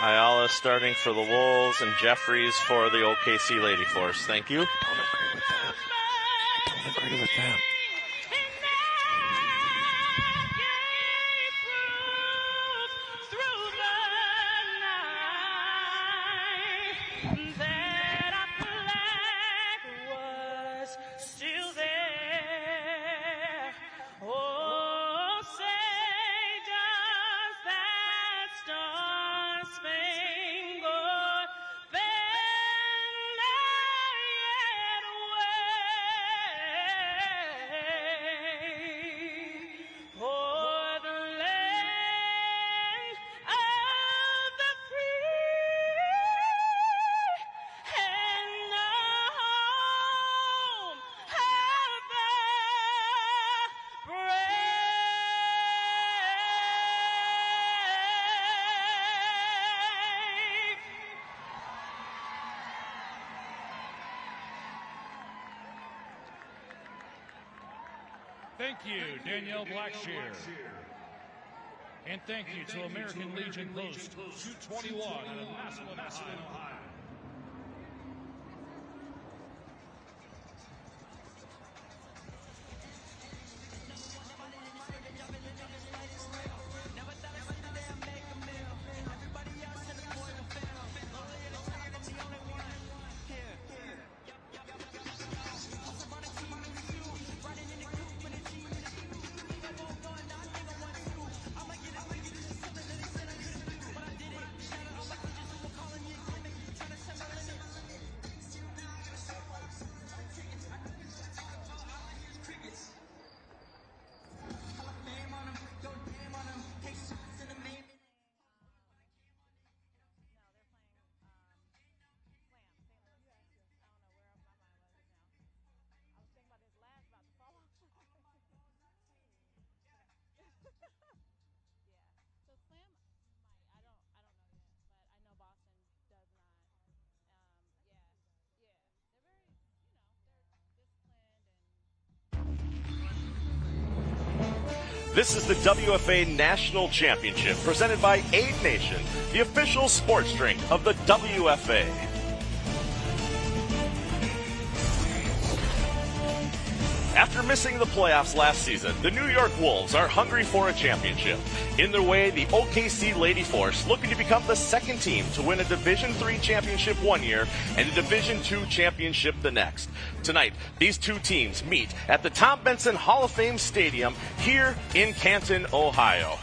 Ayala starting for the Wolves and Jeffries for the OKC Lady Force. Thank you. I don't agree with that. Thank you, Danielle Blackshear. And thank you to American Legion Post 221 out of Massillon, Ohio. This is the WFA National Championship presented by Aid Nation, the official sports drink of the WFA. After missing the playoffs last season, the New York Wolves are hungry for a championship. In their way, the OKC Lady Force looking to become the second team to win a Division III championship one year and a Division II championship the next. Tonight, these two teams meet at the Tom Benson Hall of Fame Stadium here in Canton, Ohio.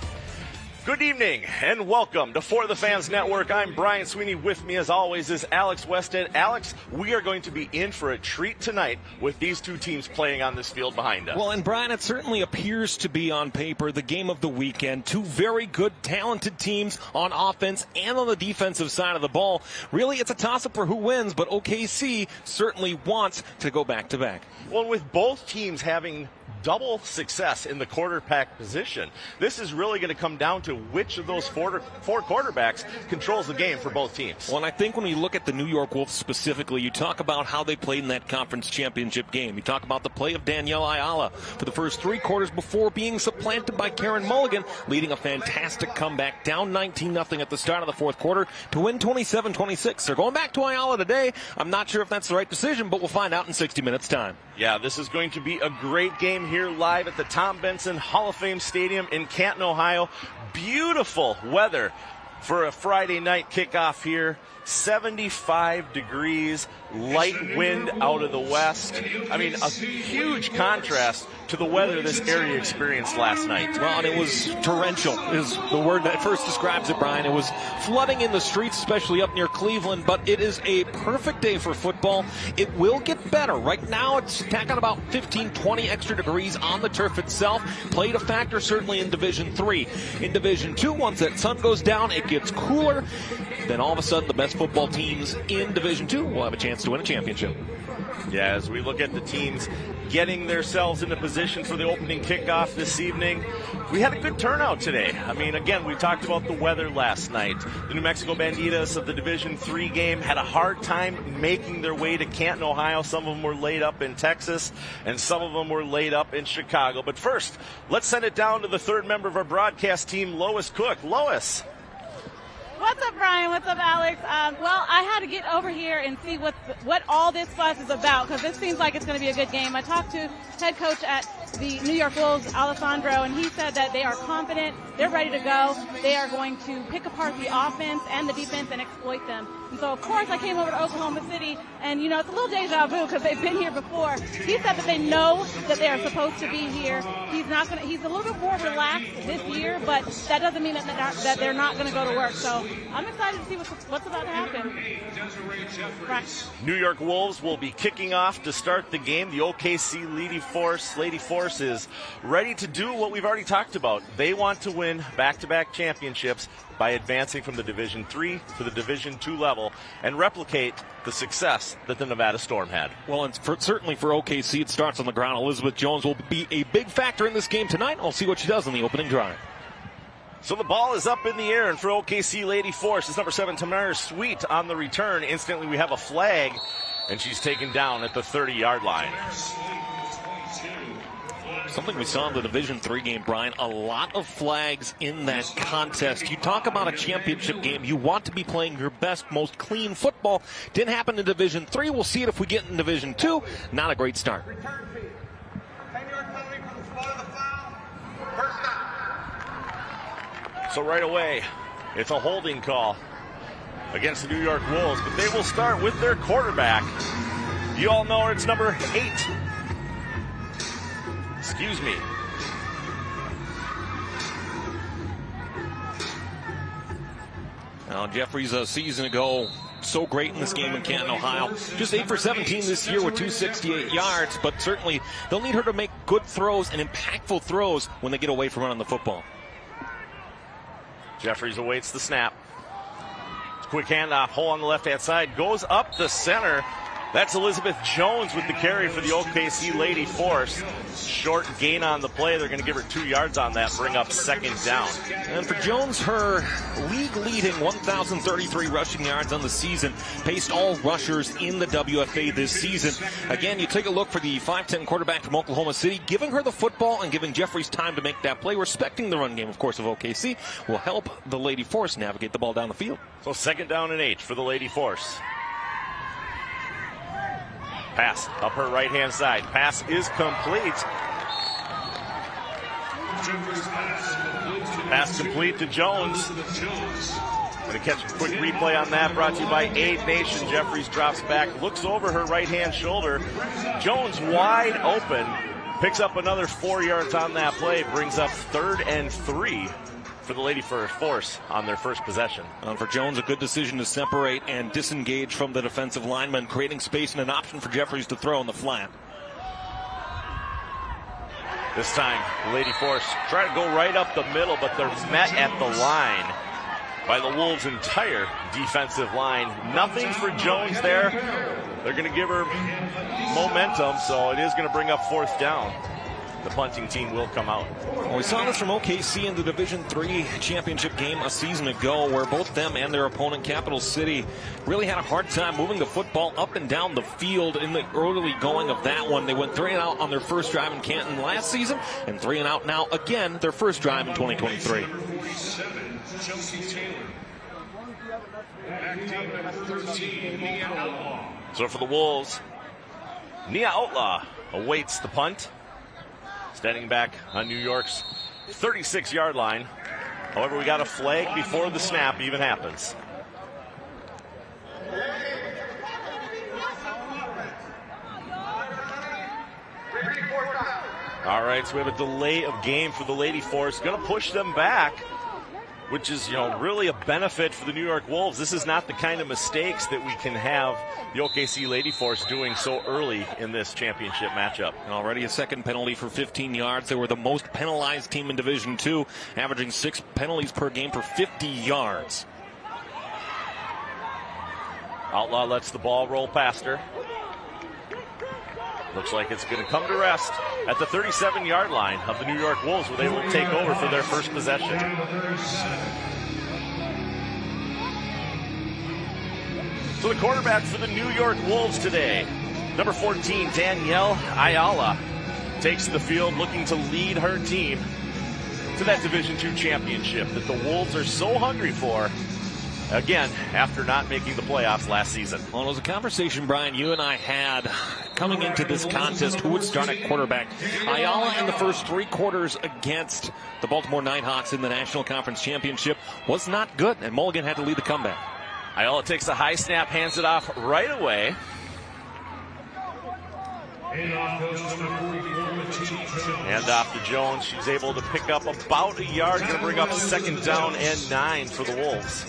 Good evening and welcome to For the Fans Network. I'm Brian Sweeney. With me as always is Alex Westhead. Alex, we are going to be in for a treat tonight with these two teams playing on this field behind us. Well, and Brian, it certainly appears to be on paper the game of the weekend. Two very good, talented teams on offense and on the defensive side of the ball. Really, it's a toss-up for who wins, but OKC certainly wants to go back-to-back. Well, with both teams having double success in the quarterback position, this is really going to come down to which of those four quarterbacks controls the game for both teams. Well, and I think when you look at the New York Wolves specifically, you talk about how they played in that conference championship game. You talk about the play of Danielle Ayala for the first three quarters before being supplanted by Karen Mulligan, leading a fantastic comeback down 19-0 at the start of the fourth quarter to win 27-26. They're going back to Ayala today. I'm not sure if that's the right decision, but we'll find out in 60 minutes' time. Yeah, this is going to be a great game here live at the Tom Benson Hall of Fame Stadium in Canton, Ohio. Beautiful weather for a Friday night kickoff here. 75 degrees, light wind out of the west. I mean, a huge contrast to the weather this area experienced last night. Well, and it was torrential is the word that first describes it, Brian. It was flooding in the streets, especially up near Cleveland, but it is a perfect day for football. It will get better. Right now, it's tacking about 15, 20 extra degrees on the turf itself. Played a factor certainly in Division 3. In Division 2, once that sun goes down, it gets cooler. Then all of a sudden, the best football teams in Division 2 will have a chance to win a championship. Yeah, as we look at the teams getting themselves into position for the opening kickoff this evening, we had a good turnout today. I mean, again, we talked about the weather last night. The New Mexico Banditas of the Division 3 game had a hard time making their way to Canton, Ohio. Some of them were laid up in Texas, and some of them were laid up in Chicago. But first, let's send it down to the third member of our broadcast team, Lois Cook. Lois. What's up, Brian? What's up, Alex? Well, I had to get over here and see what all this fuss is about, because this seems like it's going to be a good game. I talked to head coach at the New York Wolves, Alessandro, and he said that they are confident, they're ready to go, they are going to pick apart the offense and the defense and exploit them. And so, of course, I came over to Oklahoma City, and, you know, it's a little deja vu because they've been here before. He said that they know that they are supposed to be here. He's a little bit more relaxed this year, but that doesn't mean that they're not going to go to work. So I'm excited to see what's about to happen. Right. New York Wolves will be kicking off to start the game. The OKC Lady Force is ready to do what we've already talked about. They want to win back-to-back championships by advancing from the Division 3 to the Division 2 level and replicate the success that the Nevada Storm had. Well, and certainly for OKC, it starts on the ground. Elizabeth Jones will be a big factor in this game tonight. I'll see what she does in the opening drive. So the ball is up in the air, and for OKC Lady Force, it's number 7, Tamara Sweet on the return. Instantly, we have a flag, and she's taken down at the 30-yard line. Something we saw in the Division 3 game, Brian, a lot of flags in that contest. You talk about a championship game. You want to be playing your best, most clean football. Didn't happen in Division 3. We'll see it if we get in Division 2. Not a great start. So right away, it's a holding call against the New York Wolves, but they will start with their quarterback. You all know it's number 8. Excuse me. Now, Jeffries a season ago, so great in this game in Canton, Ohio. Just 8 for 17 this year with 268 yards, but certainly they'll need her to make good throws and impactful throws when they get away from running the football. Jeffries awaits the snap. Quick handoff, hole on the left-hand side, goes up the center. That's Elizabeth Jones with the carry for the OKC Lady Force. Short gain on the play. They're going to give her 2 yards on that, bring up second down. And for Jones, her league-leading 1,033 rushing yards on the season, paced all rushers in the WFA this season. Again, you take a look for the 5'10 quarterback from Oklahoma City. Giving her the football and giving Jeffries time to make that play, respecting the run game, of course, of OKC, will help the Lady Force navigate the ball down the field. So second down and 8 for the Lady Force. Pass up her right-hand side. Pass is complete. Pass complete to Jones. Going to catch a quick replay on that, brought to you by Aid Nation. Jeffries drops back, looks over her right-hand shoulder. Jones wide open. Picks up another 4 yards on that play. Brings up 3rd and 3 for the Lady Force on their first possession. For Jones, a good decision to separate and disengage from the defensive lineman, creating space and an option for Jeffries to throw in the flat. This time, the Lady Force try to go right up the middle, but they're met at the line by the Wolves' entire defensive line. Nothing for Jones there. They're going to give her momentum, so it is going to bring up 4th down. The punting team will come out. Well, we saw this from OKC in the Division 3 championship game a season ago, where both them and their opponent, Capital City, really had a hard time moving the football up and down the field in the early going of that one. They went 3 and out on their first drive in Canton last season, and 3 and out now again, their first drive in 2023. So for the Wolves, Nia Outlaw awaits the punt. Standing back on New York's 36-yard line. However, we got a flag before the snap even happens. All right, so we have a delay of game for the Lady Force. Going to push them back, which is, really a benefit for the New York Wolves. This is not the kind of mistakes that we can have the OKC Lady Force doing so early in this championship matchup. And already a second penalty for 15 yards. They were the most penalized team in Division II, averaging 6 penalties per game for 50 yards. Outlaw lets the ball roll past her. Looks like it's going to come to rest at the 37-yard line of the New York Wolves, where they will take over for their first possession. So the quarterback for the New York Wolves today, number 14, Danielle Ayala, takes the field looking to lead her team to that Division II championship that the Wolves are so hungry for, again, after not making the playoffs last season. Well, it was a conversation, Brian, you and I had coming into this contest, who would start at quarterback. Ayala in the first 3 quarters against the Baltimore Nighthawks in the National Conference Championship was not good, and Mulligan had to lead the comeback. Ayala takes a high snap, hands it off right away. Hand off to Jones. She's able to pick up about a yard. Going to bring up 2nd down and 9 for the Wolves.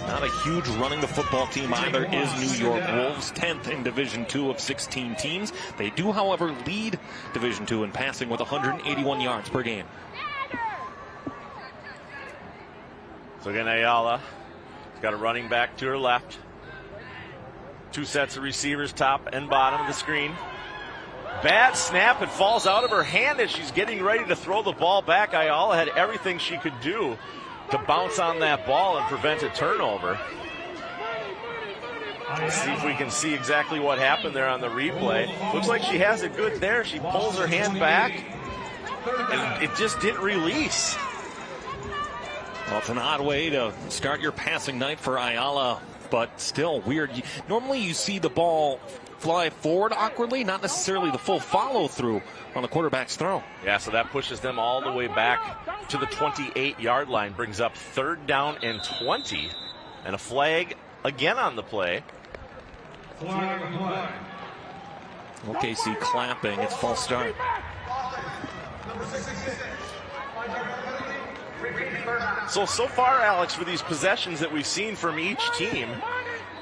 Not a huge running the football team either is New York Wolves, 10th in Division II of 16 teams. They do, however, lead Division II in passing with 181 yards per game. So again, Ayala has got a running back to her left. 2 sets of receivers, top and bottom of the screen. Bad snap. It falls out of her hand as she's getting ready to throw the ball back. Ayala had everything she could do to bounce on that ball and prevent a turnover. Let's see if we can see exactly what happened there on the replay. Looks like she has it good there. She pulls her hand back, and it just didn't release. Well, it's an odd way to start your passing night for Ayala, but still weird. Normally you see the ball fly forward awkwardly, not necessarily the full follow-through on the quarterback's throw. Yeah, so that pushes them all the way back to the 28-yard line, brings up 3rd down and 20, and a flag again on the play. OKC clapping. It's false start. So far, Alex, for these possessions that we've seen from each team,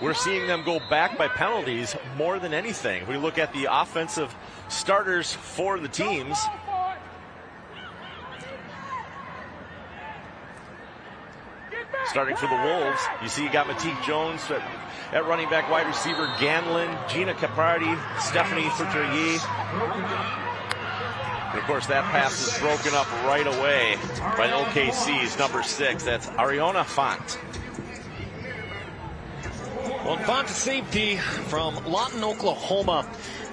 we're seeing them go back by penalties more than anything. If we look at the offensive starters for the teams, starting for the Wolves, you see you got Matique Jones at running back, wide receiver Ganlin, Gina Capardi, Stephanie Foutrier. And of course, that pass is broken up right away by OKC's number 6. That's Ariana Font. Well, Font to safety from Lawton, Oklahoma.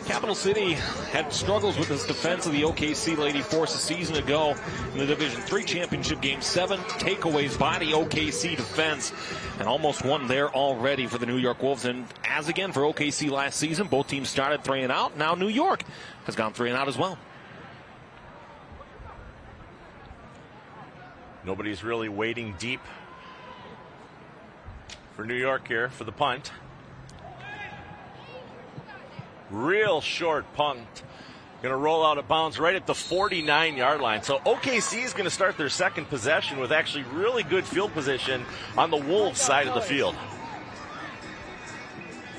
Capital City had struggles with this defense of the OKC Lady Force a season ago in the Division III championship game. 7 takeaways by the OKC defense, and almost won there already for the New York Wolves. And as again for OKC last season, both teams started 3 and out. Now New York has gone 3 and out as well. Nobody's really wading deep for New York here for the punt. Real short punt. Going to roll out of bounds right at the 49-yard line. So OKC is going to start their second possession with actually really good field position on the Wolves side of the field.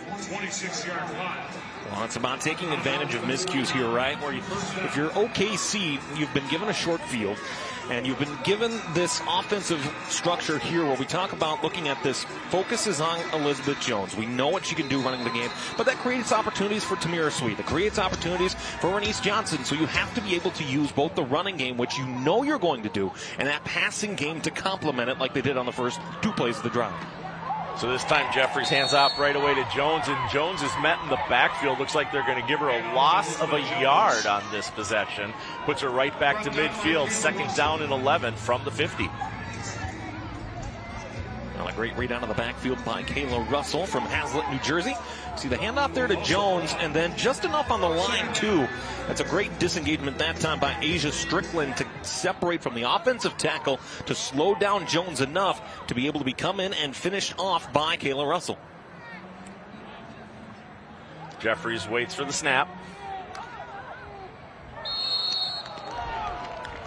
26-yard punt. Well, it's about taking advantage of miscues here, right? Where if you're OKC, you've been given a short field, and you've been given this offensive structure here where we talk about looking at this. Focus is on Elizabeth Jones. We know what she can do running the game, but that creates opportunities for Tamira Sweet. It creates opportunities for Renise Johnson. So you have to be able to use both the running game, which you know you're going to do, and that passing game to complement it like they did on the first 2 plays of the drive. So this time Jeffries hands off right away to Jones, and Jones is met in the backfield. Looks like they're going to give her a loss of a yard on this possession. Puts her right back to midfield, 2nd down and 11 from the 50. Well, a great read out of the backfield by Kayla Russell from Hazlet, New Jersey. See the handoff there to Jones, and then just enough on the line, too. That's a great disengagement that time by Asia Strickland to separate from the offensive tackle to slow down Jones enough to be able to be come in and finished off by Kayla Russell. Jeffries waits for the snap.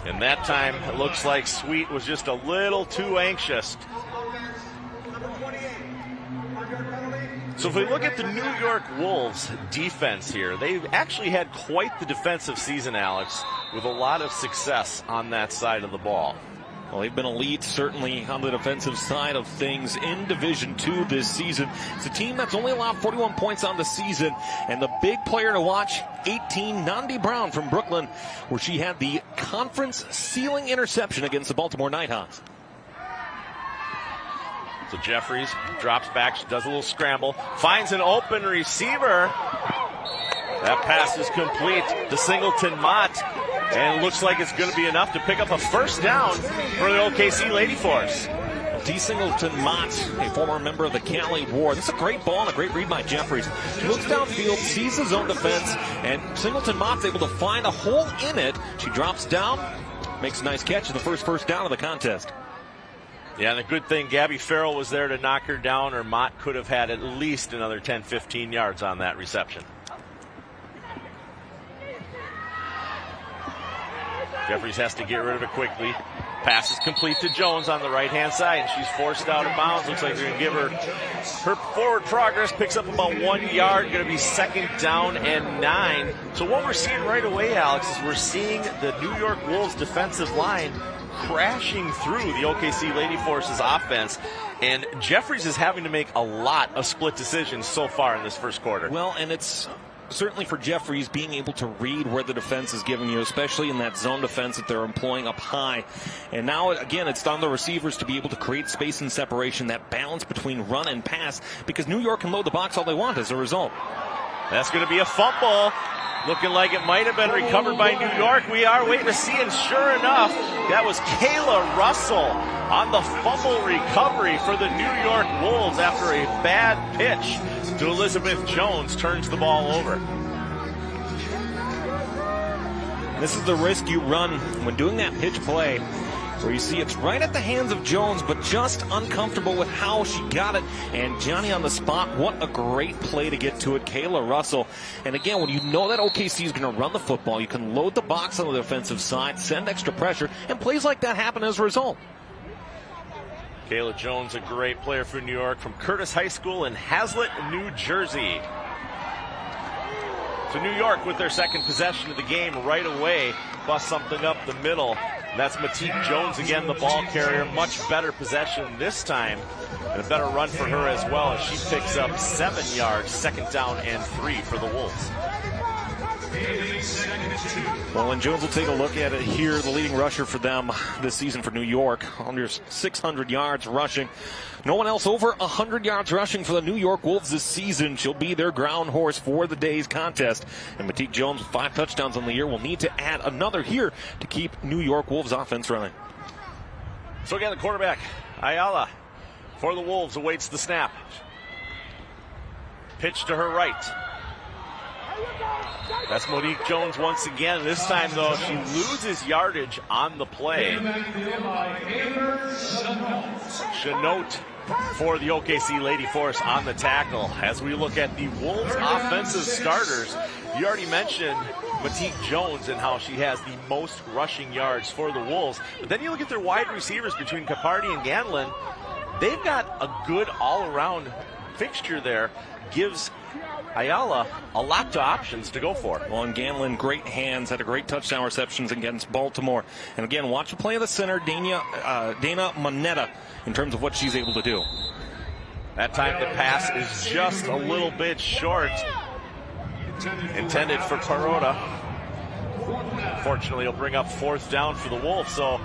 And that time, it looks like Sweet was just a little too anxious. So if we look at the New York Wolves defense here, they've actually had quite the defensive season, Alex, with a lot of success on that side of the ball. Well, they've been elite, certainly, on the defensive side of things in Division II this season. It's a team that's only allowed 41 points on the season, and the big player to watch, 18, Nandi Brown from Brooklyn, where she had the conference ceiling interception against the Baltimore Nighthawks. So Jeffries drops back, she does a little scramble, finds an open receiver. That pass is complete to Singleton Mott, and it looks like it's going to be enough to pick up a first down for the OKC Lady Force. D. Singleton Mott, a former member of the Cali War. This is a great ball and a great read by Jeffries. She looks downfield, sees the zone defense, and Singleton Mott's able to find a hole in it. She drops down, makes a nice catch, and the first down of the contest. Yeah, and the good thing, Gabby Farrell was there to knock her down, or Mott could have had at least another 10, 15 yards on that reception. Jeffries has to get rid of it quickly. Pass is complete to Jones on the right-hand side, and she's forced out of bounds. Looks like they're going to give her forward progress. Picks up about 1 yard. Going to be second down and 9. So what we're seeing right away, Alex, is we're seeing the New York Wolves defensive line crashing through the OKC Lady Force's offense, and Jeffries is having to make a lot of split decisions so far in this first quarter. Well, and it's certainly for Jeffries being able to read where the defense is giving you, especially in that zone defense that they're employing up high. And now, again, it's on the receivers to be able to create space and separation, that balance between run and pass, because New York can load the box all they want as a result. That's going to be a fumble. Looking like it might have been recovered by New York. We are waiting to see, and sure enough, that was Kayla Russell on the fumble recovery for the New York Wolves after a bad pitch to Elizabeth Jones. Turns the ball over. This is the risk you run when doing that pitch play, where you see it's right at the hands of Jones, but just uncomfortable with how she got it. And Johnny on the spot, what a great play to get to it, Kayla Russell. And again, when you know that OKC is going to run the football, you can load the box on the defensive side, send extra pressure, and plays like that happen as a result. Kayla Jones, a great player for New York from Curtis High School in Hazlet, New Jersey. So New York with their second possession of the game right away, bust something up the middle. That's Matique Jones again, the ball carrier. Much better possession this time, and a better run for her as well, as she picks up 7 yards, second down and 3 for the Wolves. Well, and Jones will take a look at it here, the leading rusher for them this season for New York, under 600 yards rushing. No one else over 100 yards rushing for the New York Wolves this season. She'll be their ground horse for the day's contest. And Matique Jones with 5 touchdowns on the year will need to add another here to keep New York Wolves offense running. So again, the quarterback, Ayala, for the Wolves, awaits the snap. Pitch to her right. That's Monique Jones once again. This time, though, she loses yardage on the play. Chenote for the OKC Lady Force on the tackle. As we look at the Wolves offensive starters, you already mentioned Matique Jones and how she has the most rushing yards for the Wolves. But then you look at their wide receivers between Capardi and Ganlin. They've got a good all-around fixture there. Gives Ayala a lot of options to go for. Well, and Ganlin, great hands, had a great touchdown receptions against Baltimore. And again, watch the play of the center, Dana Moneta, in terms of what she's able to do. That time the pass is just a little bit short. Intended for Parota. Fortunately, it'll bring up fourth down for the Wolves. So,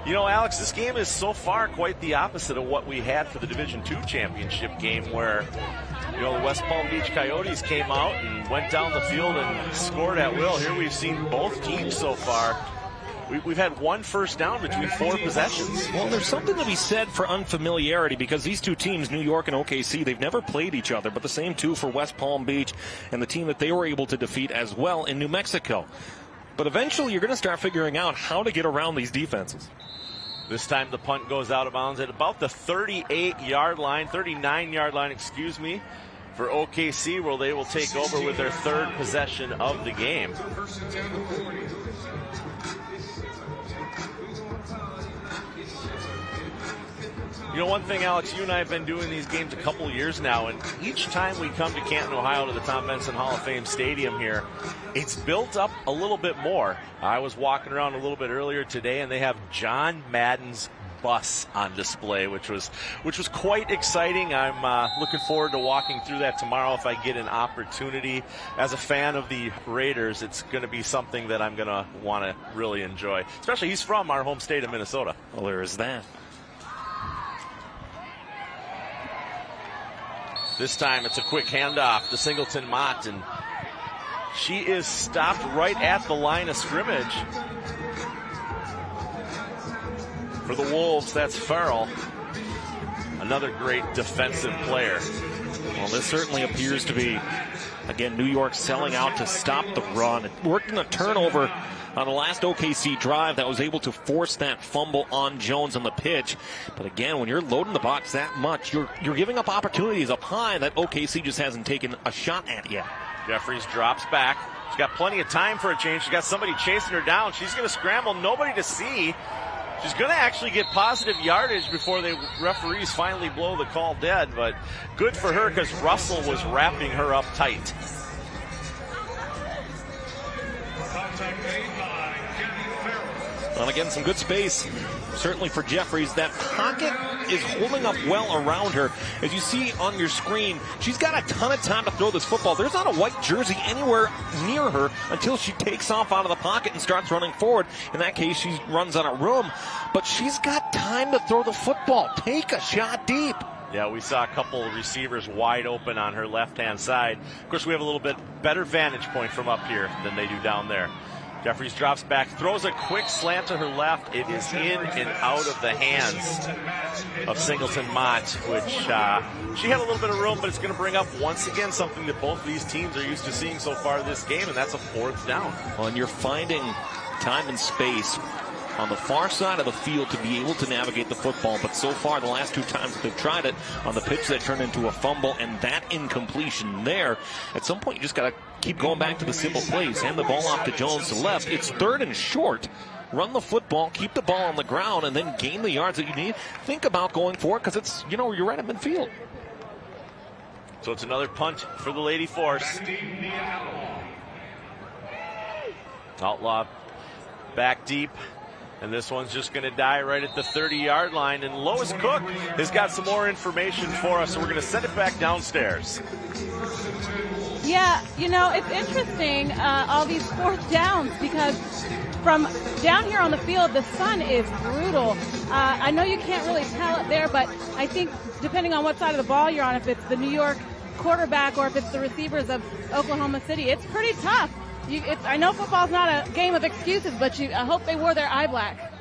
you know, Alex, this game is so far quite the opposite of what we had for the Division II championship game, where, you know, the West Palm Beach Coyotes came out and went down the field and scored at will. Here we've seen both teams so far. We've had 1 first down between 4 possessions. Well, there's something to be said for unfamiliarity, because these two teams, New York and OKC, they've never played each other, but the same two for West Palm Beach and the team that they were able to defeat as well in New Mexico. But eventually you're going to start figuring out how to get around these defenses. This time the punt goes out of bounds at about the 39-yard line, excuse me, for OKC, where they will take over with their 3rd possession of the game. You know, one thing, Alex, you and I have been doing these games a couple of years now, and each time we come to Canton, Ohio, to the Tom Benson Hall of Fame Stadium here, it's built up a little bit more. I was walking around a little bit earlier today, and they have John Madden's bus on display, which was quite exciting. I'm looking forward to walking through that tomorrow if I get an opportunity. As a fan of the Raiders, it's going to be something that I'm going to want to really enjoy. Especially he's from our home state of Minnesota. Well, there is that. This time it's a quick handoff to Singleton Mott, and she is stopped right at the line of scrimmage. For the Wolves, that's Farrell, another great defensive player. Well, this certainly appears to be, again, New York selling out to stop the run. It worked in a turnover on the last OKC drive that was able to force that fumble on Jones on the pitch. But again, when you're loading the box that much, you're giving up opportunities up high that OKC just hasn't taken a shot at yet. Jeffries drops back. She's got plenty of time for a change. She's got somebody chasing her down. She's going to scramble, nobody to see. She's going to actually get positive yardage before the referees finally blow the call dead, but good for her because Russell was wrapping her up tight. Well, again, some good space, certainly for Jeffries. That pocket is holding up well around her. As you see on your screen, she's got a ton of time to throw this football. There's not a white jersey anywhere near her until she takes off out of the pocket and starts running forward. In that case, she runs out of room. But she's got time to throw the football. Take a shot deep. Yeah, we saw a couple of receivers wide open on her left-hand side. Of course, we have a little bit better vantage point from up here than they do down there. Jeffries drops back, throws a quick slant to her left. It is in and out of the hands of Singleton Mott, which she had a little bit of room, but it's going to bring up once again something that both of these teams are used to seeing so far this game, and that's a fourth down. Well, and you're finding time and space on the far side of the field to be able to navigate the football, but so far the last two times that they've tried it, on the pitch that turned into a fumble and that incompletion there, at some point you just got to keep going back to the simple plays. Hand the ball off to Jones to left. It's third and short. Run the football, keep the ball on the ground, and then gain the yards that you need. Think about going for it because it's, you're right at midfield. So it's another punt for the Lady Force. Outlaw back deep. And this one's just going to die right at the 30-yard line. And Lois Cook has got some more information for us, so we're going to send it back downstairs. Yeah, it's interesting, all these fourth downs, because from down here on the field, the sun is brutal. I know you can't really tell it there, but I think depending on what side of the ball you're on, if it's the New York quarterback or if it's the receivers of Oklahoma City, it's pretty tough. I know football's not a game of excuses, but I hope they wore their eye black.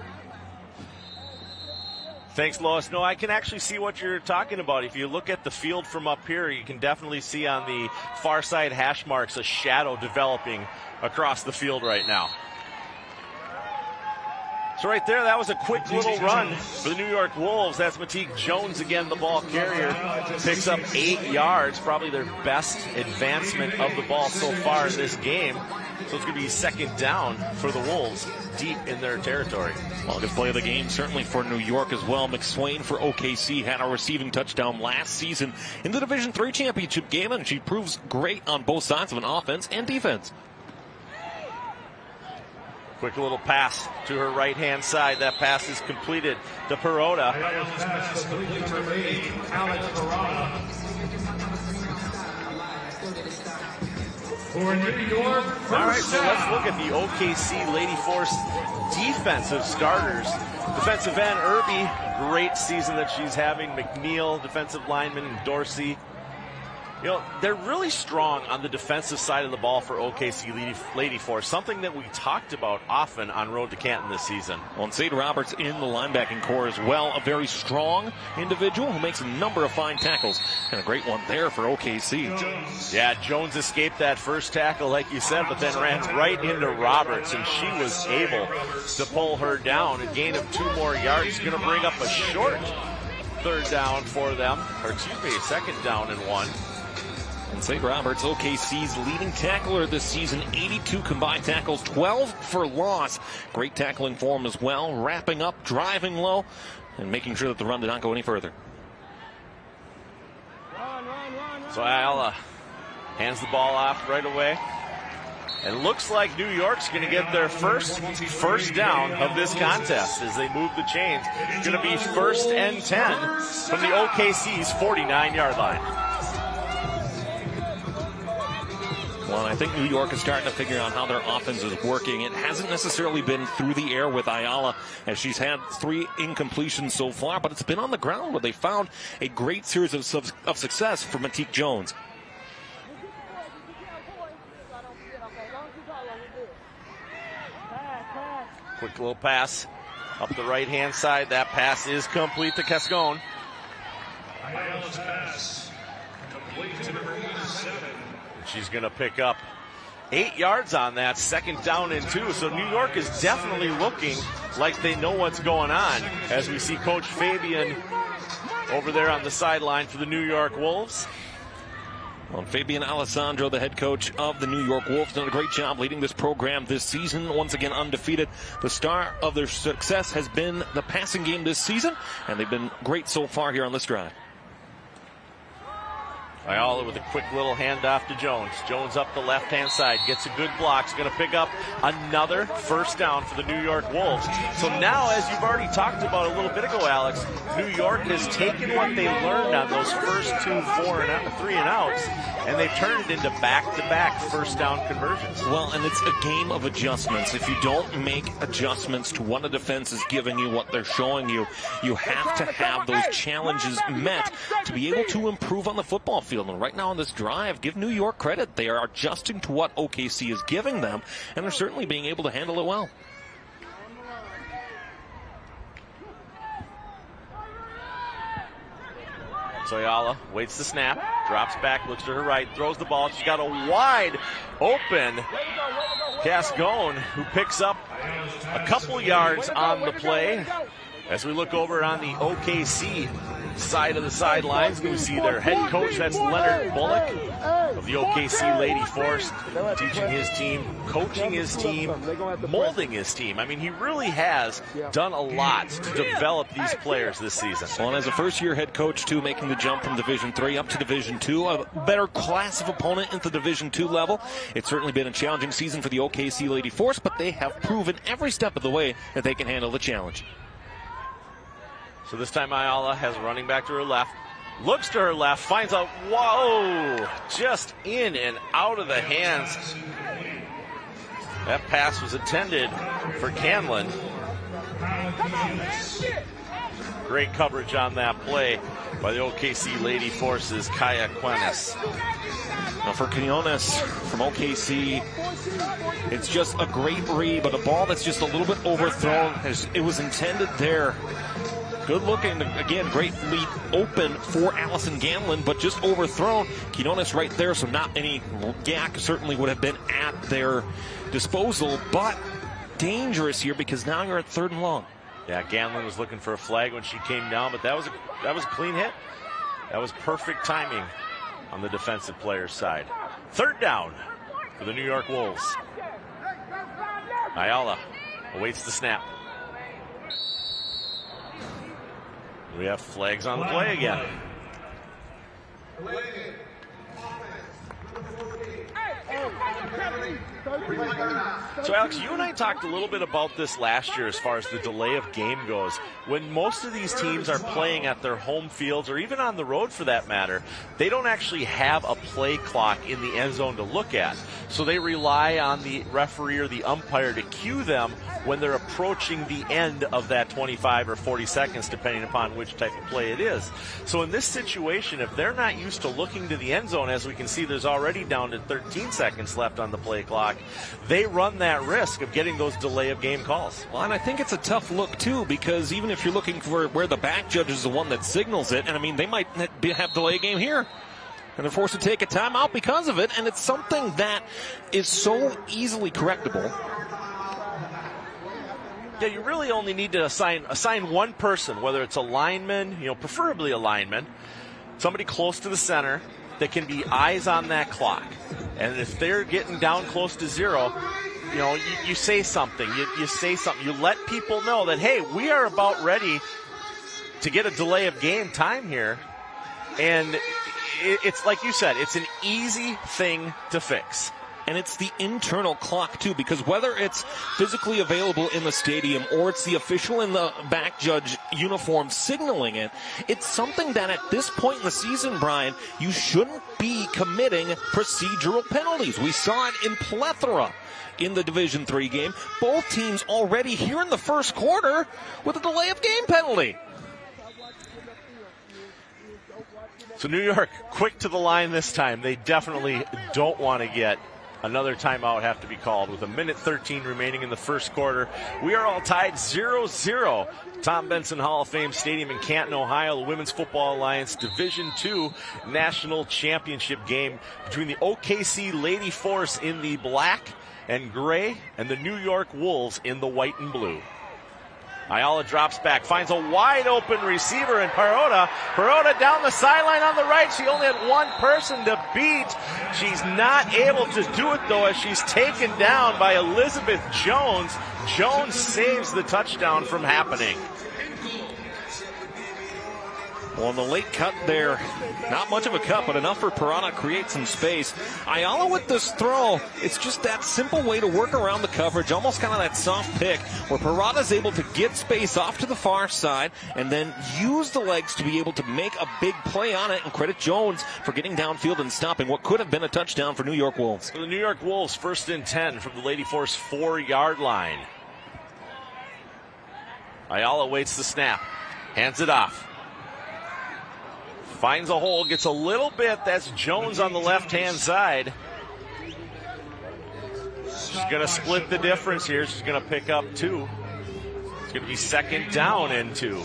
Thanks, Lois. No, I can actually see what you're talking about. If you look at the field from up here, you can definitely see on the far side hash marks a shadow developing across the field right now. So right there, that was a quick little run for the New York Wolves. That's Matique Jones again, the ball carrier. Picks up 8 yards, probably their best advancement of the ball so far in this game. So it's going to be second down for the Wolves deep in their territory. Longest play of the game, certainly for New York as well. McSwain for OKC had a receiving touchdown last season in the Division III championship game, and she proves great on both sides of an offense and defense. Quick little pass to her right-hand side. That pass is completed to Perota. For New York, all right, so let's look at the OKC Lady Force defensive starters. Defensive end, Irby, great season that she's having. McNeil, defensive lineman, and Dorsey. They're really strong on the defensive side of the ball for OKC Lady Force, something that we talked about often on Road to Canton this season. Well, and Sade Roberts in the linebacking core as well, a very strong individual who makes a number of fine tackles, and a great one there for OKC. Yeah, Jones escaped that first tackle, like you said, but then ran right into Roberts, and she was able to pull her down. A gain of 2 more yards, going to bring up a short third down for them, or excuse me, second down and 1. And Sade Roberts, OKC's leading tackler this season, 82 combined tackles, 12 for loss. Great tackling for him as well, wrapping up, driving low. and making sure that the run did not go any further. So Ayala hands the ball off right away. And looks like New York's going to get their first down of this contest as they move the chains. It's going to be 1st and 10 from the OKC's 49-yard line. Well, I think New York is starting to figure out how their offense is working. It hasn't necessarily been through the air with Ayala, as she's had 3 incompletions so far, but it's been on the ground where they found a great series of success for Matique Jones. Quick little pass up the right-hand side. That pass is complete to Cascone. Ayala's pass complete to number 87. She's going to pick up 8 yards on that, 2nd down and 2. So New York is definitely looking like they know what's going on as we see Coach Fabian over there on the sideline for the New York Wolves. Well, Fabian Alessandro, the head coach of the New York Wolves, done a great job leading this program this season. Once again, undefeated. The star of their success has been the passing game this season, and they've been great so far here on this drive. Ayala with a quick little handoff to Jones. Jones up the left-hand side, gets a good block. He's going to pick up another 1st down for the New York Wolves. So now, as you've already talked about a little bit ago, Alex, New York has taken what they learned on those first 2 3 and outs, and they've turned it into back-to-back 1st down conversions. Well, and it's a game of adjustments. If you don't make adjustments to what a defense is giving you, what they're showing you, you have to have those challenges met to be able to improve on the football field. And right now on this drive, give New York credit. They are adjusting to what OKC is giving them, and they're certainly being able to handle it well. So Ayala waits the snap, drops back, looks to her right, throws the ball. She's got a wide open Cascone, who picks up a couple yards on the play. As we look over on the OKC side of the sidelines, we see their head coach, that's Leonard Bullock of the OKC Lady Force, teaching his team, coaching his team, molding his team. I mean, he really has done a lot to develop these players this season. Well, and as a first-year head coach, too, making the jump from Division III up to Division II, a better class of opponent into Division II level. It's certainly been a challenging season for the OKC Lady Force, but they have proven every step of the way that they can handle the challenge. So this time Ayala has a running back to her left, looks to her left, finds out, whoa, just in and out of the hands. That pass was intended for Canlin. Great coverage on that play by the OKC Lady Force's Kaya Quenes. Now for Quinones from OKC, it's just a great read, but a ball that's just a little bit overthrown. It was intended there. Good looking, again, great lead open for Allison Gamlin, but just overthrown. Quinones right there, so not any yak certainly would have been at their disposal, but dangerous here because now you're at 3rd and long. Yeah, Gamlin was looking for a flag when she came down, but that was a clean hit. That was perfect timing on the defensive player's side. 3rd down for the New York Wolves. Ayala awaits the snap. We have flags on the play again. So, Alex, you and I talked a little bit about this last year as far as the delay of game goes. When most of these teams are playing at their home fields, or even on the road for that matter, they don't actually have a play clock in the end zone to look at. So they rely on the referee or the umpire to cue them when they're approaching the end of that 25 or 40 seconds, depending upon which type of play it is. So in this situation, if they're not used to looking to the end zone, as we can see there's already down to 13 seconds left on the play clock, they run that risk of getting those delay of game calls. Well, and I think it's a tough look, too, because even if you're looking for where the back judge is the one that signals it, and I mean, they might have delay game here. And they're forced to take a timeout because of it, and it's something that is so easily correctable. Yeah, you really only need to assign one person, whether it's a lineman, preferably a lineman, somebody close to the center that can be eyes on that clock. And if they're getting down close to 0, you say something. You say something. You let people know that, hey, we are about ready to get a delay of game time here. And it's like you said, it's an easy thing to fix. And it's the internal clock, too, because whether it's physically available in the stadium or it's the official in the back judge uniform signaling it, it's something that at this point in the season, Brian, you shouldn't be committing procedural penalties. We saw it in plethora in the Division III game. Both teams already here in the first quarter with a delay of game penalty. So New York quick to the line this time. They definitely don't want to get another timeout have to be called with 1:13 remaining in the first quarter. We are all tied 0-0. Tom Benson Hall of Fame Stadium in Canton, Ohio. The Women's Football Alliance Division II National Championship game between the OKC Lady Force in the black and gray and the New York Wolves in the white and blue. Ayala drops back, finds a wide open receiver in Parota. Parota down the sideline on the right. She only had one person to beat. She's not able to do it, though, as she's taken down by Elizabeth Jones. Jones saves the touchdown from happening. Well, in the late cut there, not much of a cut, but enough for Parada to create some space. Ayala with this throw, it's just that simple way to work around the coverage, almost kind of that soft pick, where Parada's able to get space off to the far side and then use the legs to be able to make a big play on it, and credit Jones for getting downfield and stopping what could have been a touchdown for New York Wolves. So the New York Wolves 1st and 10 from the Lady Force 4-yard line. Ayala waits the snap, hands it off. Finds a hole, gets a little bit. That's Jones on the left-hand side. She's going to split the difference here. She's going to pick up 2. It's going to be 2nd down and 2.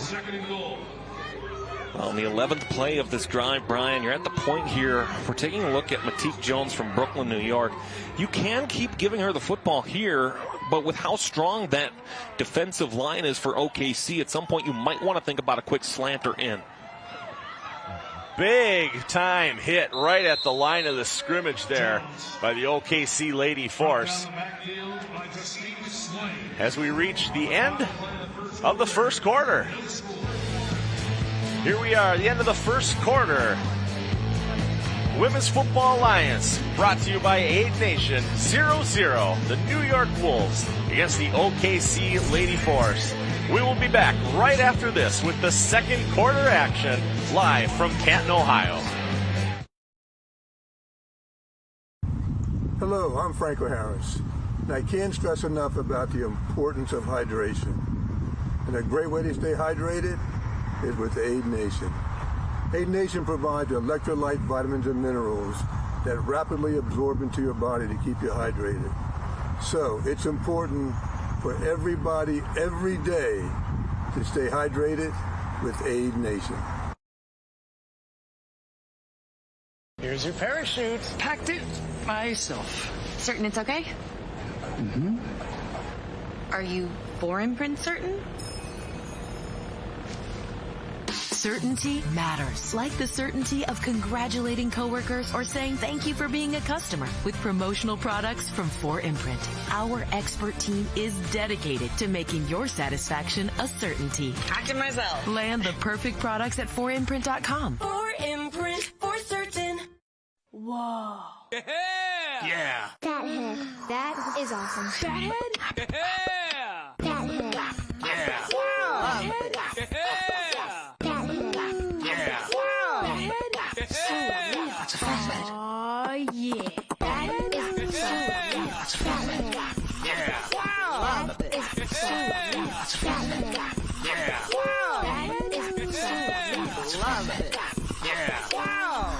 Well, on the 11th play of this drive, Brian, you're at the point here. We're taking a look at Matique Jones from Brooklyn, New York. You can keep giving her the football here, but with how strong that defensive line is for OKC, at some point you might want to think about a quick slanter in. Big time hit right at the line of the scrimmage there by the OKC Lady Force. As we reach the end of the first quarter. Here we are, the end of the first quarter. Women's Football Alliance brought to you by Aid Nation. 0-0, the New York Wolves against the OKC Lady Force. We will be back right after this with the second quarter action live from Canton, Ohio. Hello, I'm Franco Harris, and I can't stress enough about the importance of hydration. And a great way to stay hydrated is with Aid Nation. Aid Nation provides electrolyte vitamins and minerals that rapidly absorb into your body to keep you hydrated. So it's important for everybody every day to stay hydrated with Aid Nation. Here's your parachute. Packed it myself. Certain it's okay? Mm-hmm. Are you 4Imprint certain? Certainty matters. Like the certainty of congratulating coworkers or saying thank you for being a customer with promotional products from 4Imprint. Our expert team is dedicated to making your satisfaction a certainty. Packed it myself. Land the perfect products at 4Imprint.com. 4Imprint, for certain. Whoa. Yeah! Yeah. That head. That is awesome. That head? Yeah! That head. Yeah. Wow. That head? That head. Yeah. Wow. That head? Yeah. That's a fast head. Aw, yeah. That is so lovely. That's a fast head. Yeah. Wow. That is so lovely. That's a fast head. Yeah. Wow. That is so lovely. Love it. Yeah. Wow.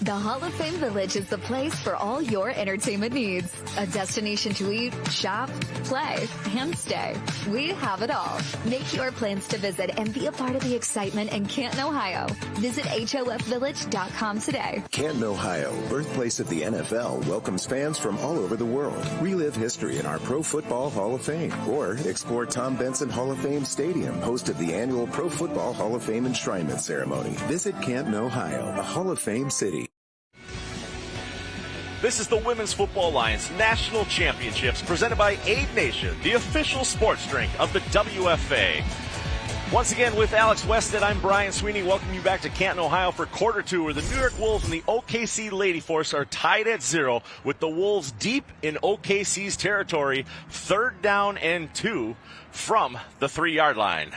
The Hall of Fame Village is the place for all your entertainment needs. A destination to eat, shop, play, and stay. We have it all. Make your plans to visit and be a part of the excitement in Canton, Ohio. Visit HOFvillage.com today. Canton, Ohio, birthplace of the NFL, welcomes fans from all over the world. Relive history in our Pro Football Hall of Fame, or explore Tom Benson Hall of Fame Stadium, host of the annual Pro Football Hall of Fame enshrinement ceremony. Visit Canton, Ohio, a Hall of Fame city. This is the Women's Football Alliance National Championships presented by Aid Nation, the official sports drink of the WFA. Once again with Alex Wested, I'm Brian Sweeney. Welcome you back to Canton, Ohio for quarter two, where the New York Wolves and the OKC Lady Force are tied at 0 with the Wolves deep in OKC's territory, 3rd down and 2 from the 3-yard line.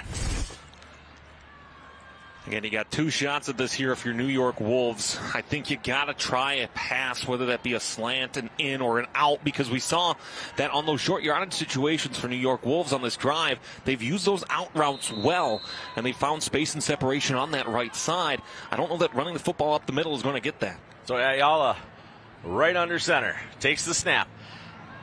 Again, you got 2 shots at this here if you're New York Wolves. I think you got to try a pass, whether that be a slant, an in, or an out, because we saw that on those short yardage situations for New York Wolves on this drive, they've used those out routes well, and they found space and separation on that right side. I don't know that running the football up the middle is going to get that. So Ayala, right under center, takes the snap,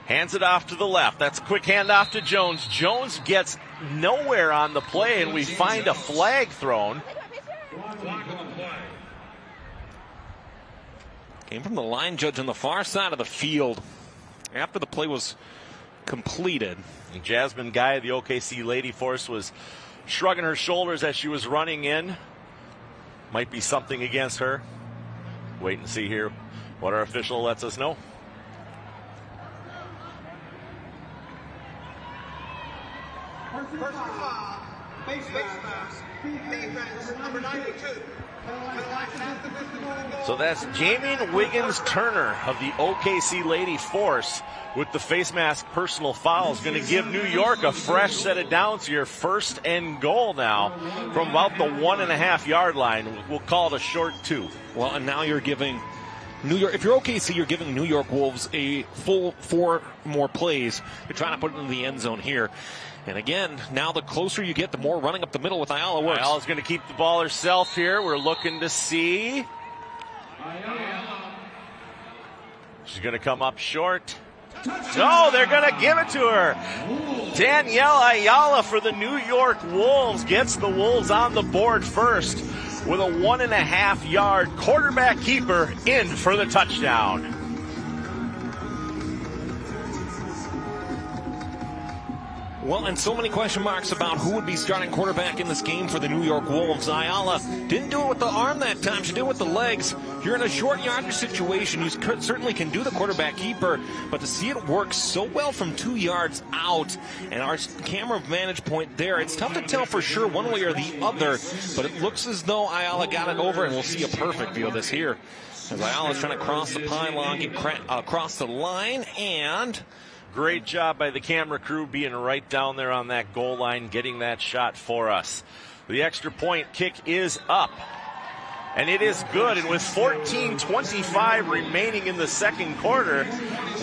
hands it off to the left. That's a quick handoff to Jones. Jones gets nowhere on the play, and we find a flag thrown. Came from the line judge on the far side of the field after the play was completed. And Jasmine Guy of the OKC Lady Force was shrugging her shoulders as she was running in. Might be something against her. Wait and see here what our official lets us know. So that's Jamie Wiggins-Turner of the OKC Lady Force with the face mask personal foul. Is going to give New York a fresh set of downs here. 1st and goal now from about the 1.5-yard line. We'll call it a short 2. Well, and now you're giving New York, if you're OKC, you're giving New York Wolves a full 4 more plays. You're trying to put it in the end zone here. And again, now the closer you get, the more running up the middle with Ayala works. Ayala's going to keep the ball herself here. We're looking to see. She's going to come up short. No, they're going to give it to her. Danielle Ayala for the New York Wolves gets the Wolves on the board first with a 1.5-yard quarterback keeper in for the touchdown. Well, and so many question marks about who would be starting quarterback in this game for the New York Wolves. Ayala didn't do it with the arm that time. She did it with the legs. You're in a short yardage situation. You certainly can do the quarterback keeper, but to see it work so well from 2 yards out and our camera vantage point there, it's tough to tell for sure one way or the other, but it looks as though Ayala got it over, and we'll see a perfect view of this here. As Ayala's trying to cross the pylon, get across the line, and great job by the camera crew being right down there on that goal line, getting that shot for us. The extra point kick is up, and it is good. And with 14:25 remaining in the second quarter,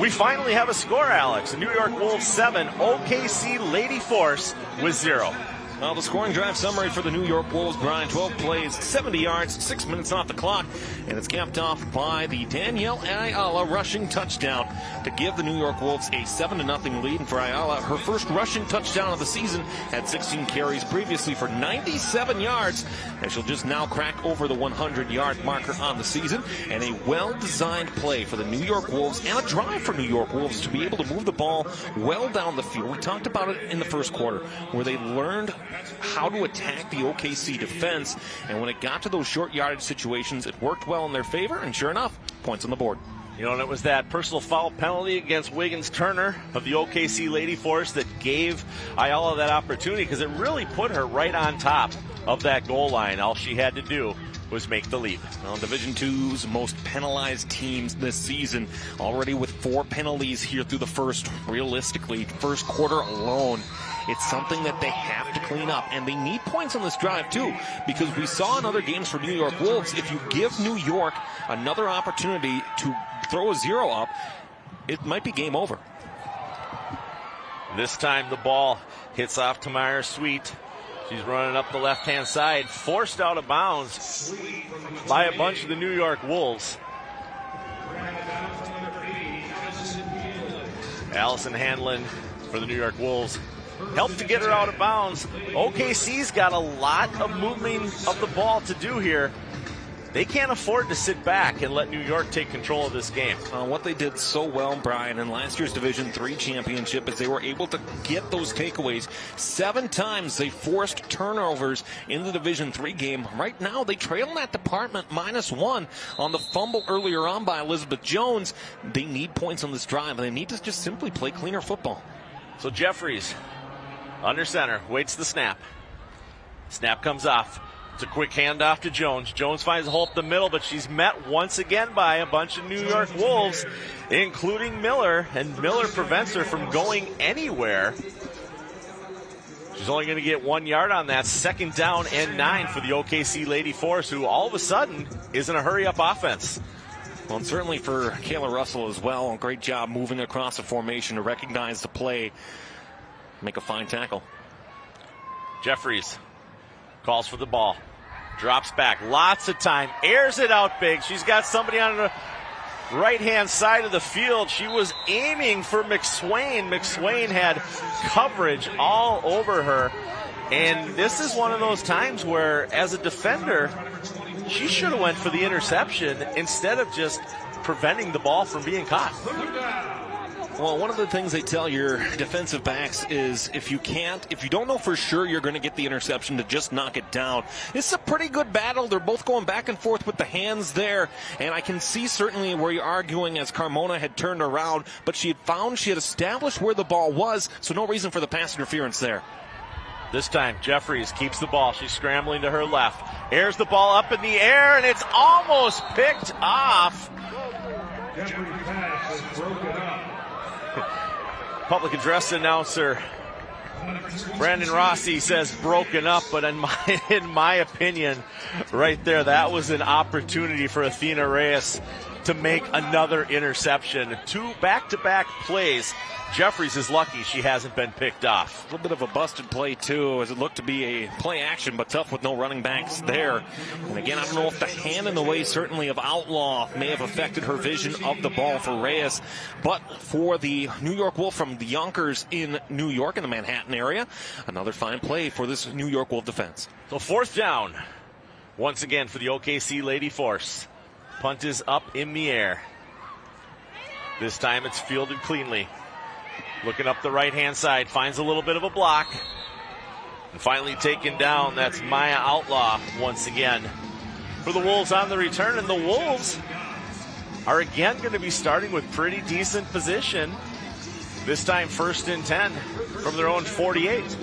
we finally have a score, Alex. The New York Wolves 7, OKC Lady Force with 0. Well, the scoring drive summary for the New York Wolves, Brian, 12 plays, 70 yards, 6 minutes off the clock, and it's capped off by the Danielle Ayala rushing touchdown to give the New York Wolves a 7-0 lead. And for Ayala, her first rushing touchdown of the season, had 16 carries previously for 97 yards, and she'll just now crack over the 100-yard marker on the season. And a well-designed play for the New York Wolves and a drive for New York Wolves to be able to move the ball well down the field. We talked about it in the first quarter, where they learned how to attack the OKC defense, and when it got to those short yardage situations, it worked well in their favor, and sure enough, points on the board. You know, and it was that personal foul penalty against Wiggins-Turner of the OKC Lady Force that gave Ayala that opportunity, because it really put her right on top of that goal line. All she had to do was make the leap. Well, Division II's most penalized teams this season, already with 4 penalties here through the first quarter alone. It's something that they have to clean up, and they need points on this drive too, because we saw in other games for New York Wolves, if you give New York another opportunity to throw a 0 up, it might be game over. This time the ball hits off Tamara Sweet. She's running up the left-hand side, forced out of bounds by a bunch of the New York Wolves. Allison Hanlon for the New York Wolves helped to get her out of bounds. OKC's got a lot of moving of the ball to do here. They can't afford to sit back and let New York take control of this game. What they did so well, Brian, in last year's Division III championship is they were able to get those takeaways. 7 times they forced turnovers in the Division III game. Right now, they trail in that department -1 on the fumble earlier on by Elizabeth Jones. They need points on this drive, and they need to just simply play cleaner football. So Jeffries, under center, waits the snap. Snap comes off. It's a quick handoff to Jones. Jones finds a hole up the middle, but she's met once again by a bunch of New York Wolves, including Miller, and Miller prevents her from going anywhere. She's only going to get 1 yard on that. 2nd down and 9 for the OKC Lady Force, who all of a sudden is in a hurry-up offense. Well, and certainly for Kayla Russell as well. Great job moving across the formation to recognize the play, make a fine tackle. Jeffries calls for the ball. Drops back. Lots of time. Airs it out big. She's got somebody on the right-hand side of the field. She was aiming for McSwain. McSwain had coverage all over her. And this is one of those times where, as a defender, she should have went for the interception instead of just preventing the ball from being caught. Well, one of the things they tell your defensive backs is if you don't know for sure you're going to get the interception, to just knock it down. It's a pretty good battle. They're both going back and forth with the hands there. And I can see certainly where you're arguing as Carmona had turned around, but she had established where the ball was, so no reason for the pass interference there. This time, Jeffries keeps the ball. She's scrambling to her left. Airs the ball up in the air, and it's almost picked off. Public address announcer Brandon Rossi says broken up, but in my opinion, right there, that was an opportunity for Athena Reyes to make another interception. 2 back-to-back plays. Jeffries is lucky she hasn't been picked off. A little bit of a busted play, too, as it looked to be a play action, but tough with no running backs there. And again, I don't know if the hand in the way, certainly, of Outlaw may have affected her vision of the ball for Reyes. But for the New York Wolf from the Yonkers in New York, in the Manhattan area, another fine play for this New York Wolf defense. So 4th down, once again for the OKC Lady Force. Punt is up in the air. This time it's fielded cleanly. Looking up the right-hand side, finds a little bit of a block. And finally taken down, that's Maya Outlaw once again. For the Wolves on the return, and the Wolves are again going to be starting with pretty decent position. This time 1st and 10 from their own 48.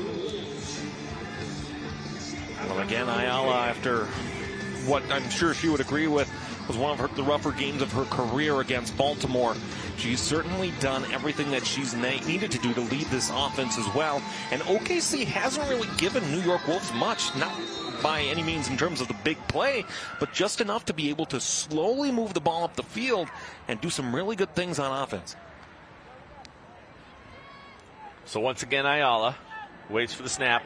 Well, again, Ayala, after what I'm sure she would agree with was one of the rougher games of her career against Baltimore, she's certainly done everything that she's needed to do to lead this offense as well. And OKC hasn't really given New York Wolves much, not by any means in terms of the big play, but just enough to be able to slowly move the ball up the field and do some really good things on offense. So once again, Ayala waits for the snap.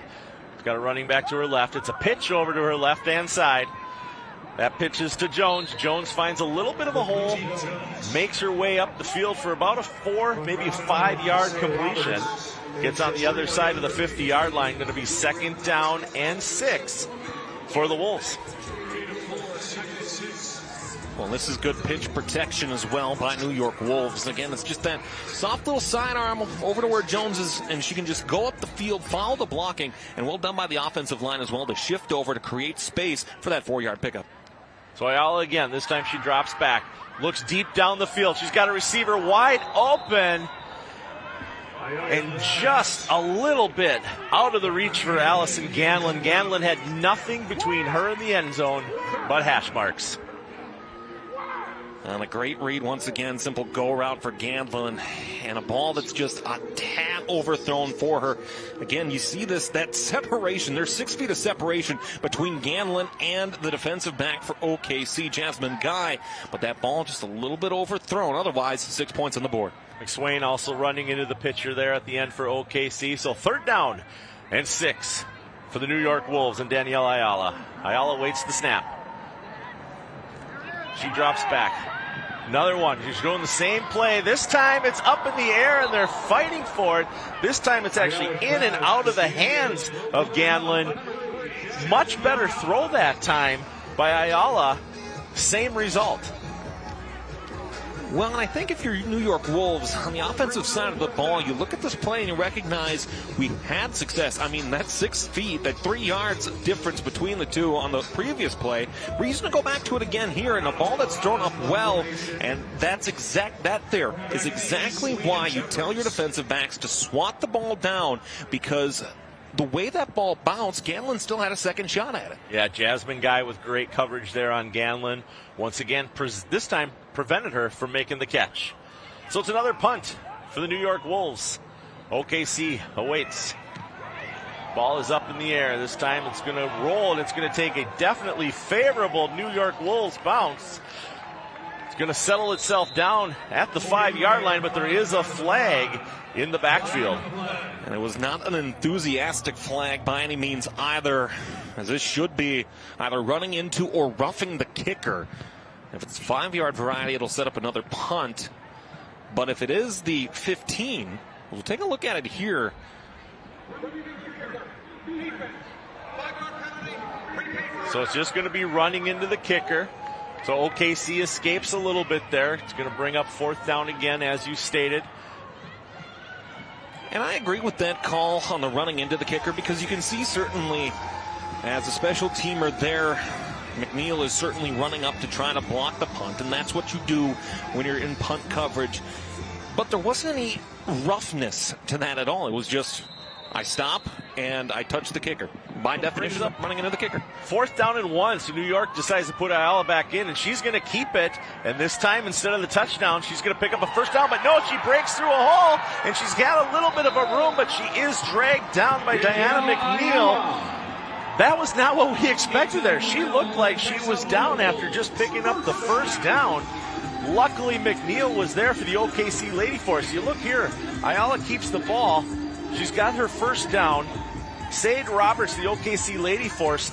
She's got a running back to her left. It's a pitch over to her left-hand side. That pitches to Jones. Jones finds a little bit of a hole, makes her way up the field for about a 4, maybe a 5-yard completion. Gets on the other side of the 50-yard line. Going to be 2nd down and 6 for the Wolves. Well, this is good pitch protection as well by New York Wolves. Again, it's just that soft little sidearm over to where Jones is, and she can just go up the field, follow the blocking, and well done by the offensive line as well to shift over to create space for that 4-yard pickup. So Ayala again, this time she drops back, looks deep down the field. She's got a receiver wide open, and just a little bit out of the reach for Allison Ganlin. Ganlin had nothing between her and the end zone but hash marks. And a great read once again, simple go route for Ganlin, and a ball that's just a tad overthrown for her. Again, you see that separation. There's 6 feet of separation between Ganlin and the defensive back for OKC, Jasmine Guy, but that ball just a little bit overthrown. Otherwise, 6 points on the board. McSwain also running into the pitcher there at the end for OKC. So 3rd down and 6 for the New York Wolves and Danielle Ayala. Ayala waits the snap. She drops back. Another one. She's doing the same play. This time it's up in the air and they're fighting for it. This time it's actually in and out of the hands of Ganlin. Much better throw that time by Ayala. Same result. Well, and I think if you're New York Wolves, on the offensive side of the ball, you look at this play and you recognize we had success. I mean, that 6 feet, that 3 yards difference between the two on the previous play. Reason to go back to it again here, and a ball that's thrown up well, and that there is exactly why you tell your defensive backs to swat the ball down, because the way that ball bounced, Ganlon still had a second shot at it. Yeah, Jasmine Guy with great coverage there on Ganlon. Once again, this time prevented her from making the catch. So it's another punt for the New York Wolves. OKC awaits. Ball is up in the air. This time it's going to roll, and it's going to take a definitely favorable New York Wolves bounce. It's going to settle itself down at the 5-yard line, but there is a flag in the backfield. And it was not an enthusiastic flag by any means either, as this should be either running into or roughing the kicker. If it's 5-yard variety, it'll set up another punt. But if it is the 15, we'll take a look at it here. So it's just going to be running into the kicker. So OKC escapes a little bit there. It's going to bring up 4th down again, as you stated. And I agree with that call on the running into the kicker, because you can see certainly as a special teamer there, McNeil is certainly running up to try to block the punt, and that's what you do when you're in punt coverage. But there wasn't any roughness to that at all. It was just, I stop and I touch the kicker. By definition, I'm running into the kicker. 4th down and 1, so New York decides to put Ayala back in, and she's going to keep it. And this time, instead of the touchdown, she's going to pick up a 1st down. But no, she breaks through a hole, and she's got a little bit of a room, but she is dragged down by Diana McNeil. That was not what we expected there. She looked like she was down after just picking up the 1st down. Luckily, McNeil was there for the OKC Lady Force. You look here, Ayala keeps the ball. She's got her 1st down. Sade Roberts, the OKC Lady Force,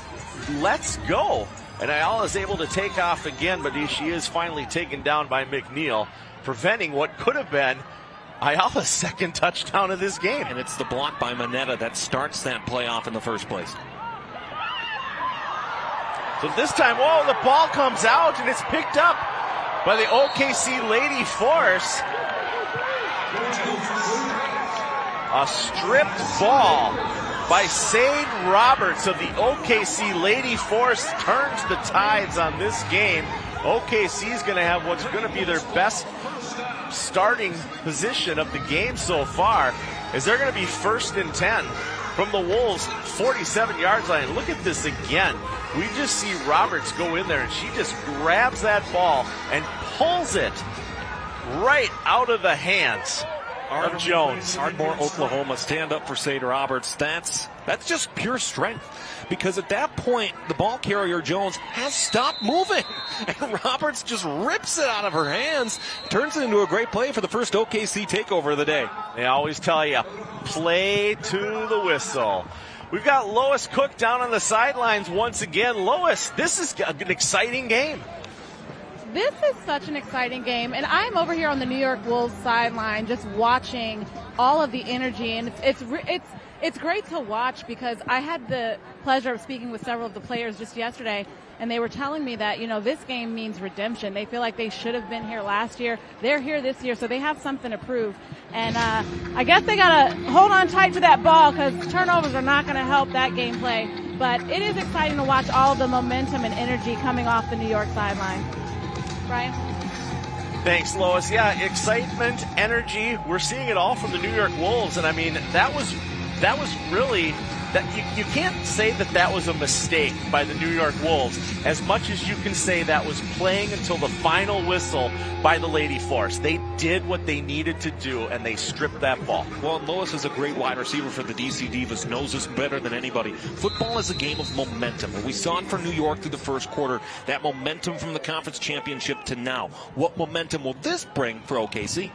lets go. And Ayala is able to take off again, but she is finally taken down by McNeil, preventing what could have been Ayala's 2nd touchdown of this game. And it's the block by Manetta that starts that playoff in the first place. So this time, whoa, the ball comes out, and it's picked up by the OKC Lady Force. A stripped ball by Sade Roberts of the OKC Lady Force turns the tides on this game. OKC is going to have what's going to be their best starting position of the game so far, as they're going to be 1st and 10 from the Wolves' 47-yard line. Look at this again. We just see Roberts go in there, and she just grabs that ball and pulls it right out of the hands of Jones. Ardmore, Oklahoma, stand up for Sade Roberts. That's just pure strength, because at that point, the ball carrier Jones has stopped moving, and Roberts just rips it out of her hands, turns it into a great play for the first OKC takeover of the day. They always tell you, play to the whistle. We've got Lois Cook down on the sidelines once again. Lois, this is an exciting game. This is such an exciting game, and I'm over here on the New York Wolves sideline just watching all of the energy, and it's great to watch, because I had the pleasure of speaking with several of the players just yesterday, and they were telling me that, this game means redemption. They feel like they should have been here last year. They're here this year, so they have something to prove. And I guess they got to hold on tight to that ball, because turnovers are not going to help that gameplay. But it is exciting to watch all the momentum and energy coming off the New York sideline. Brian? Thanks, Lois. Yeah, excitement, energy. We're seeing it all from the New York Wolves. And, I mean, that was really – you can't say that was a mistake by the New York Wolves, as much as you can say that was playing until the final whistle by the Lady Force. They did what they needed to do, and they stripped that ball. Well, Lois is a great wide receiver for the DC Divas, knows this better than anybody. Football is a game of momentum, and we saw it for New York through the first quarter, that momentum from the conference championship to now. What momentum will this bring for OKC?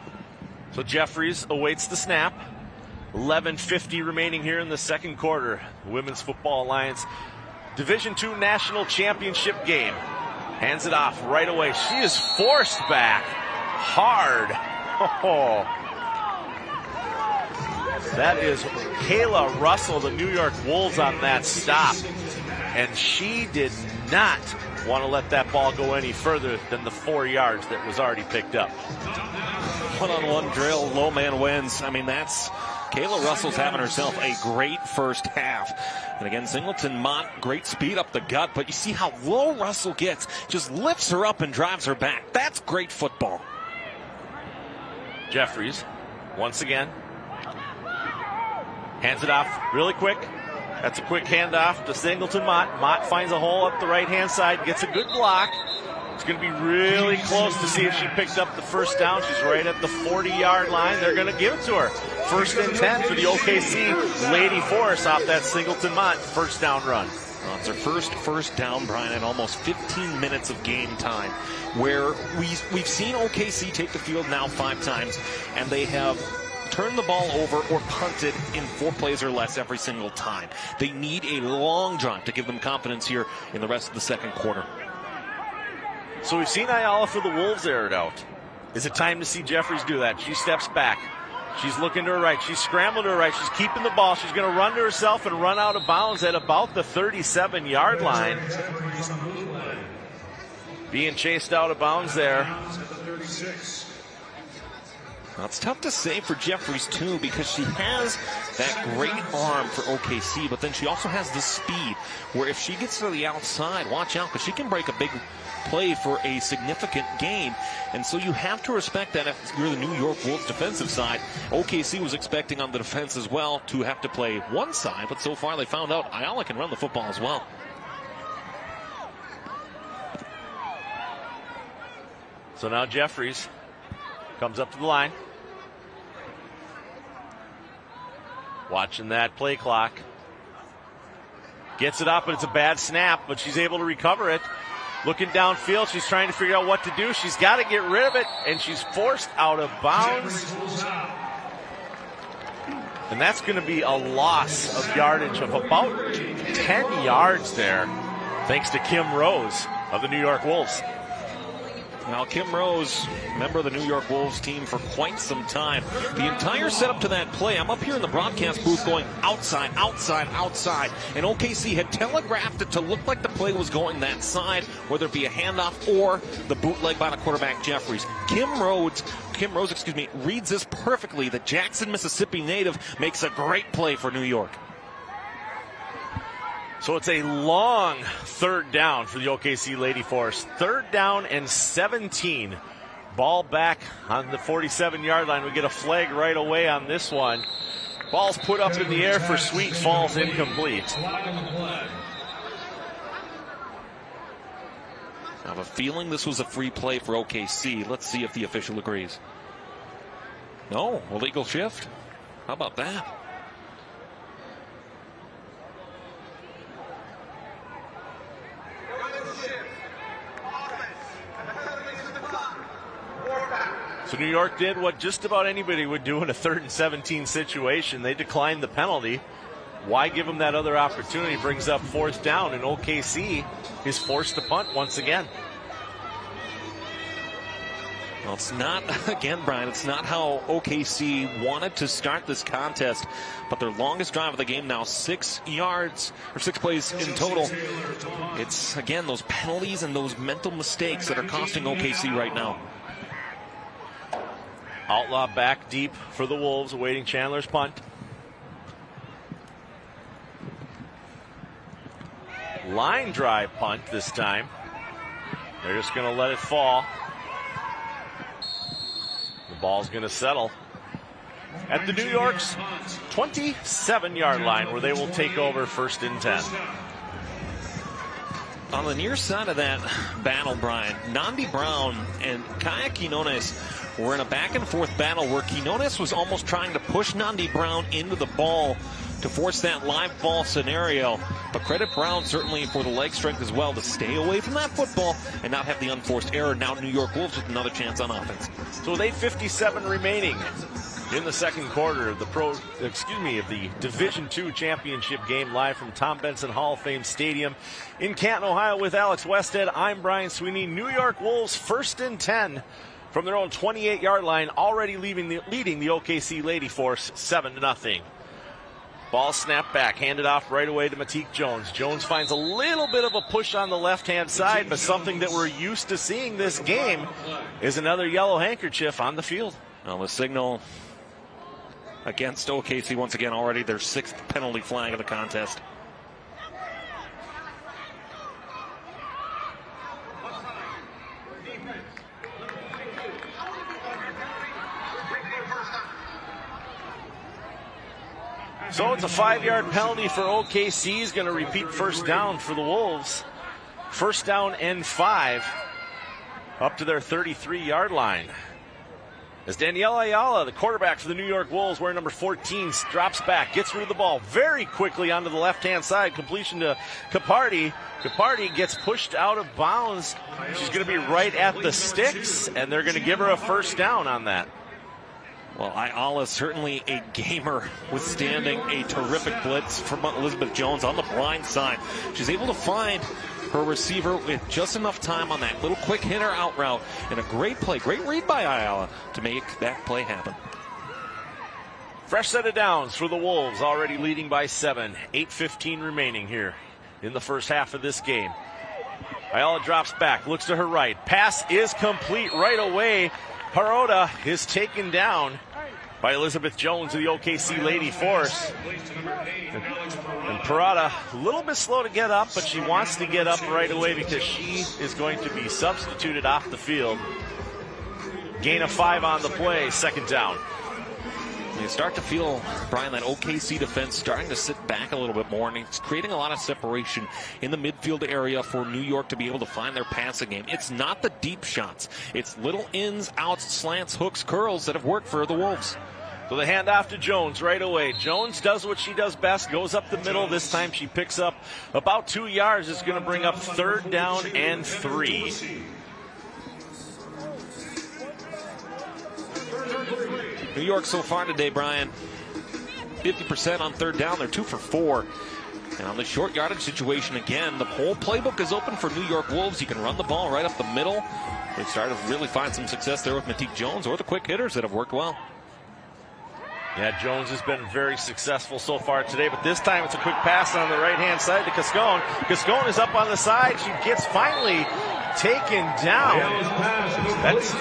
So Jeffries awaits the snap. 11:50 remaining here in the second quarter. The Women's Football Alliance Division II National Championship game. Hands it off right away. She is forced back hard. Oh. That is Kayla Russell, the New York Wolves, on that stop. And she did not want to let that ball go any further than the 4 yards that was already picked up. One-on-one drill, low man wins. I mean, that's Kayla Russell's having herself a great first half. And again, Singleton Mott, great speed up the gut, but you see how low Russell gets. Just lifts her up and drives her back. That's great football. Jeffries, once again. Hands it off really quick. That's a quick handoff to Singleton Mott. Mott finds a hole up the right-hand side, gets a good block. It's going to be really close to see if she picked up the first down. She's right at the 40-yard line. They're going to give it to her. 1st and 10 for the OKC Lady Force off that Singleton Mott first down run. Well, it's her first down, Brian, in almost 15 minutes of game time, where we've seen OKC take the field now 5 times, and they have turned the ball over or punted in 4 plays or less every single time. They need a long drive to give them confidence here in the rest of the second quarter. So we've seen Ayala for the Wolves air it out. Is it time to see Jeffries do that? She steps back. She's looking to her right. She's scrambling to her right. She's keeping the ball. She's going to run to herself and run out of bounds at about the 37-yard line. Being chased out of bounds there. Now, it's tough to say for Jeffries, too, because she has that great arm for OKC, but then she also has the speed, where if she gets to the outside, watch out, because she can break a big play for a significant gain. And so you have to respect that if you're the New York Wolves defensive side. OKC was expecting on the defense as well to have to play one side, but so far they found out Ayala can run the football as well. So now Jeffries comes up to the line. Watching that play clock. Gets it up, and it's a bad snap, but she's able to recover it. Looking downfield, she's trying to figure out what to do. She's got to get rid of it, and she's forced out of bounds. And that's going to be a loss of yardage of about 10 yards there, thanks to Kim Rose of the New York Wolves. Now, Kim Rose, member of the New York Wolves team for quite some time. The entire setup to that play, I'm up here in the broadcast booth going outside, outside, outside. And OKC had telegraphed it to look like the play was going that side, whether it be a handoff or the bootleg by the quarterback Jeffries. Kim Rose, reads this perfectly. The Jackson, Mississippi native makes a great play for New York. So it's a long 3rd down for the OKC Lady Force. 3rd down and 17. Ball back on the 47-yard line. We get a flag right away on this one. Ball's put up in the air for Sweet, falls incomplete. I have a feeling this was a free play for OKC. Let's see if the official agrees. No, illegal shift. How about that? So New York did what just about anybody would do in a 3rd and 17 situation. They declined the penalty. Why give them that other opportunity? Brings up 4th down, and OKC is forced to punt once again. Well, it's not, again, Brian, it's not how OKC wanted to start this contest, but their longest drive of the game now, 6 yards, or 6 plays in total. It's, again, those penalties and those mental mistakes that are costing OKC right now. Outlaw back deep for the Wolves, awaiting Chandler's punt. Line drive punt this time. They're just going to let it fall. The ball's going to settle at the New York's 27-yard line, where they will take over 1st and 10. On the near side of that battle, Brian, Nandi Brown and Kaya Quinones were in a back-and-forth battle where Quinones was almost trying to push Nandi Brown into the ball to force that live ball scenario. But credit Brown certainly for the leg strength as well to stay away from that football and not have the unforced error. Now New York Wolves with another chance on offense. So with 8:57 remaining in the second quarter of the Division II championship game, live from Tom Benson Hall of Fame Stadium in Canton, Ohio, with Alex Westhead. I'm Brian Sweeney. New York Wolves 1st and 10 from their own 28-yard line, already leading the OKC Lady Force 7-0. Ball snapped back, handed off right away to Matique Jones. Jones finds a little bit of a push on the left-hand side, but something that we're used to seeing this game is another yellow handkerchief on the field. Well, the signal against OKC once again, already their 6th penalty flag of the contest. So it's a 5-yard penalty for OKC. He's going to repeat first down for the Wolves. First down and 5 up to their 33-yard line. As Danielle Ayala, the quarterback for the New York Wolves, wearing number 14, drops back, gets rid of the ball very quickly onto the left-hand side. Completion to Capardi. Capardi gets pushed out of bounds. She's going to be right at the sticks, and they're going to give her a first down on that. Well, Ayala is certainly a gamer, withstanding a terrific blitz from Elizabeth Jones on the blind side. She's able to find her receiver with just enough time on that little quick hitter out route, and a great play, great read by Ayala to make that play happen. Fresh set of downs for the Wolves, already leading by 7. 8:15 remaining here in the first half of this game. Ayala drops back, looks to her right. Pass is complete right away. Parota is taken down by Elizabeth Jones of the OKC Lady Force. And Parada, a little bit slow to get up, but she wants to get up right away because she is going to be substituted off the field. Gain of 5 on the play, second down. You start to feel, Brian, that OKC defense starting to sit back a little bit more, and it's creating a lot of separation in the midfield area for New York to be able to find their passing game. It's not the deep shots. It's little ins, outs, slants, hooks, curls that have worked for the Wolves. So the handoff to Jones right away. Jones does what she does best, goes up the middle. This time she picks up about 2 yards. It's going to bring up third down and 3. New York so far today, Brian, 50% on third down. They're 2 for 4. And on the short yardage situation, again, the whole playbook is open for New York Wolves. You can run the ball right up the middle. They've started to really find some success there with Matique Jones or the quick hitters that have worked well. Yeah, Jones has been very successful so far today, but this time it's a quick pass on the right-hand side to Cascone. Cascone is up on the side. She gets finally taken down. That's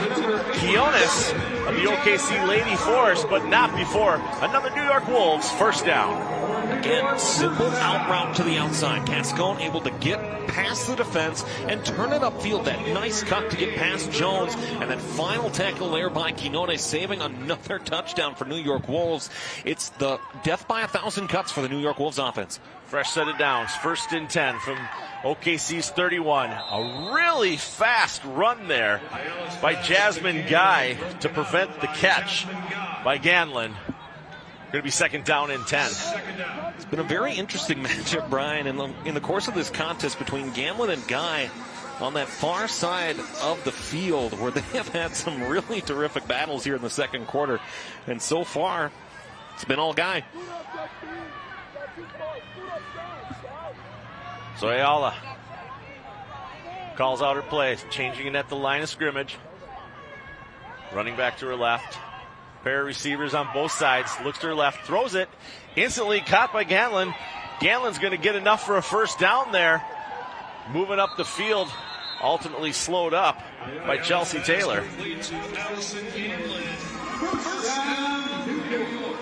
Quiones of the OKC Lady Force, but not before another New York Wolves first down. Again, simple out route to the outside. Cascone able to get past the defense and turn it upfield. That nice cut to get past Jones, and that final tackle there by Quinones, saving another touchdown for New York Wolves. It's the death by 1,000 cuts for the New York Wolves offense. Fresh set of downs, first and 10 from OKC's 31. A really fast run there by Jasmine Guy to prevent the catch by Ganlin. Going to be second down and 10. It's been a very interesting matchup, Brian, in the course of this contest between Ganlin and Guy on that far side of the field, where they have had some really terrific battles here in the second quarter. And so far, it's been all Guy. So Ayala calls out her play, changing it at the line of scrimmage. Running back to her left. Pair of receivers on both sides. Looks to her left, throws it. Instantly caught by Ganlin. Ganlin's going to get enough for a first down there. Moving up the field. Ultimately slowed up by Chelsea Taylor.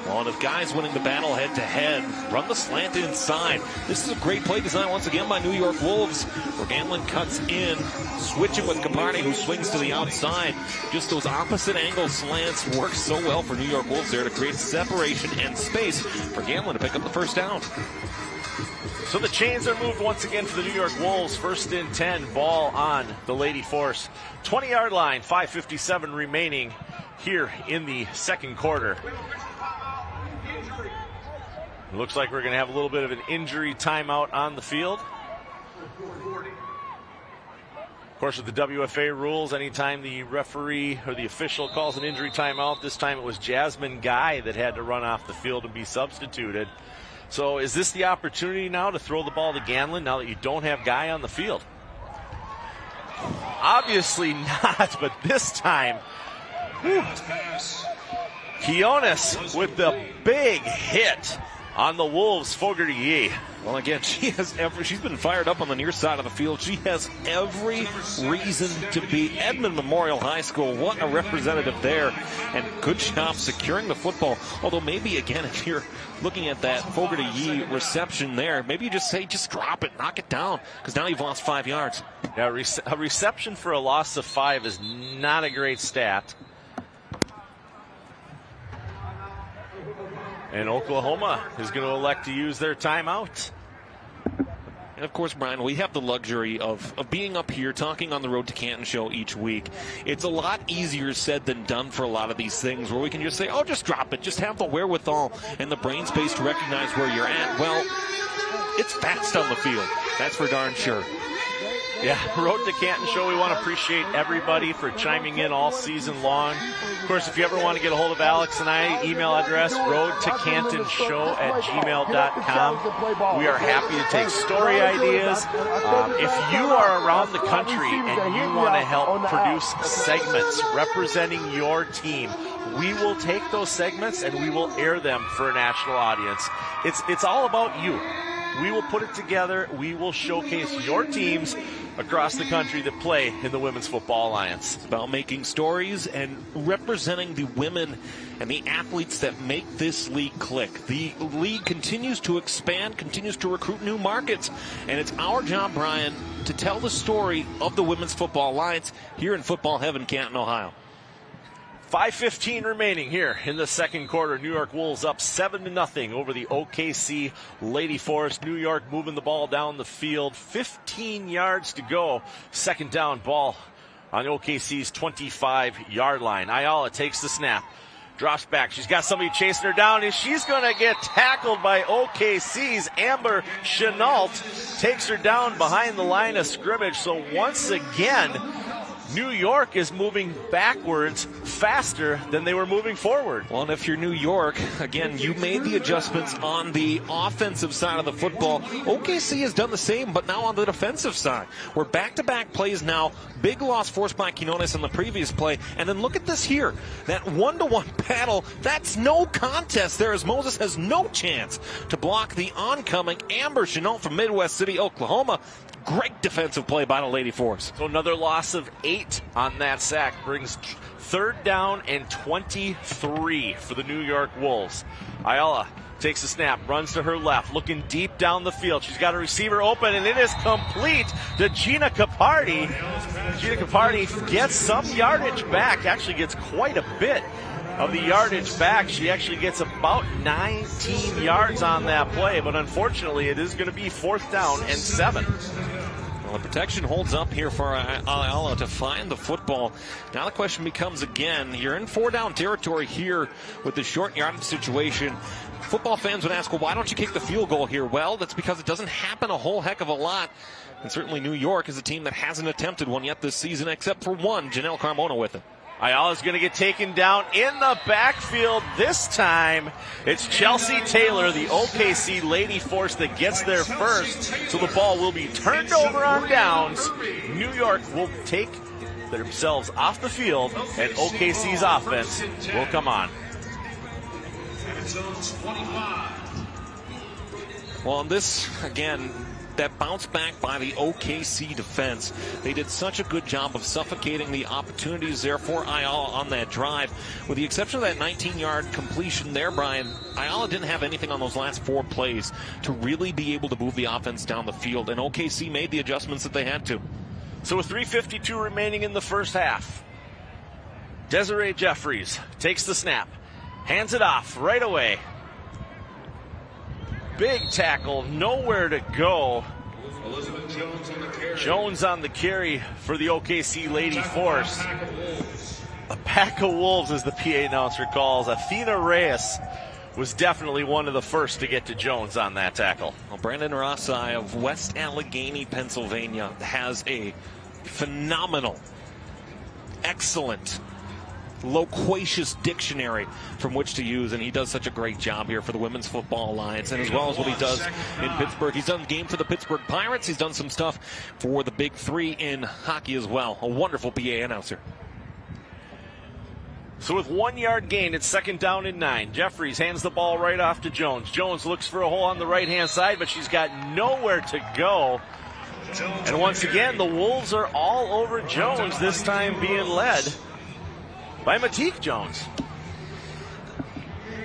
Well, and if Guy's winning the battle head-to-head, run the slant inside. This is a great play design once again by New York Wolves, where Ganlin cuts in, switching with Capardi, who swings to the outside. Just those opposite angle slants work so well for New York Wolves there to create separation and space for Ganlin to pick up the first down. So the chains are moved once again for the New York Wolves. First and 10, ball on the Lady Force. 20-yard line, 5:57 remaining here in the second quarter. Looks like we're going to have a little bit of an injury timeout on the field. Of course, with the WFA rules, anytime the referee or the official calls an injury timeout, this time it was Jasmine Guy that had to run off the field and be substituted. So is this the opportunity now to throw the ball to Ganlin now that you don't have Guy on the field? Obviously not, but this time, Quiones with the big hit on the Wolves, Fogarty Yee. Well, again, she's been fired up on the near side of the field. She has every reason to be. Edmond Memorial High School, what a representative there. And good job securing the football. Although maybe, again, if you're looking at that Fogarty Yee reception there, maybe you just say, just drop it, knock it down, because now you've lost 5 yards. Yeah, a reception for a loss of 5 is not a great stat. And Oklahoma is going to elect to use their timeout. And of course, Brian, we have the luxury of being up here talking on the Road to Canton show each week. It's a lot easier said than done for a lot of these things where we can just say, oh, just drop it. Just have the wherewithal and the brain space to recognize where you're at. Well, it's fast on the field. That's for darn sure. Yeah, Road to Canton show. We want to appreciate everybody for chiming in all season long. Of course, if you ever want to get a hold of Alex and I, email address roadtocantonshow@gmail.com. We are happy to take story ideas. If you are around the country and you want to help produce segments representing your team, we will take those segments and we will air them for a national audience. It's all about you. We will put it together. We will showcase your teams across the country that play in the Women's Football Alliance. It's about making stories and representing the women and the athletes that make this league click. The league continues to expand, continues to recruit new markets, and it's our job, Brian, to tell the story of the Women's Football Alliance here in Football Heaven, Canton, Ohio. 5:15 remaining here in the second quarter. New York Wolves up 7-0 over the OKC Lady Force. New York moving the ball down the field. 15 yards to go. Second down ball on OKC's 25-yard line. Ayala takes the snap. Drops back. She's got somebody chasing her down, and she's going to get tackled by OKC's Amber Chenault. Takes her down behind the line of scrimmage. So once again, New York is moving backwards faster than they were moving forward. Well, and if you're New York, again, you made the adjustments on the offensive side of the football. OKC has done the same, but now on the defensive side. We're back-to-back plays now. Big loss forced by Quinones in the previous play. And then look at this here. That one-to-one battle, that's no contest there as Moses has no chance to block the oncoming Amber Chenault from Midwest City, Oklahoma. Great defensive play by the Lady Force. So another loss of 8 on that sack brings third down and 23 for the New York Wolves. Ayala takes the snap, runs to her left, looking deep down the field. She's got a receiver open, and it is complete to Gina Capardi. Gina Capardi gets some yardage back, actually gets quite a bit of the yardage back. She actually gets about 19 yards on that play, but unfortunately it is going to be fourth down and 7. Well, the protection holds up here for Ayala to find the football. Now the question becomes again, you're in 4-down territory here with the short yardage situation. Football fans would ask, well, why don't you kick the field goal here? Well, that's because it doesn't happen a whole heck of a lot. And certainly New York is a team that hasn't attempted one yet this season, except for one, Janelle Carmona with it. Ayala's going to get taken down in the backfield this time. It's Chelsea Taylor, the OKC Lady Force, that gets there first. So the ball will be turned over on downs. New York will take themselves off the field, and OKC's offense will come on. Well, this, again, that bounce back by the OKC defense. They did such a good job of suffocating the opportunities there for Ayala on that drive. With the exception of that 19-yard completion there, Brian, Ayala didn't have anything on those last 4 plays to really be able to move the offense down the field, and OKC made the adjustments that they had to. So with 3:52 remaining in the first half, Desiree Jeffries takes the snap, hands it off right away. Big tackle, nowhere to go. Jones on the carry for the OKC Lady Force. A pack of wolves, as the PA announcer calls. Athena Reyes was definitely one of the first to get to Jones on that tackle. Well, Brandon Rossai of West Allegheny, Pennsylvania, has a phenomenal, excellent, loquacious dictionary from which to use, and he does such a great job here for the Women's Football Alliance, and as well as what he does in Pittsburgh. He's done the game for the Pittsburgh Pirates. He's done some stuff for the Big Three in hockey as well. A wonderful PA announcer. So with 1 yard gain, it's second down and 9. Jeffries hands the ball right off to Jones. Jones looks for a hole on the right-hand side, but she's got nowhere to go. And once again, the Wolves are all over Jones, this time being led by Matique Jones.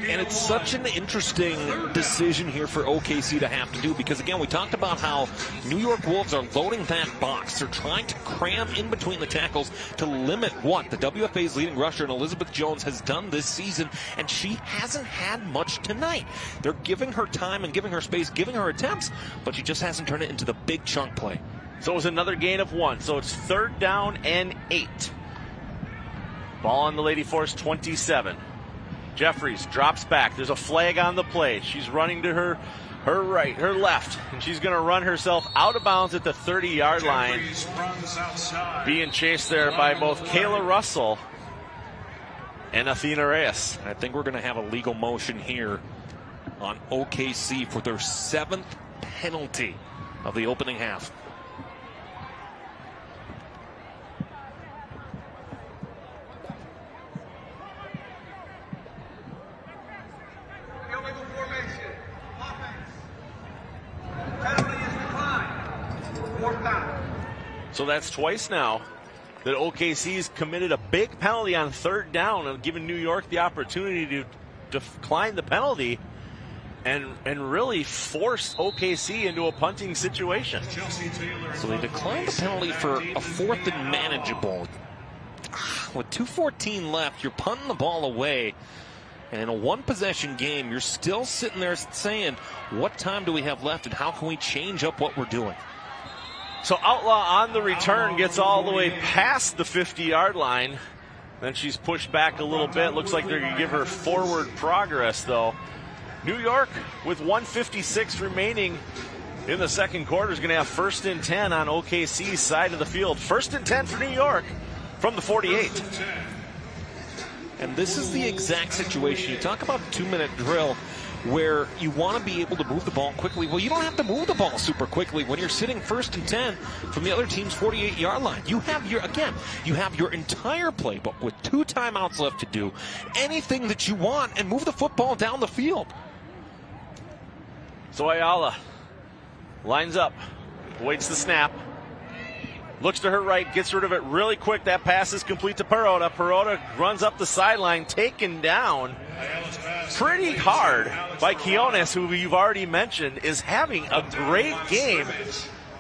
And it's such an interesting decision here for OKC to have to do because, again, we talked about how New York Wolves are loading that box. They're trying to cram in between the tackles to limit what the WFA's leading rusher, and Elizabeth Jones, has done this season, and she hasn't had much tonight. They're giving her time and giving her space, giving her attempts, but she just hasn't turned it into the big chunk play. So it was another gain of 1. So it's 3rd down and 8. Ball on the Lady Force 27. Jeffries drops back. There's a flag on the play. She's running to her right, her left, and she's going to run herself out of bounds at the 30-yard line. Being chased there by both Kayla Russell and Athena Reyes. I think we're going to have a legal motion here on OKC for their 7th penalty of the opening half. So that's twice now that OKC's committed a big penalty on 3rd down and given New York the opportunity to decline the penalty and really force OKC into a punting situation. So they declined the penalty for a 4th and manageable. With 2:14 left, you're punting the ball away. And in a one-possession game, you're still sitting there saying, what time do we have left and how can we change up what we're doing? So Outlaw on the return gets all the way past the 50-yard line. Then she's pushed back a little bit. Looks like they're going to give her forward progress, though. New York, with 1:56 remaining in the second quarter, is going to have 1st and 10 on OKC's side of the field. 1st and 10 for New York from the 48. And this is the exact situation. You talk about a 2-minute drill where you want to be able to move the ball quickly. Well, you don't have to move the ball super quickly when you're sitting 1st and 10 from the other team's 48-yard line. You have your entire playbook with 2 timeouts left to do anything that you want and move the football down the field. So Ayala lines up, waits the snap, looks to her right, gets rid of it really quick. That pass is complete to Perota. Perota runs up the sideline, taken down pretty hard by Quiones, who you've already mentioned is having a great game.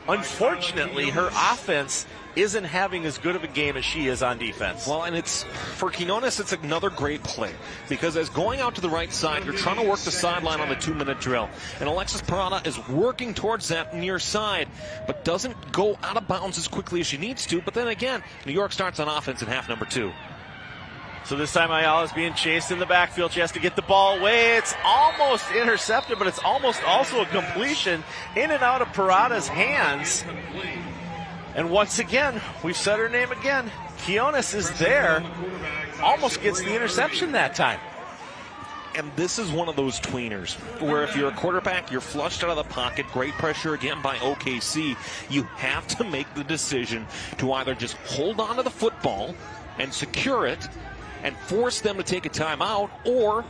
Unfortunately, her offense isn't having as good of a game as she is on defense. Well, and it's for Quinones, it's another great play because as going out to the right side, you're trying to work the sideline on the 2-minute drill. And Alexis Parada is working towards that near side, but doesn't go out of bounds as quickly as she needs to. But then again, New York starts on offense in half number 2. So this time Ayala's being chased in the backfield. She has to get the ball away. It's almost intercepted, but it's almost also a completion in and out of Parada's hands. And once again, we've said her name again. Quiones is there. Almost gets the interception that time. And this is one of those tweeners where if you're a quarterback, you're flushed out of the pocket, great pressure again by OKC. You have to make the decision to either just hold on to the football and secure it and force them to take a timeout, or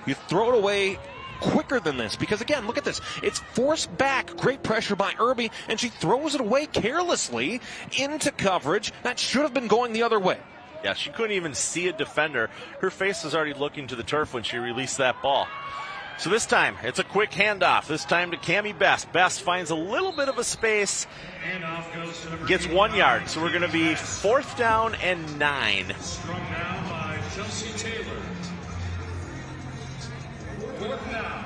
you throw it away quicker than this. Because again, look at this. It's forced back, great pressure by Irby, and she throws it away carelessly into coverage that should have been going the other way. Yeah, she couldn't even see a defender. Her face was already looking to the turf when she released that ball. So this time, it's a quick handoff. This time to Cammie Best. Best finds a little bit of a space, gets 1 yard. So we're going to be 4th down and 9. Struck down by Chelsea Taylor. 4th down.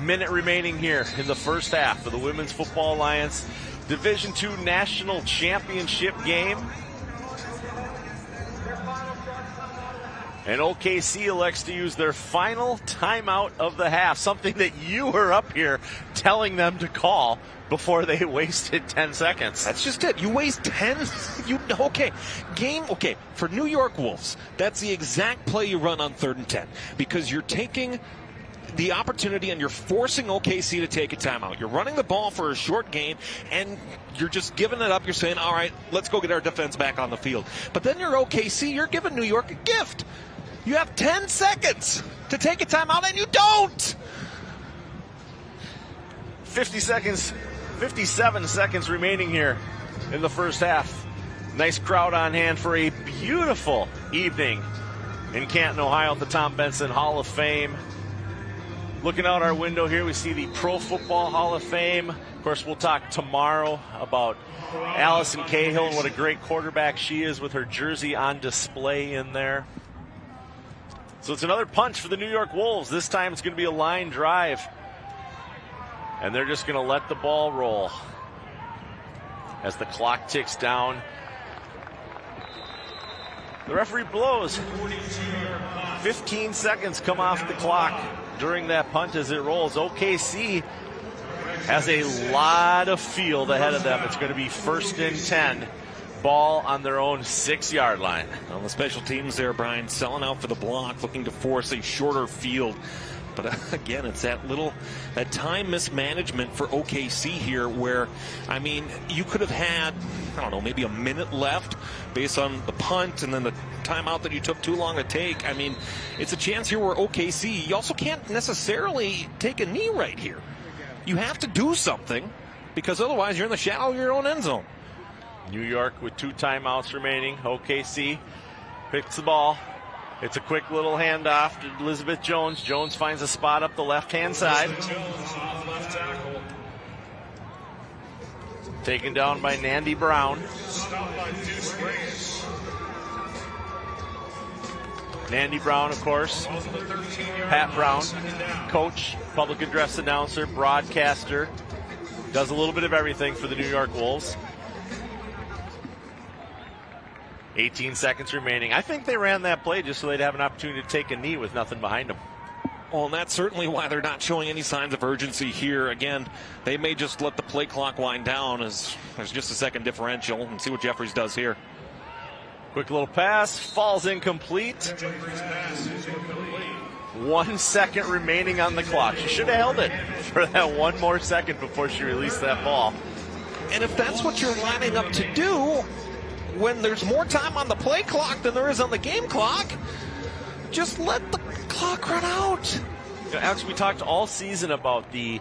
Minute remaining here in the first half of the Women's Football Alliance Division II National Championship game. And OKC elects to use their final timeout of the half, something that you were up here telling them to call before they wasted 10 seconds. That's just it. You waste 10. Okay. For New York Wolves, that's the exact play you run on 3rd and 10 because you're taking the opportunity and you're forcing OKC to take a timeout. You're running the ball for a short gain and you're just giving it up. You're saying, all right, let's go get our defense back on the field. But then you're OKC. You're giving New York a gift. You have 10 seconds to take a timeout and you don't. 57 seconds remaining here in the first half. Nice crowd on hand for a beautiful evening in Canton, Ohio at the Tom Benson Hall of Fame. Looking out our window here, we see the Pro Football Hall of Fame. Of course, we'll talk tomorrow about Allison Cahill and what a great quarterback she is with her jersey on display in there. So it's another punch for the New York Wolves. This time it's going to be a line drive. And they're just going to let the ball roll as the clock ticks down. The referee blows. 15 seconds come off the clock during that punt as it rolls. OKC has a lot of field ahead of them. It's going to be 1st and 10. Ball on their own 6-yard line. On the special teams there, Brian, selling out for the block, looking to force a shorter field. But again, it's that time mismanagement for OKC here where, I mean, you could have had, I don't know, maybe a minute left based on the punt and then the timeout that you took too long to take. I mean, it's a chance here where OKC, you also can't necessarily take a knee right here. You have to do something because otherwise you're in the shadow of your own end zone. New York with 2 timeouts remaining. OKC picks the ball. It's a quick little handoff to Elizabeth Jones. Jones finds a spot up the left-hand side. Taken down by Nandy Brown. Nandy Brown, of course. Pat Brown, coach, public address announcer, broadcaster. Does a little bit of everything for the New York Wolves. 18 seconds remaining. I think they ran that play just so they'd have an opportunity to take a knee with nothing behind them. Well, and that's certainly why they're not showing any signs of urgency here. Again, they may just let the play clock wind down as there's just a second differential and see what Jeffries does here. Quick little pass, falls incomplete. 1 second remaining on the clock. She should have held it for that 1 more second before she released that ball. And if that's what you're lining up to do, when there's more time on the play clock than there is on the game clock, just let the clock run out. You know, Alex, we talked all season about the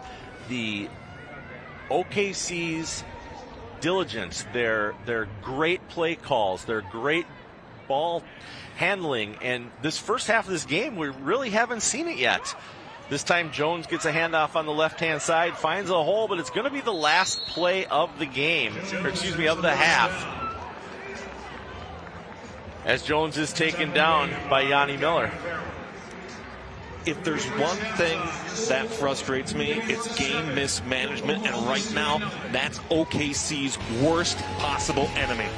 OKC's diligence, their great play calls, their great ball handling, and this first half of this game, we really haven't seen it yet. This time Jones gets a handoff on the left-hand side, finds a hole, but it's going to be the last play of the game, or excuse me, of the half, as Jones is taken down by Yanni Miller. If there's one thing that frustrates me, it's game mismanagement, and right now, that's OKC's worst possible enemy.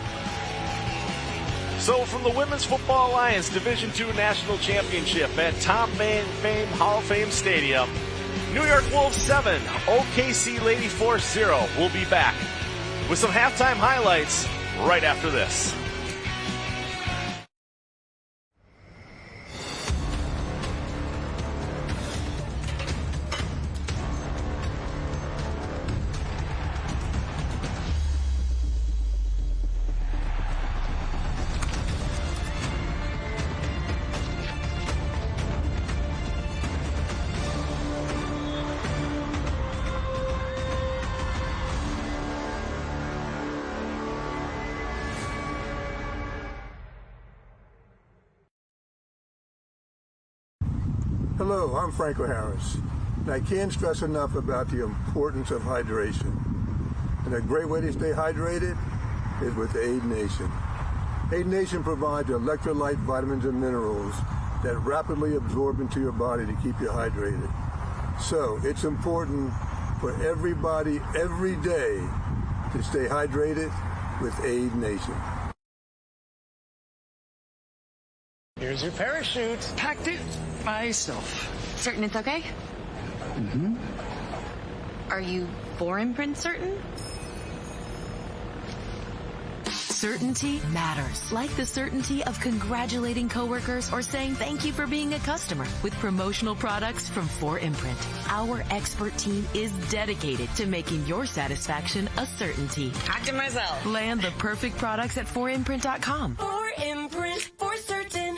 So from the Women's Football Alliance Division II National Championship at Tom Fame Hall of Fame Stadium, New York Wolves 7, OKC Lady Force 0. We'll be back with some halftime highlights right after this. Hello, I'm Franco Harris, and I can't stress enough about the importance of hydration. And a great way to stay hydrated is with Aid Nation. Aid Nation provides electrolyte vitamins and minerals that rapidly absorb into your body to keep you hydrated. So it's important for everybody every day to stay hydrated with Aid Nation. Here's your parachute. Packed it myself. Certain it's okay? Mm-hmm. Are you 4Imprint certain? Certainty matters. Like the certainty of congratulating coworkers or saying thank you for being a customer with promotional products from 4Imprint. Our expert team is dedicated to making your satisfaction a certainty. Packed it myself. Land the perfect products at 4Imprint.com. 4Imprint, for certain.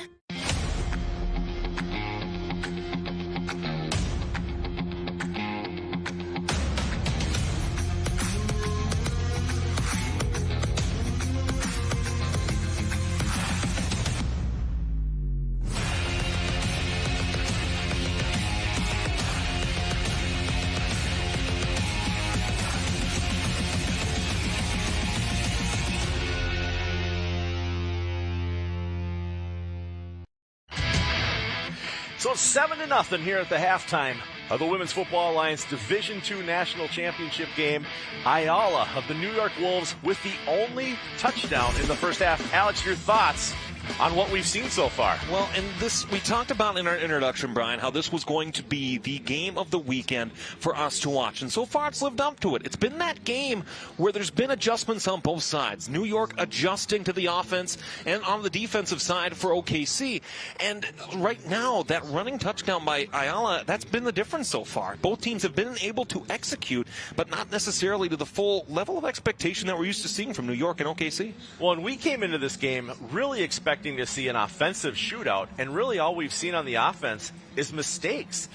So it's 7-0 here at the halftime of the Women's Football Alliance Division II National Championship game. Ayala of the New York Wolves with the only touchdown in the first half. Alex, your thoughts on what we've seen so far? Well, and this, we talked about in our introduction, Brian, how this was going to be the game of the weekend for us to watch. And so far, it's lived up to it. It's been that game where there's been adjustments on both sides. New York adjusting to the offense and on the defensive side for OKC. And right now, that running touchdown by Ayala, that's been the difference so far. Both teams have been able to execute, but not necessarily to the full level of expectation that we're used to seeing from New York and OKC. Well, and we came into this game really expecting to see an offensive shootout, and really all we've seen on the offense is mistakes,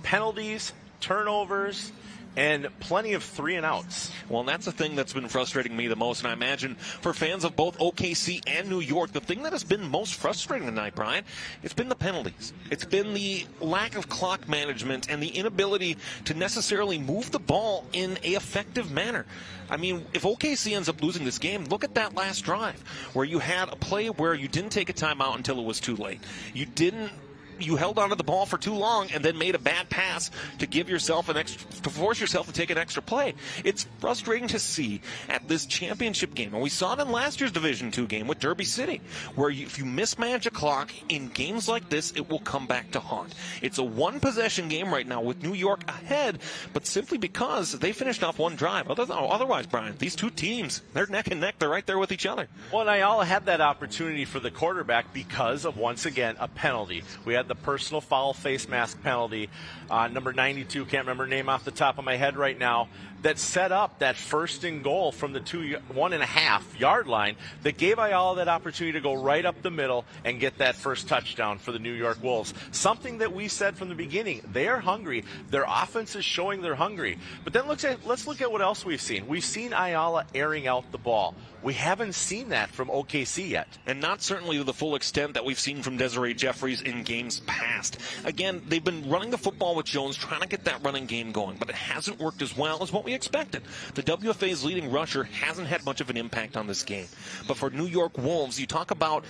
penalties, turnovers, and plenty of 3-and-outs. Well, and that's the thing that's been frustrating me the most, and I imagine for fans of both OKC and New York, the thing that has been most frustrating tonight, Brian, it's been the penalties. It's been the lack of clock management and the inability to necessarily move the ball in an effective manner. I mean, if OKC ends up losing this game, look at that last drive where you had a play where you didn't take a timeout until it was too late. You held onto the ball for too long and then made a bad pass to give yourself to force yourself to take an extra play. It's frustrating to see at this championship game, and we saw it in last year's Division II game with Derby City, where if you mismanage a clock in games like this, it will come back to haunt. It's a one-possession game right now with New York ahead, but simply because they finished off one drive. Otherwise, Brian, these two teams, they're neck and neck. They're right there with each other. Well, and Ayala had that opportunity for the quarterback because of, once again, a penalty. We had the personal foul face mask penalty, number 92, can't remember her name off the top of my head right now, that set up that 1st and goal from the 1.5 yard line that gave Ayala that opportunity to go right up the middle and get that first touchdown for the New York Wolves. Something that we said from the beginning, they are hungry. Their offense is showing they're hungry. But then let's look at what else we've seen. We've seen Ayala airing out the ball. We haven't seen that from OKC yet. And not certainly to the full extent that we've seen from Desiree Jeffries in games past. Again, they've been running the football with Jones, trying to get that running game going, but it hasn't worked as well as what we expected. The WFA's leading rusher hasn't had much of an impact on this game. But for New York Wolves, you talk about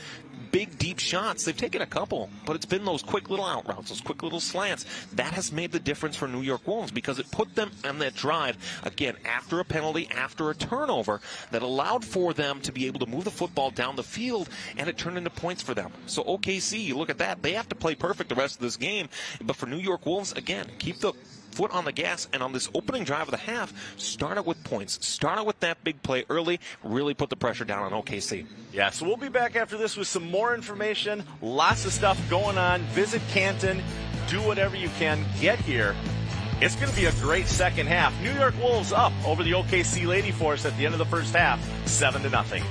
big, deep shots. They've taken a couple, but it's been those quick little out routes, those quick little slants. That has made the difference for New York Wolves because it put them on that drive, again, after a penalty, after a turnover, that allowed for them to be able to move the football down the field, and it turned into points for them. So OKC, you look at that, they have to play perfect the rest of this game. But for New York Wolves, again, keep the foot on the gas, and on this opening drive of the half, start it with points. Start it with that big play early, really put the pressure down on OKC. Yeah, so we'll be back after this with some more information, lots of stuff going on. Visit Canton, do whatever you can, get here. It's going to be a great second half. New York Wolves up over the OKC Lady Force at the end of the first half, 7-0.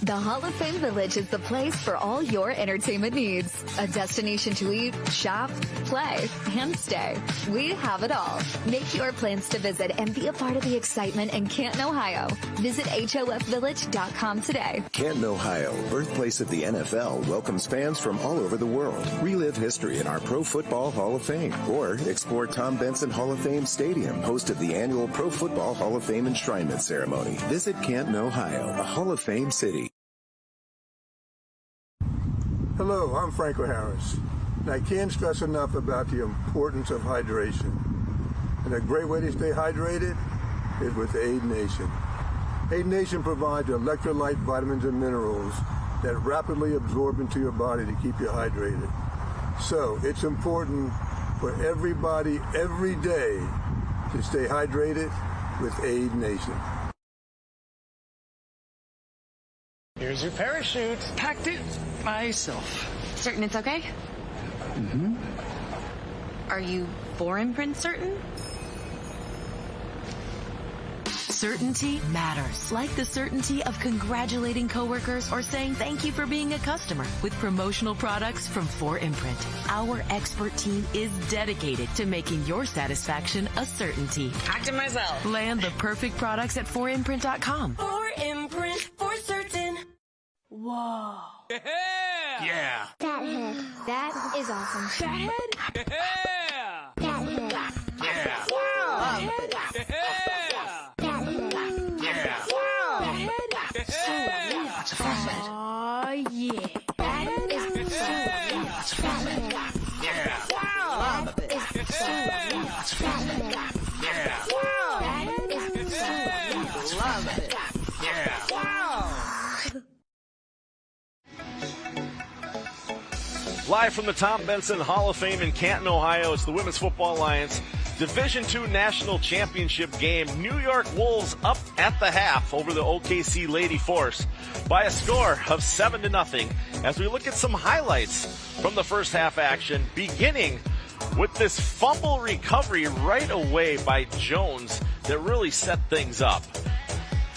The Hall of Fame Village is the place for all your entertainment needs. A destination to eat, shop, play, and stay. We have it all. Make your plans to visit and be a part of the excitement in Canton, Ohio. Visit HOFvillage.com today. Canton, Ohio, birthplace of the NFL, welcomes fans from all over the world. Relive history in our Pro Football Hall of Fame, or explore Tom Benson Hall of Fame Stadium, host of the annual Pro Football Hall of Fame enshrinement ceremony. Visit Canton, Ohio, a Hall of Fame city. Hello, I'm Franco Harris, and I can't stress enough about the importance of hydration. And a great way to stay hydrated is with Aid Nation. Aid Nation provides electrolyte vitamins and minerals that rapidly absorb into your body to keep you hydrated. So it's important for everybody every day to stay hydrated with Aid Nation. Here's your parachute. Packed it myself. Certain it's okay? Mm-hmm. Are you 4Imprint certain? Certainty matters, like the certainty of congratulating coworkers or saying thank you for being a customer with promotional products from 4Imprint. Our expert team is dedicated to making your satisfaction a certainty. Packed it myself. Land the perfect products at 4Imprint.com. 4Imprint for certain. Whoa. Yeah! Yeah. That head. That is awesome. That head? Yeah! That head. Yeah! Wow. That head? Yeah! Wow. That head? So yeah. That's a fun head. Aw, yeah. That is so yeah. That's a fun head. Yeah. Wow. Love it. Yeah. Wow. Live from the Tom Benson Hall of Fame in Canton, Ohio, it's the Women's Football Alliance Division II National Championship game. New York Wolves up at the half over the OKC Lady Force by a score of 7-0 as we look at some highlights from the first half action, beginning with this fumble recovery right away by Jones that really set things up.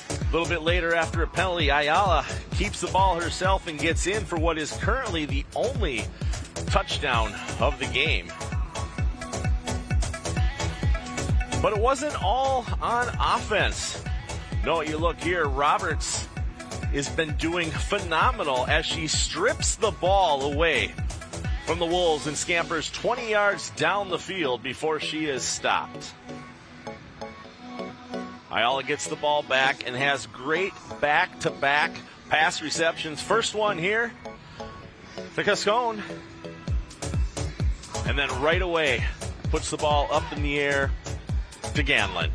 A little bit later, after a penalty, Ayala keeps the ball herself and gets in for what is currently the only touchdown of the game. But it wasn't all on offense. No, you look here, Roberts has been doing phenomenal as she strips the ball away from the Wolves and scampers 20 yards down the field before she is stopped. Ayala gets the ball back and has great back-to-back pass receptions. First one here to Cascone. And then right away puts the ball up in the air to Ganlin.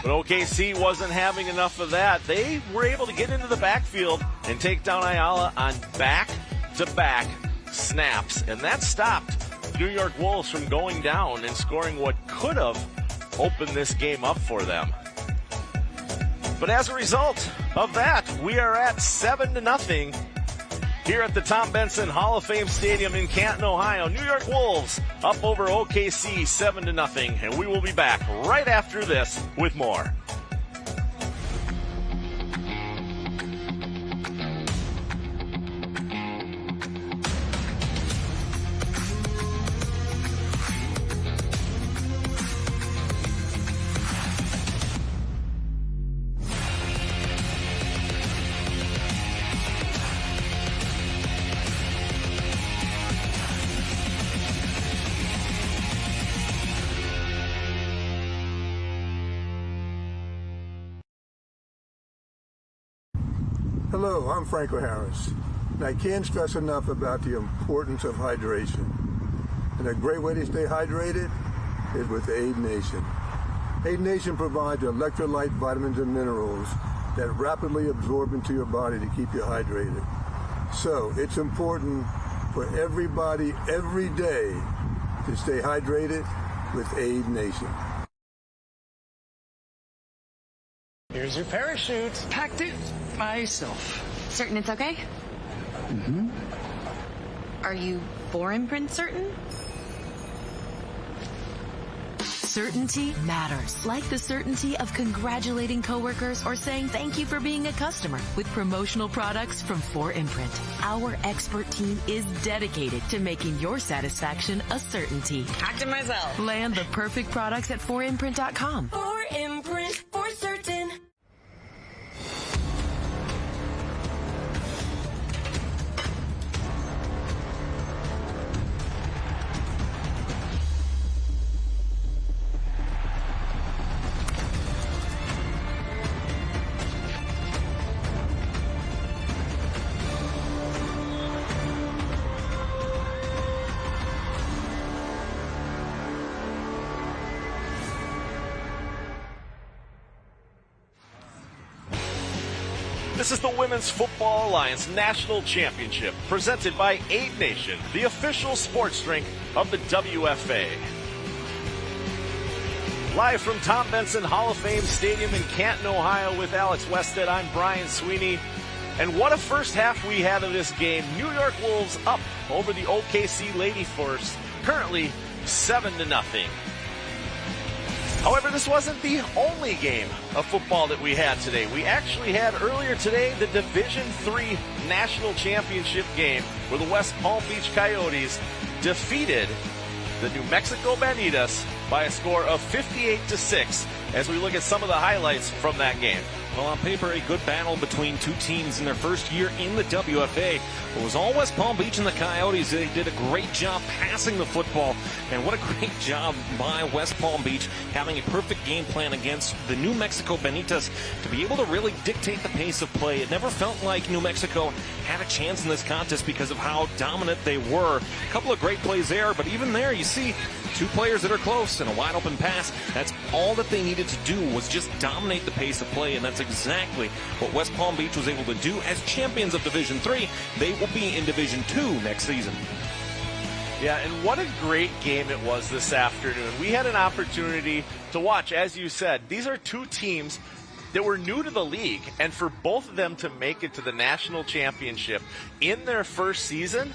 But OKC wasn't having enough of that. They were able to get into the backfield and take down Ayala on back-to-back snaps. And that stopped New York Wolves from going down and scoring what could have opened this game up for them. But as a result of that, we are at 7-0 here at the Tom Benson Hall of Fame Stadium in Canton, Ohio. New York Wolves up over OKC 7-0, and we will be back right after this with more. Hello, I'm Franco Harris, and I can't stress enough about the importance of hydration. And a great way to stay hydrated is with Aid Nation. Aid Nation provides electrolyte vitamins and minerals that rapidly absorb into your body to keep you hydrated. So it's important for everybody every day to stay hydrated with Aid Nation. Here's your parachute. Packed it myself. Certain it's okay? Mm-hmm. Are you for imprint certain? Certainty matters, like the certainty of congratulating coworkers or saying thank you for being a customer with promotional products from 4imprint. Our expert team is dedicated to making your satisfaction a certainty. Packed it myself. Land the perfect products at 4imprint.com. 4imprint, for certain. This is the Women's Football Alliance National Championship, presented by Aid Nation, the official sports drink of the WFA. Live from Tom Benson Hall of Fame Stadium in Canton, Ohio with Alex Westhead, I'm Brian Sweeney. And what a first half we had of this game. New York Wolves up over the OKC Lady Force, currently 7-0. However, this wasn't the only game of football that we had today. We actually had earlier today the Division III National Championship game where the West Palm Beach Coyotes defeated the New Mexico Bonitas by a score of 58-6 as we look at some of the highlights from that game. Well, on paper, a good battle between two teams in their first year in the WFA. It was all West Palm Beach and the Coyotes. They did a great job passing the football. And what a great job by West Palm Beach having a perfect game plan against the New Mexico Benitas to be able to really dictate the pace of play. It never felt like New Mexico had a chance in this contest because of how dominant they were. A couple of great plays there, but even there you see two players that are close and a wide open pass. That's all that they needed to do was just dominate the pace of play, and that's exactly what West Palm Beach was able to do as champions of Division III. They will be in Division II next season. Yeah, and what a great game it was this afternoon. We had an opportunity to watch, as you said, these are two teams that were new to the league, and for both of them to make it to the national championship in their first season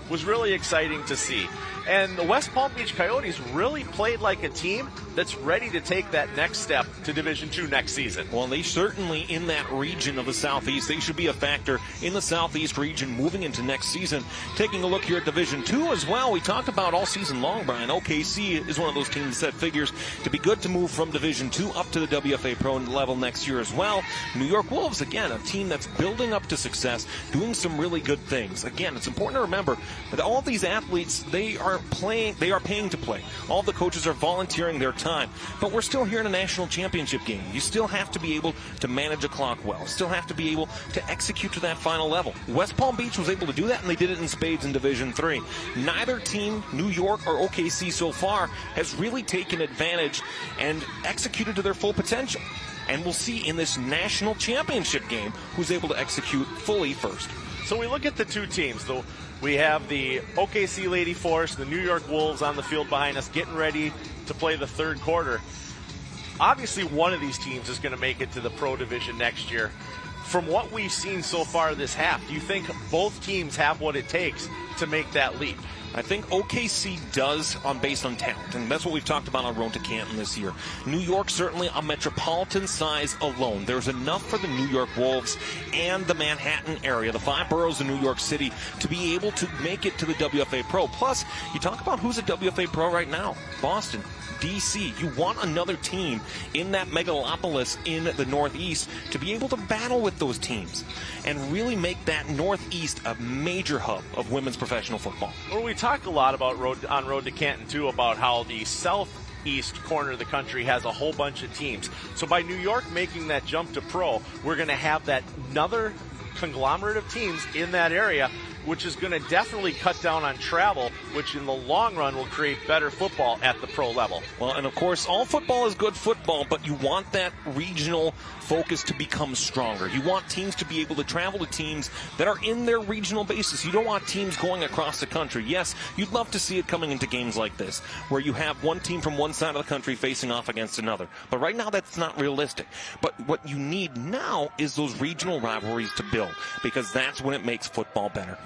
was really exciting to see. And the West Palm Beach Coyotes really played like a team that's ready to take that next step to Division II next season. Well, they certainly, in that region of the Southeast, they should be a factor in the Southeast region moving into next season. Taking a look here at Division II as well, we talked about all season long, Brian. OKC is one of those teams that figures to be good to move from Division II up to the WFA Pro level next year as well. New York Wolves, again, a team that's building up to success, doing some really good things. Again, it's important to remember that all of these athletes, they are paying to play. All the coaches are volunteering their time, but we're still here in a national championship game. You still have to be able to manage a clock well, still have to be able to execute to that final level. West Palm Beach was able to do that, and they did it in spades in Division III. Neither team, New York or OKC so far, has really taken advantage and executed to their full potential. And we'll see in this national championship game who's able to execute fully first. So we look at the two teams, though. We have the OKC Lady Force, the New York Wolves on the field behind us, getting ready to play the third quarter. Obviously, one of these teams is going to make it to the Pro Division next year. From what we've seen so far this half, do you think both teams have what it takes to make that leap? I think OKC does based on talent, and that's what we've talked about on Road to Canton this year. New York, certainly a metropolitan size alone. There's enough for the New York Wolves and the Manhattan area, the 5 boroughs of New York City, to be able to make it to the WFA Pro. Plus, you talk about who's a WFA Pro right now. Boston, DC. You want another team in that megalopolis in the Northeast to be able to battle with those teams and really make that Northeast a major hub of women's professional football. Well, we talked a lot about on Road to Canton, too, about how the southeast corner of the country has a whole bunch of teams. So by New York making that jump to pro, we're going to have that another conglomerate of teams in that area, which is going to definitely cut down on travel, which in the long run will create better football at the pro level. Well, and of course, all football is good football, but you want that regional focus to become stronger. You want teams to be able to travel to teams that are in their regional basis. You don't want teams going across the country. Yes, you'd love to see it coming into games like this, where you have one team from one side of the country facing off against another. But right now, that's not realistic. But what you need now is those regional rivalries to build, because that's when it makes football better.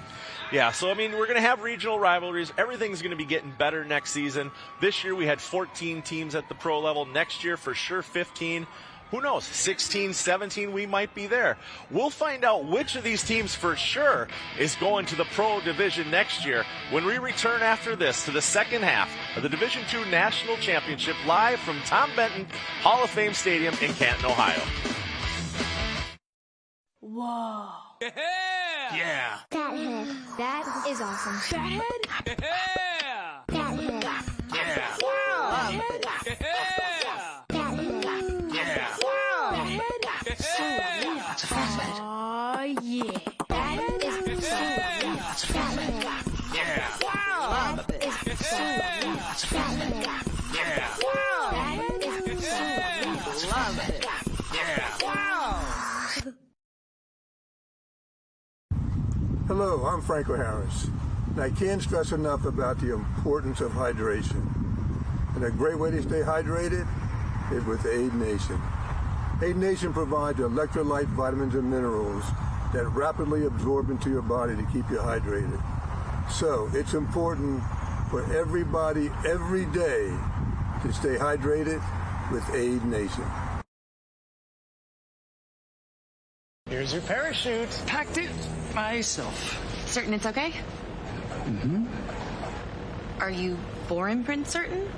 Yeah, so, I mean, we're going to have regional rivalries. Everything's going to be getting better next season. This year we had 14 teams at the pro level. Next year, for sure, 15. Who knows, 16, 17, we might be there. We'll find out which of these teams for sure is going to the Pro Division next year when we return after this to the second half of the Division II National Championship live from Tom Benton Hall of Fame Stadium in Canton, Ohio. Whoa. Yeah. That head. That is awesome. That head? Yeah. That head. Yeah. Wow. That head. Yeah. That head. Yeah. Wow. That head? So lovely. That's a fast head. Aw, yeah. That is so lovely. That's a fast head. Yeah. Wow. That is so lovely. That's a fast head. Yeah. Wow. That is so lovely. Love it. Yeah. Wow. Hello, I'm Franco Harris, and I can't stress enough about the importance of hydration. And a great way to stay hydrated is with Aid Nation. Aid Nation provides electrolyte vitamins and minerals that rapidly absorb into your body to keep you hydrated. So it's important for everybody every day to stay hydrated with Aid Nation. Here's your parachute. Packed it myself. Certain it's okay? Mm-hmm. Are you for imprint certain?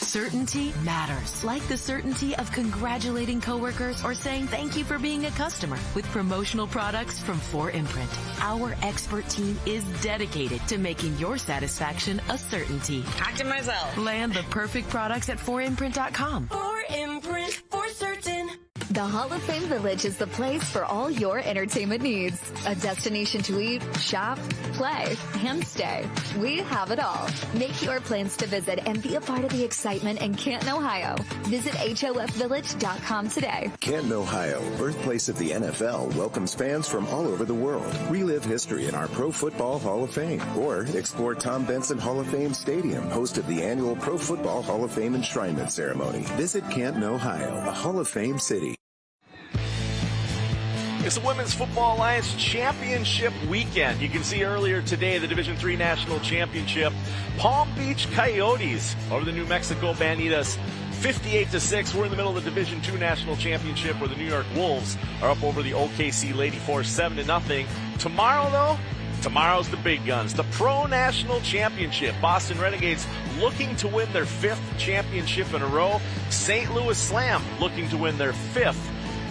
Certainty matters, like the certainty of congratulating coworkers or saying thank you for being a customer with promotional products from 4imprint. Our expert team is dedicated to making your satisfaction a certainty. Talk to myself. Land the perfect products at 4imprint.com. 4imprint, for certain. The Hall of Fame Village is the place for all your entertainment needs. A destination to eat, shop, play, and stay. We have it all. Make your plans to visit and be a part of the excitement in Canton, Ohio. Visit HOFvillage.com today. Canton, Ohio, birthplace of the NFL, welcomes fans from all over the world. Relive history in our Pro Football Hall of Fame. Or explore Tom Benson Hall of Fame Stadium, host of the annual Pro Football Hall of Fame enshrinement ceremony. Visit Canton, Ohio, a Hall of Fame city. It's the Women's Football Alliance Championship weekend. You can see earlier today the Division III National Championship. Palm Beach Coyotes over the New Mexico Bandits, 58-6. We're in the middle of the Division II National Championship where the New York Wolves are up over the OKC Lady Force 7-0. Tomorrow, though, tomorrow's the big guns. The Pro National Championship. Boston Renegades looking to win their 5th championship in a row. St. Louis Slam looking to win their 5th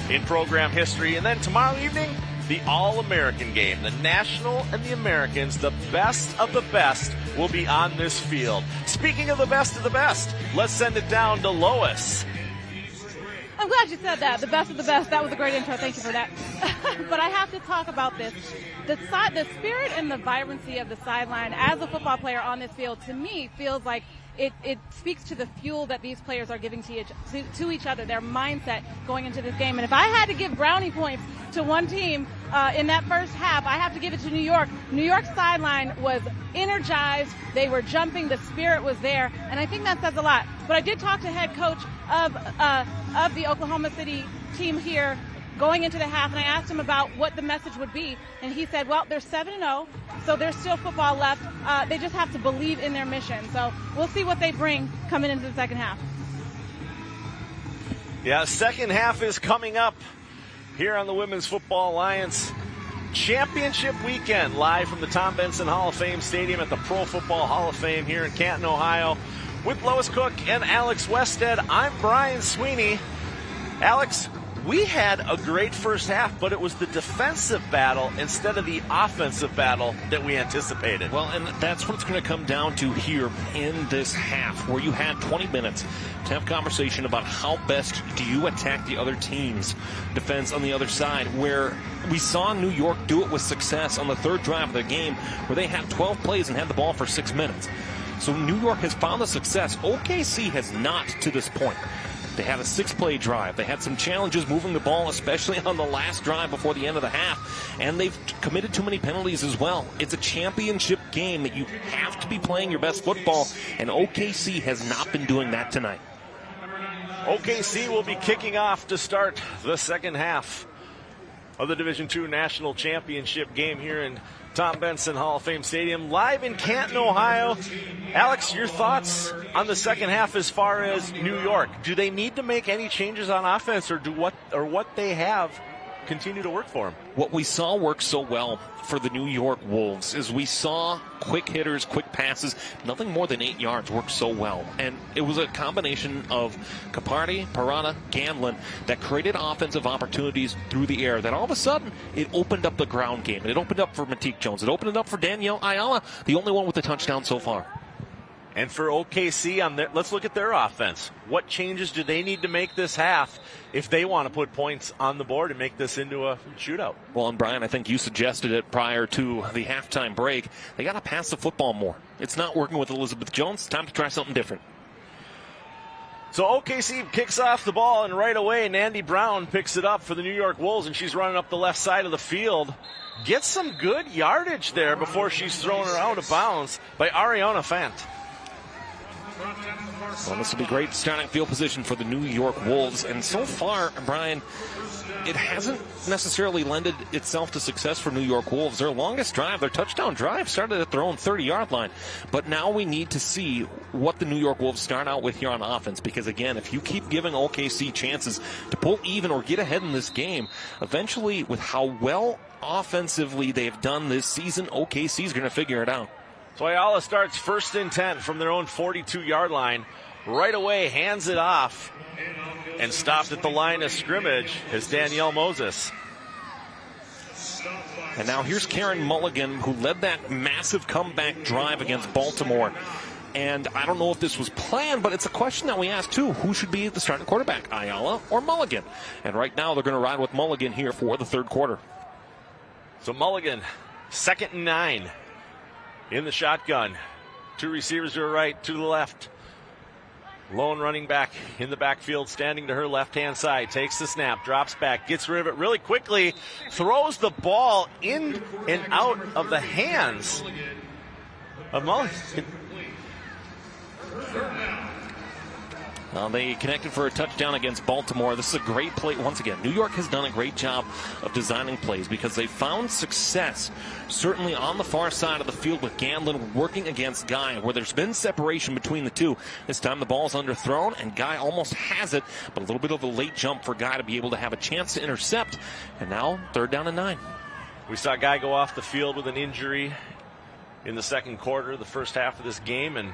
in program history. And then tomorrow evening, the All-American game. The National and the Americans, the best of the best, will be on this field. Speaking of the best, let's send it down to Lois. I'm glad you said that. The best of the best. That was a great intro. Thank you for that. But I have to talk about this. The spirit and the vibrancy of the sideline as a football player on this field, to me, feels like it speaks to the fuel that these players are giving to each other, their mindset going into this game. And if I had to give brownie points to one team in that first half, I have to give it to New York. New York's sideline was energized. They were jumping. The spirit was there. And I think that says a lot. But I did talk to head coach of the Oklahoma City team here going into the half, and I asked him about what the message would be, and he said, well, they're 7-0, so there's still football left. They just have to believe in their mission. So we'll see what they bring coming into the second half. Yeah, second half is coming up here on the Women's Football Alliance Championship weekend, live from the Tom Benson Hall of Fame Stadium at the Pro Football Hall of Fame here in Canton, Ohio. With Lois Cook and Alex Wested, I'm Brian Sweeney. Alex, we had a great first half, but it was the defensive battle instead of the offensive battle that we anticipated. Well, and that's what it's going to come down to here in this half, where you had 20 minutes to have conversation about how best do you attack the other team's defense on the other side, where we saw New York do it with success on the third drive of the game, where they had 12 plays and had the ball for 6 minutes. So New York has found the success. OKC has not to this point. They had a 6-play drive. They had some challenges moving the ball, especially on the last drive before the end of the half. And they've committed too many penalties as well. It's a championship game that you have to be playing your best football, and OKC has not been doing that tonight. OKC will be kicking off to start the second half of the Division II National Championship game here in Tom Benson Hall of Fame Stadium, live in Canton, Ohio. Alex, your thoughts on the second half as far as New York? Do they need to make any changes on offense, or what they have continue to work for them? What we saw work so well for the New York Wolves is we saw quick hitters, quick passes, nothing more than 8 yards work so well. And it was a combination of Capardi, Parada, Gamlin that created offensive opportunities through the air. Then all of a sudden, it opened up the ground game. And it opened up for Matique Jones. It opened it up for Danielle Ayala, the only one with a touchdown so far. And for OKC, let's look at their offense. What changes do they need to make this half if they want to put points on the board and make this into a shootout? Well, and Brian, I think you suggested it prior to the halftime break. They got to pass the football more. It's not working with Elizabeth Jones. It's time to try something different. So OKC kicks off the ball, and right away, Nandy Brown picks it up for the New York Wolves, and she's running up the left side of the field. Gets some good yardage there before she's thrown her out of bounds by Ariana Fant. Well, this will be great starting field position for the New York Wolves. And so far, Brian, it hasn't necessarily lended itself to success for New York Wolves. Their longest drive, their touchdown drive, started at their own 30-yard line. But now we need to see what the New York Wolves start out with here on offense. Because, again, if you keep giving OKC chances to pull even or get ahead in this game, eventually, with how well offensively they've done this season, OKC is going to figure it out. So Ayala starts 1st and 10 from their own 42-yard line. right away hands it off and stopped at the line of scrimmage is Danielle Moses. And now here's Karen Mulligan, who led that massive comeback drive against Baltimore. And I don't know if this was planned, but it's a question that we ask too. Who should be the starting quarterback, Ayala or Mulligan? And right now they're going to ride with Mulligan here for the third quarter. So Mulligan, 2nd and 9 in the shotgun. 2 receivers to her right, 2 to the left. Lone running back in the backfield, standing to her left-hand side. Takes the snap, drops back, gets rid of it really quickly, throws the ball in and out of the hands of Mulligan. Well, they connected for a touchdown against Baltimore. This is a great play. Once again, New York has done a great job of designing plays because they found success, certainly on the far side of the field with Ganlin working against Guy, where there's been separation between the two. This time the ball's underthrown, and Guy almost has it, but a little bit of a late jump for Guy to be able to have a chance to intercept. And now 3rd down and 9. We saw Guy go off the field with an injury in the second quarter, the first half of this game, and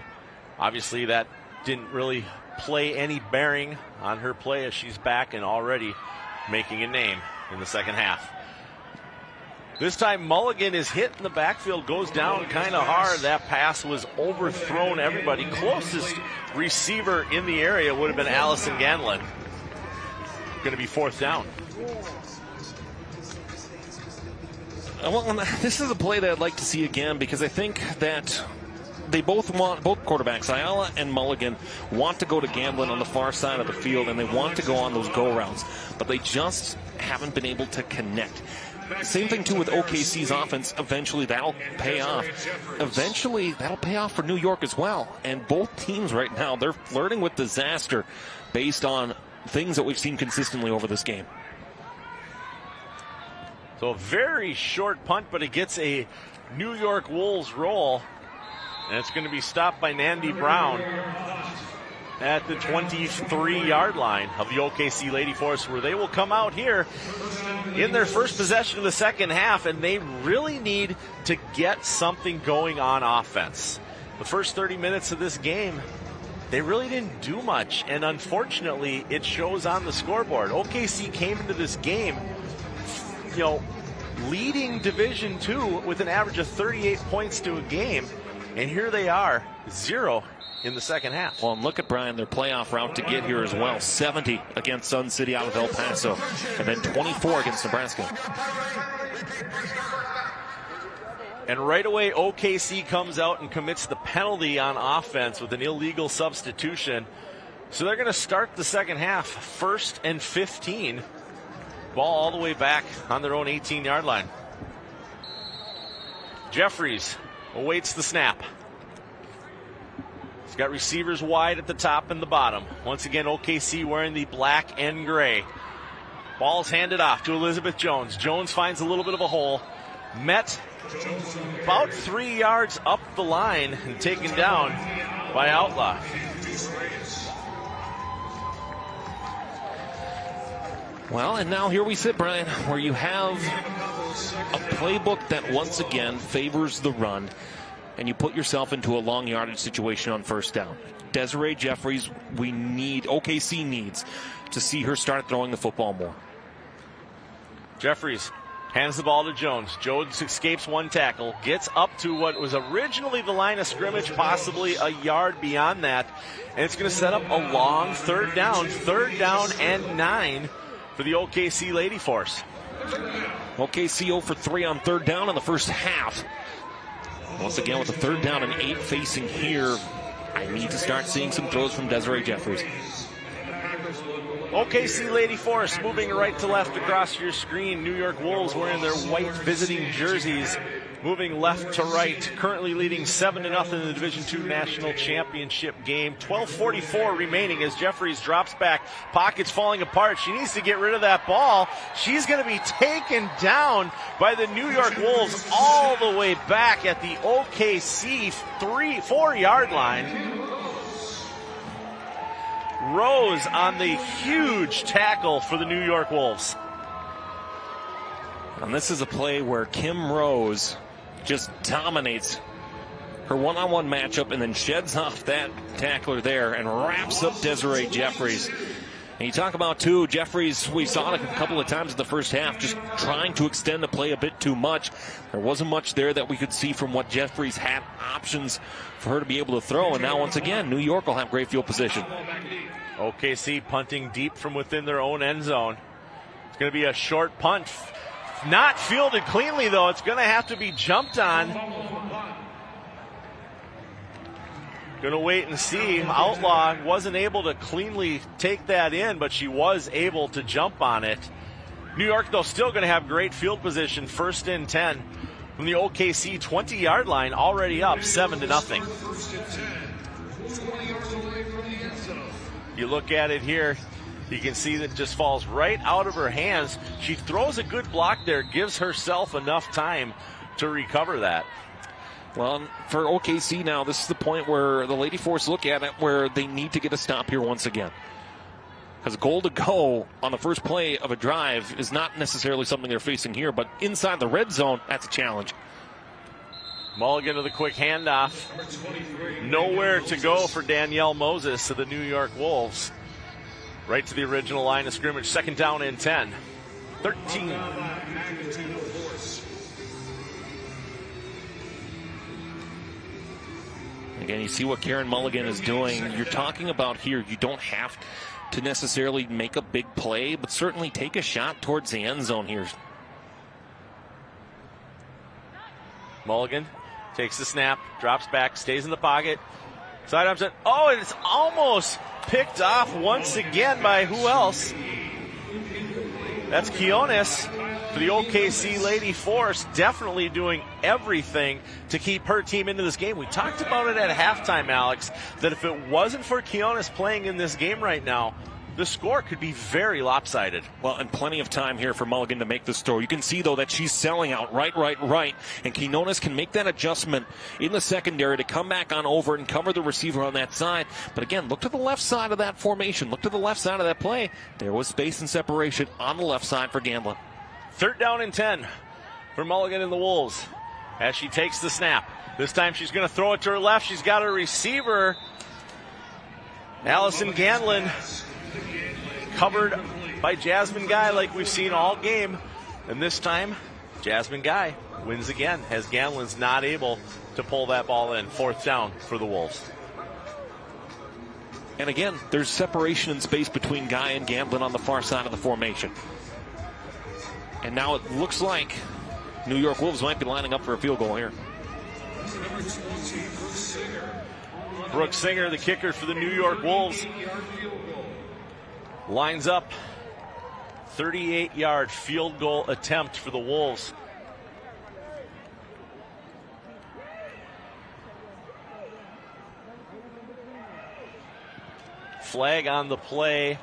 obviously that didn't really play any bearing on her play as she's back and already making a name in the second half. This time Mulligan is hit in the backfield, goes down kind of hard. That pass was overthrown everybody. Closest receiver in the area would have been Allison Ganlin. Going to be 4th down. Well, this is a play that I'd like to see again because I think that they both quarterbacks, Ayala and Mulligan, want to go to Ganlin on the far side of the field, and they want to go on those go routes, but they just haven't been able to connect. Same thing too with OKC's offense. Eventually that'll pay off. Eventually that'll pay off for New York as well. And both teams right now, they're flirting with disaster based on things that we've seen consistently over this game. So a very short punt, but it gets a New York Wolves roll. And it's going to be stopped by Nandi Brown at the 23-yard line of the OKC Lady Force, where they will come out here in their first possession of the second half, and they really need to get something going on offense. The first 30 minutes of this game, they really didn't do much, and unfortunately, it shows on the scoreboard. OKC came into this game, leading Division II with an average of 38 points to a game. And here they are, 0 in the second half. Well, and look at, Brian, their playoff route to get here as well. 70 against Sun City out of El Paso, and then 24 against Nebraska. And right away, OKC comes out and commits the penalty on offense with an illegal substitution. So they're going to start the second half, 1st and 15. Ball all the way back on their own 18-yard line. Jeffries awaits the snap. He's got receivers wide at the top and the bottom. Once again, OKC wearing the black and gray. Ball's handed off to Elizabeth Jones. Jones finds a little bit of a hole. Met about 3 yards up the line and taken down by Outlaw. Well, and now here we sit, Brian, where you have a playbook that once again favors the run, and you put yourself into a long yardage situation on 1st down. Desiree Jeffries, OKC needs to see her start throwing the football more. Jeffries hands the ball to Jones. Jones escapes one tackle, gets up to what was originally the line of scrimmage, possibly a yard beyond that, and it's going to set up a long 3rd down and 9 for the OKC Lady Force. OKC 0 for 3 on 3rd down in the first half. Once again with a 3rd down and 8 facing here. I need to start seeing some throws from Desiree Jeffries. OKC Lady Force moving right to left across your screen. New York Wolves wearing their white visiting jerseys, moving left to right, currently leading 7-0 in the Division II National Championship game. 12:44 remaining as Jeffries drops back. Pocket's falling apart. She needs to get rid of that ball. She's going to be taken down by the New York Wolves all the way back at the OKC 4-yard line. Rose on the huge tackle for the New York Wolves. And this is a play where Kim Rose just dominates her one-on-one matchup and then sheds off that tackler there and wraps up Desiree Jeffries. And you talk about, too, Jeffries, we saw it a couple of times in the first half, just trying to extend the play a bit too much. There wasn't much there that we could see from what Jeffries had options for her to be able to throw. And now, once again, New York will have great field position. OKC punting deep from within their own end zone. It's going to be a short punt. Not fielded cleanly, though. It's going to have to be jumped on. Going to wait and see. Outlaw wasn't able to cleanly take that in, but she was able to jump on it. New York, though, still going to have great field position. 1st and 10 from the OKC 20-yard line, already up 7-0. You look at it here, you can see that it just falls right out of her hands. She throws a good block there, gives herself enough time to recover that. Well, for OKC now, this is the point where the Lady Force look at it where they need to get a stop here once again. Because goal to go on the first play of a drive is not necessarily something they're facing here, but inside the red zone, that's a challenge. Mulligan to the quick handoff. Nowhere to go for Danielle Moses to the New York Wolves. Right to the original line of scrimmage. 2nd down and 10. 13. Again, you see what Karen Mulligan is doing. You're talking about here, you don't have to necessarily make a big play, but certainly take a shot towards the end zone here. Mulligan takes the snap, drops back, stays in the pocket. Sidearms it. Oh, and it's almost picked off once again by who else? That's Quiones for the OKC Lady Force, definitely doing everything to keep her team into this game. We talked about it at halftime, Alex, that if it wasn't for Quiones playing in this game right now, the score could be very lopsided. Well, and plenty of time here for Mulligan to make this throw. You can see, though, that she's selling out right. And Quinones can make that adjustment in the secondary to come back on over and cover the receiver on that side. But again, look to the left side of that formation. Look to the left side of that play. There was space and separation on the left side for Gamblin. 3rd down and 10 for Mulligan and the Wolves as she takes the snap. This time she's going to throw it to her left. She's got a receiver, Allison Ganlin, covered by Jasmine Guy like we've seen all game. And this time, Jasmine Guy wins again as Ganlin's not able to pull that ball in. 4th down for the Wolves. And again, there's separation in space between Guy and Gamblin on the far side of the formation. And now it looks like New York Wolves might be lining up for a field goal here. Brooke Singer, the kicker for the New York Wolves, lines up. 38-yard field goal attempt for the Wolves. Flag on the play.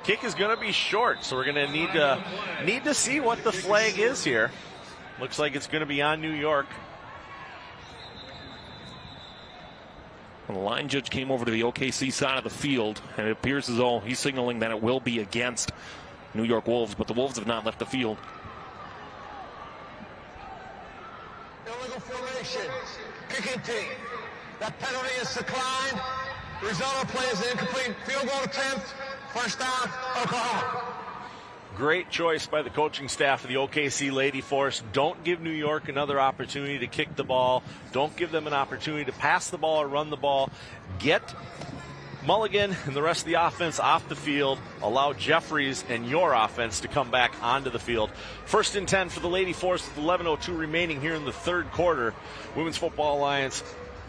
Kick is going to be short, so we're going to need to see what the flag is here. Looks like it's going to be on New York. The line judge came over to the OKC side of the field, and it appears as though he's signaling that it will be against New York Wolves, but the Wolves have not left the field. Illegal formation, kicking team. That penalty is declined. The result of play is an incomplete field goal attempt. 1st down, Oklahoma. Great choice by the coaching staff of the OKC Lady Force. Don't give New York another opportunity to kick the ball. Don't give them an opportunity to pass the ball or run the ball. Get Mulligan and the rest of the offense off the field. Allow Jeffries and your offense to come back onto the field. 1st and 10 for the Lady Force with 11:02 remaining here in the 3rd quarter. Women's Football Alliance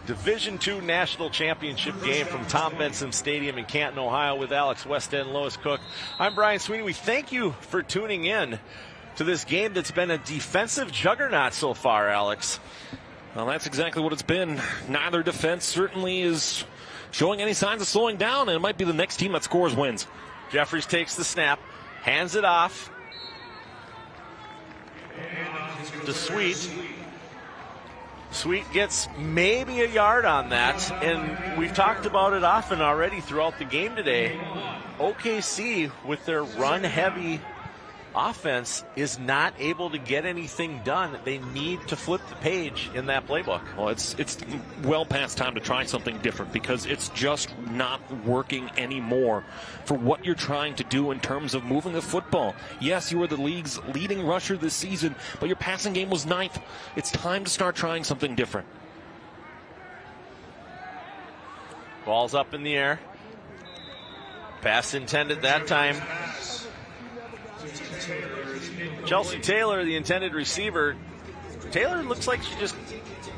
Division II National Championship game from Tom Benson Stadium in Canton, Ohio with Alex Westhead and Lois Cook. I'm Brian Sweeney. We thank you for tuning in to this game that's been a defensive juggernaut so far, Alex. Well, that's exactly what it's been. Neither defense certainly is showing any signs of slowing down, and it might be the next team that scores wins. Jeffries takes the snap, hands it off to Sweet. Sweet gets maybe a yard on that, and we've talked about it often already throughout the game today. OKC, with their run-heavy offense is not able to get anything done. They need to flip the page in that playbook. Well, it's well past time to try something different because it's just not working anymore for what you're trying to do in terms of moving the football. Yes, you were the league's leading rusher this season, but your passing game was 9th. It's time to start trying something different. Ball's up in the air. Pass intended that time. Chelsea Taylor, the intended receiver. Taylor looks like she just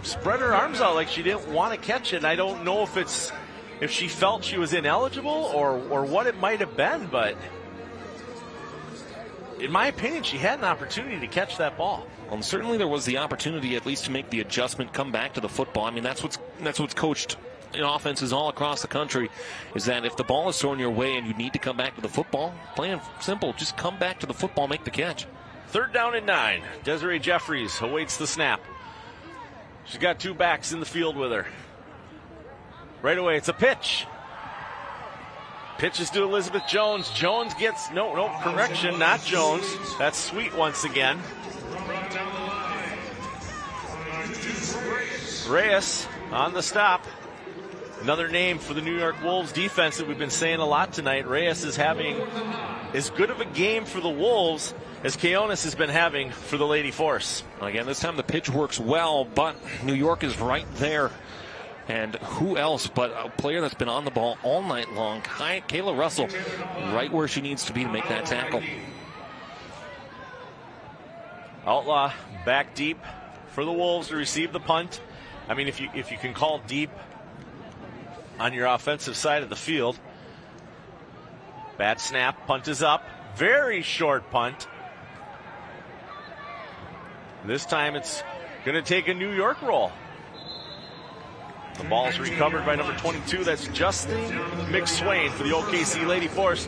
spread her arms out like she didn't want to catch it. I don't know if she felt she was ineligible or what it might have been, but in my opinion, she had an opportunity to catch that ball. Well, certainly there was the opportunity at least to make the adjustment, come back to the football. I mean, that's what's coached in offenses all across the country, is that if the ball is thrown your way and you need to come back to the football, plain simple, just come back to the football, make the catch. 3rd down and 9. Desiree Jeffries awaits the snap. She's got 2 backs in the field with her. Right away, it's a pitch. Pitches to Elizabeth Jones. Jones gets, no, correction, not Jones. That's Sweet once again. Reyes on the stop. Another name for the New York Wolves defense that we've been saying a lot tonight. Reyes is having as good of a game for the Wolves as Keonis has been having for the Lady Force. Again, this time the pitch works well, but New York is right there. And who else but a player that's been on the ball all night long, Kayla Russell, right where she needs to be to make that tackle. Outlaw back deep for the Wolves to receive the punt. I mean, if you can call deep on your offensive side of the field. Bad snap, punt is up. Very short punt. This time it's going to take a New York roll. The ball's recovered by number 22. That's Justin McSwain for the OKC Lady Force.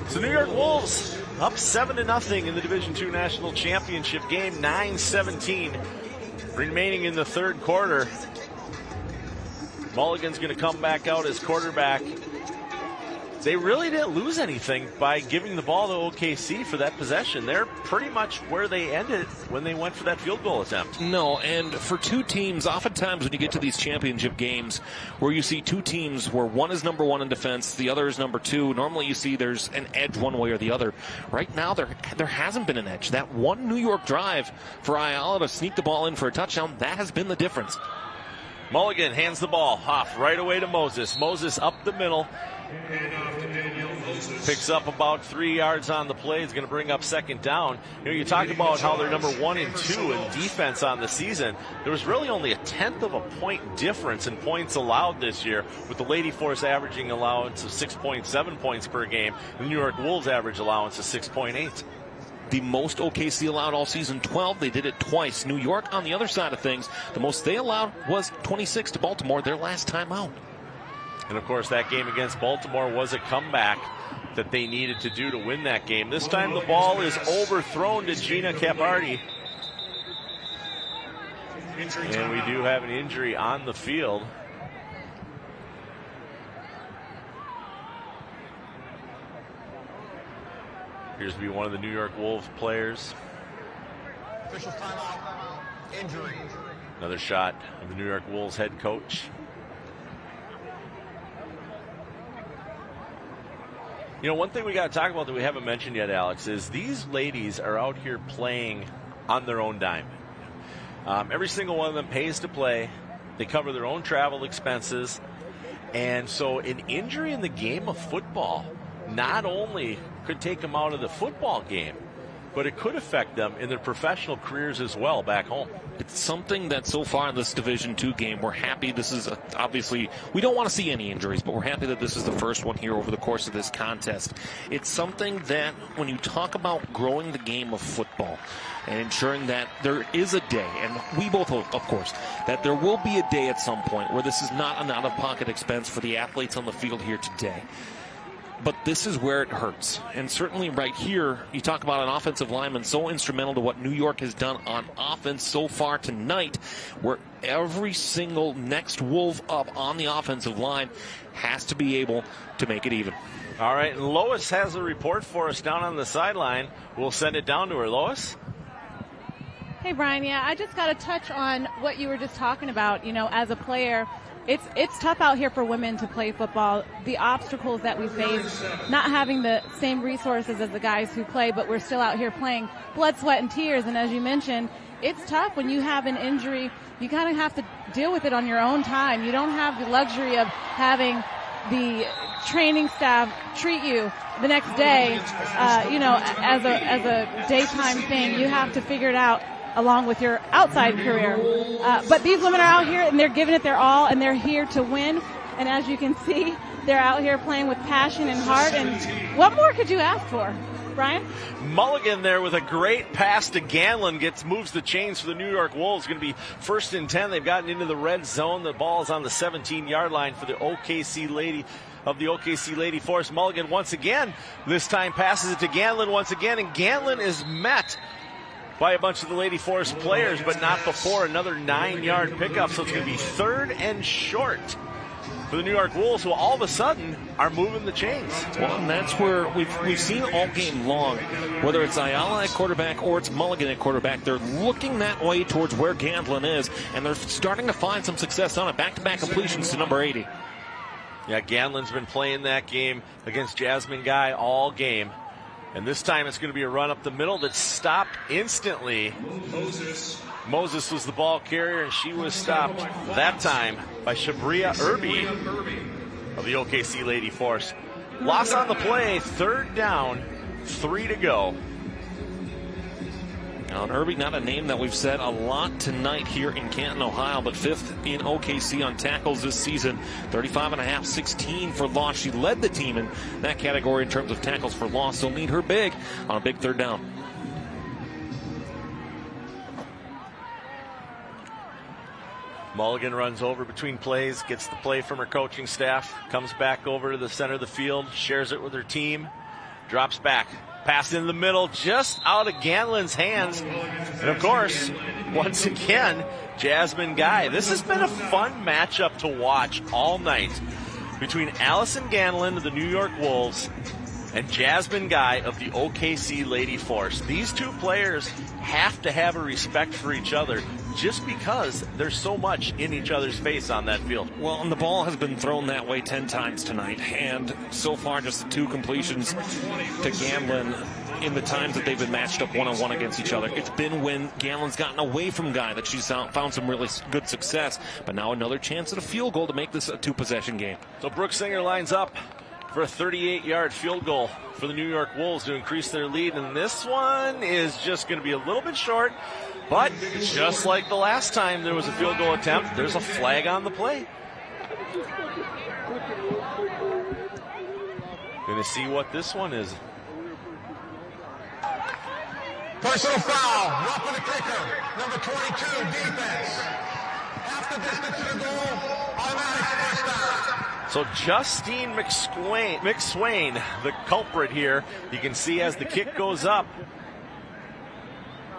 So New York Wolves up 7-0 in the Division II National Championship game. 9:17 remaining in the third quarter. Mulligan's going to come back out as quarterback. They really didn't lose anything by giving the ball to OKC for that possession. They're pretty much where they ended when they went for that field goal attempt. No, and for two teams, oftentimes when you get to these championship games where you see two teams where one is number one in defense, the other is number two, normally you see there's an edge one way or the other. Right now, there hasn't been an edge. That one New York drive for Ayala to sneak the ball in for a touchdown, that has been the difference. Mulligan hands the ball off right away to Moses. Moses up the middle. Picks up about 3 yards on the play. Is going to bring up second down. You talk about how they're number 1 and 2 in defense on the season. There was really only 1/10 of a point difference in points allowed this year, with the Lady Force averaging allowance of 6.7 points per game. The New York Wolves average allowance is 6.8. The most OKC allowed all season, 12. They did it twice. New York, on the other side of things, the most they allowed was 26 to Baltimore their last time out. And, of course, that game against Baltimore was a comeback that they needed to do to win that game. This time the ball is overthrown to Gina Capardi. And we do have an injury on the field. Appears to be one of the New York Wolves players. Official timeout. Injury. Another shot of the New York Wolves head coach. You know, one thing we got to talk about that we haven't mentioned yet, Alex, is these ladies are out here playing on their own dime. Every single one of them pays to play. They cover their own travel expenses. And so an injury in the game of football not only could take them out of the football game, but it could affect them in their professional careers as well back home. It's something that so far in this Division II game, we're happy. This is obviously, we don't want to see any injuries, but we're happy that this is the first one here over the course of this contest. It's something that when you talk about growing the game of football and ensuring that there is a day, and we both hope, of course, that there will be a day at some point where this is not an out-of-pocket expense for the athletes on the field here today. But this is where it hurts. And certainly right here, you talk about an offensive lineman so instrumental to what New York has done on offense so far tonight, where every single next Wolf up on the offensive line has to be able to make it even. All right, and Lois has a report for us down on the sideline. We'll send it down to her. Lois? Hey, Brian, yeah, I just got to touch on what you were just talking about. You know, as a player, it's tough out here for women to play football. The obstacles that we face, not having the same resources as the guys who play, but we're still out here playing blood, sweat, and tears. And as you mentioned, it's tough when you have an injury. You kind of have to deal with it on your own time. You don't have the luxury of having the training staff treat you the next day, you know, as a daytime thing. You have to figure it out along with your outside career. But these women are out here and they're giving it their all, and they're here to win. And as you can see, they're out here playing with passion and heart. And what more could you ask for, Brian? Mulligan there with a great pass to Ganlin, moves the chains for the New York Wolves. Going to be 1st and 10. They've gotten into the red zone. The ball is on the 17-yard line for the OKC Lady Force. Mulligan once again, this time passes it to Ganlin once again, and Ganlin is met by a bunch of the Lady Force players, but not before another 9-yard pickup. So it's going to be 3rd and short for the New York Wolves, who all of a sudden are moving the chains. Well, and that's where we've seen all game long, whether it's Ayala at quarterback or it's Mulligan at quarterback, they're looking that way towards where Ganlin is, and they're starting to find some success on it. Back-to-back completions to number 80. Yeah, Ganlin's been playing that game against Jasmine Guy all game. And this time it's going to be a run up the middle that's stopped instantly. Moses was the ball carrier, and she was stopped that time by Shabria Irby of the OKC Lady Force. Loss on the play, 3rd down, 3 to go. Now, Irby, not a name that we've said a lot tonight here in Canton, Ohio, but 5th in OKC on tackles this season. 35.5, 16 for loss. She led the team in that category in terms of tackles for loss. So need her big on a big 3rd down. Mulligan runs over between plays, gets the play from her coaching staff, comes back over to the center of the field, shares it with her team, drops back. Pass in the middle, just out of Ganlin's hands. And of course, once again, Jasmine Guy. This has been a fun matchup to watch all night between Allison Ganlin of the New York Wolves and Jasmine Guy of the OKC Lady Force. These two players have to have a respect for each other just because there's so much in each other's face on that field. Well, and the ball has been thrown that way 10 times tonight, and so far just the 2 completions to Ganlin in the times that they've been matched up one-on-one against each other. It's been when Ganlin's gotten away from Guy that she's found some really good success, but now another chance at a field goal to make this a 2-possession game. So Brooke Singer lines up for a 38-yard field goal for the New York Wolves to increase their lead, and this one is just going to be a little bit short. But just like the last time there was a field goal attempt, there's a flag on the play. Going to see what this one is. Personal foul, roughing the kicker, number 22, defense. Half the distance to the goal, automatic first down. So Justine McSwain, the culprit here. You can see as the kick goes up.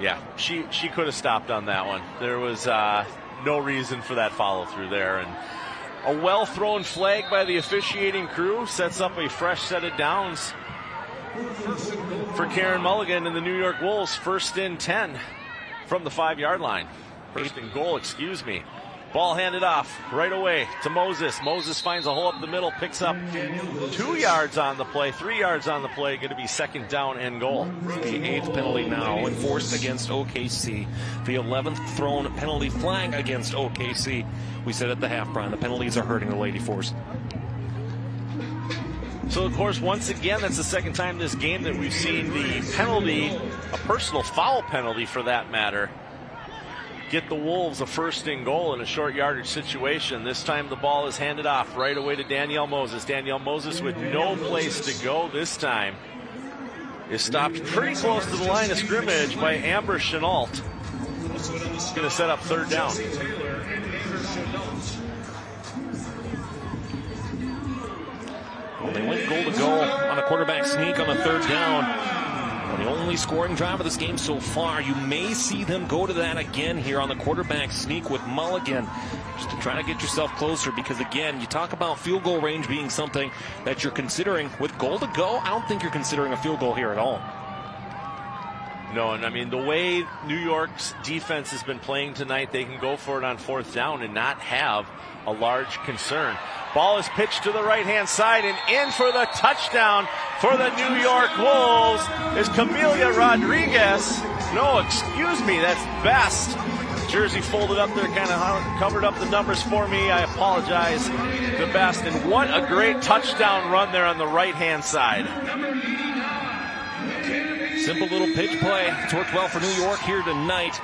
Yeah, she could have stopped on that one. There was no reason for that follow through there. And a well-thrown flag by the officiating crew sets up a fresh set of downs for Karen Mulligan and the New York Wolves. 1st and 10 from the 5-yard line. 1st and goal, excuse me. Ball handed off right away to Moses. Moses finds a hole up the middle, picks up 2 yards on the play, 3 yards on the play. Going to be 2nd down and goal. The 8th penalty now enforced against OKC. The 11th thrown penalty flag against OKC. We said at the half, Brian, the penalties are hurting the Lady Force. So, of course, once again, that's the 2nd time this game that we've seen the penalty, a personal foul penalty for that matter, get the Wolves a 1st and goal in a short yardage situation. This time the ball is handed off right away to Danielle Moses. Danielle Moses with no place to go this time is stopped pretty close to the line of scrimmage by Amber Chenault. It's going to set up 3rd down. Well, they went goal to goal on a quarterback sneak on a 3rd down. The only only scoring drive of this game so far. You may see them go to that again here on the quarterback sneak with Mulligan, just to try to get yourself closer, because again, you talk about field goal range being something that you're considering. With goal to go, I don't think you're considering a field goal here at all. No, and I mean, the way New York's defense has been playing tonight, they can go for it on 4th down and not have a large concern. Ball is pitched to the right-hand side, and in for the touchdown for the New York Wolves is Camelia Rodriguez. No, excuse me, that's Best. Jersey folded up there, kind of covered up the numbers for me. I apologize to Best. And what a great touchdown run there on the right-hand side. Simple little pitch play. It's worked well for New York here tonight.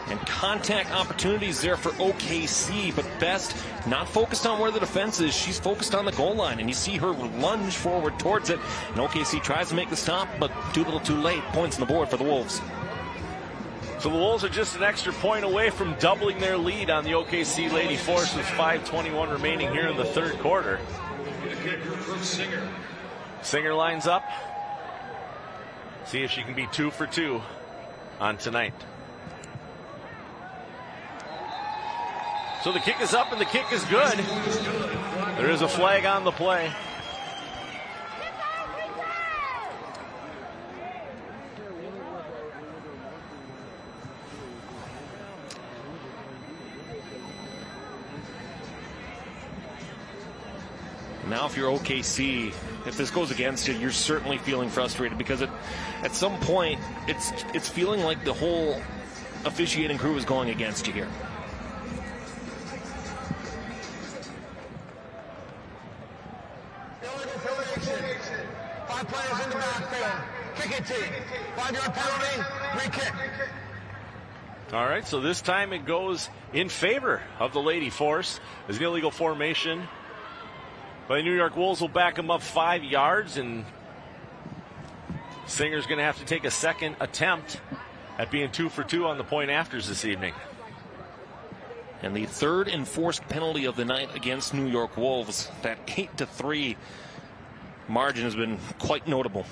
And contact opportunities there for OKC, but Best not focused on where the defense is. She's focused on the goal line, and you see her lunge forward towards it. And OKC tries to make the stop, but too little too late. Points on the board for the Wolves. So the Wolves are just an extra point away from doubling their lead on the OKC Lady Force with 5:21 remaining here in the 3rd quarter. Singer lines up. See if she can be 2 for 2 on tonight. So the kick is up and the kick is good. There is a flag on the play. Now if you're OKC, if this goes against you, you're certainly feeling frustrated, because at some point it's feeling like the whole officiating crew is going against you here. Five players in the backfield. Kicking team. 5-yard penalty. Free kick. All right, so this time it goes in favor of the Lady Force. As an illegal formation by the New York Wolves will back them up 5 yards, and Singer's going to have to take a second attempt at being 2 for 2 on the point afters this evening. And the 3rd enforced penalty of the night against New York Wolves. That 8-3 margin has been quite notable.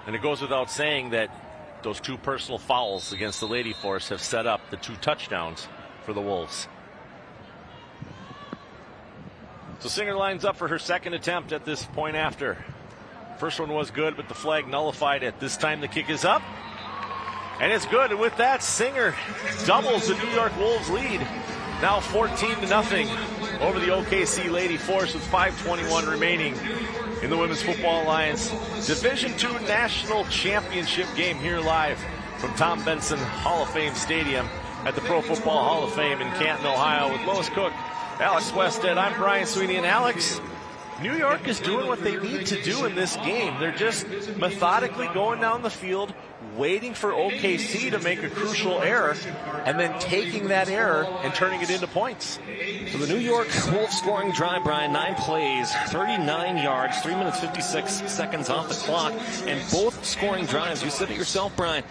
And it goes without saying that those 2 personal fouls against the Lady Force have set up the 2 touchdowns for the Wolves. So Singer lines up for her second attempt at this point after. First one was good, but the flag nullified it. This time the kick is up, and it's good. And with that, Singer doubles the New York Wolves lead. Now 14-0 over the OKC Lady Force with 5:21 remaining in the Women's Football Alliance Division II National Championship game here live from Tom Benson Hall of Fame Stadium at the Pro Football Hall of Fame in Canton, Ohio, with Lois Cook, Alex Westhead. I'm Brian Sweeney. And Alex, New York is doing what they need to do in this game. They're just methodically going down the field, waiting for OKC to make a crucial error, and then taking that error and turning it into points. So the New York Wolves scoring drive, Brian, 9 plays, 39 yards, 3 minutes 56 seconds off the clock, and both scoring drives, you said it yourself, Brian,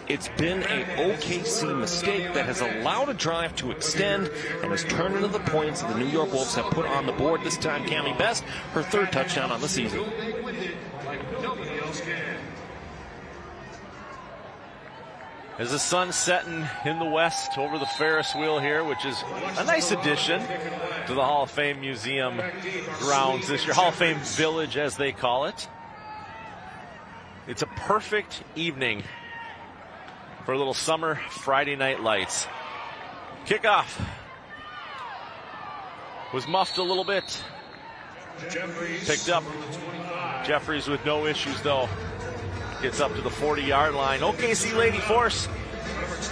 it's been a OKC mistake that has allowed a drive to extend and has turned into the points that the New York Wolves have put on the board. This time, Cammie Best, her 3rd touchdown on the season. As the sun's setting in the west over the Ferris wheel here, which is a nice addition to the Hall of Fame Museum grounds this year, Hall of Fame Village as they call it. It's a perfect evening for a little summer Friday night lights. Kickoff was muffed a little bit. Picked up. Jeffries with no issues though. Gets up to the 40-yard line. OKC Lady Force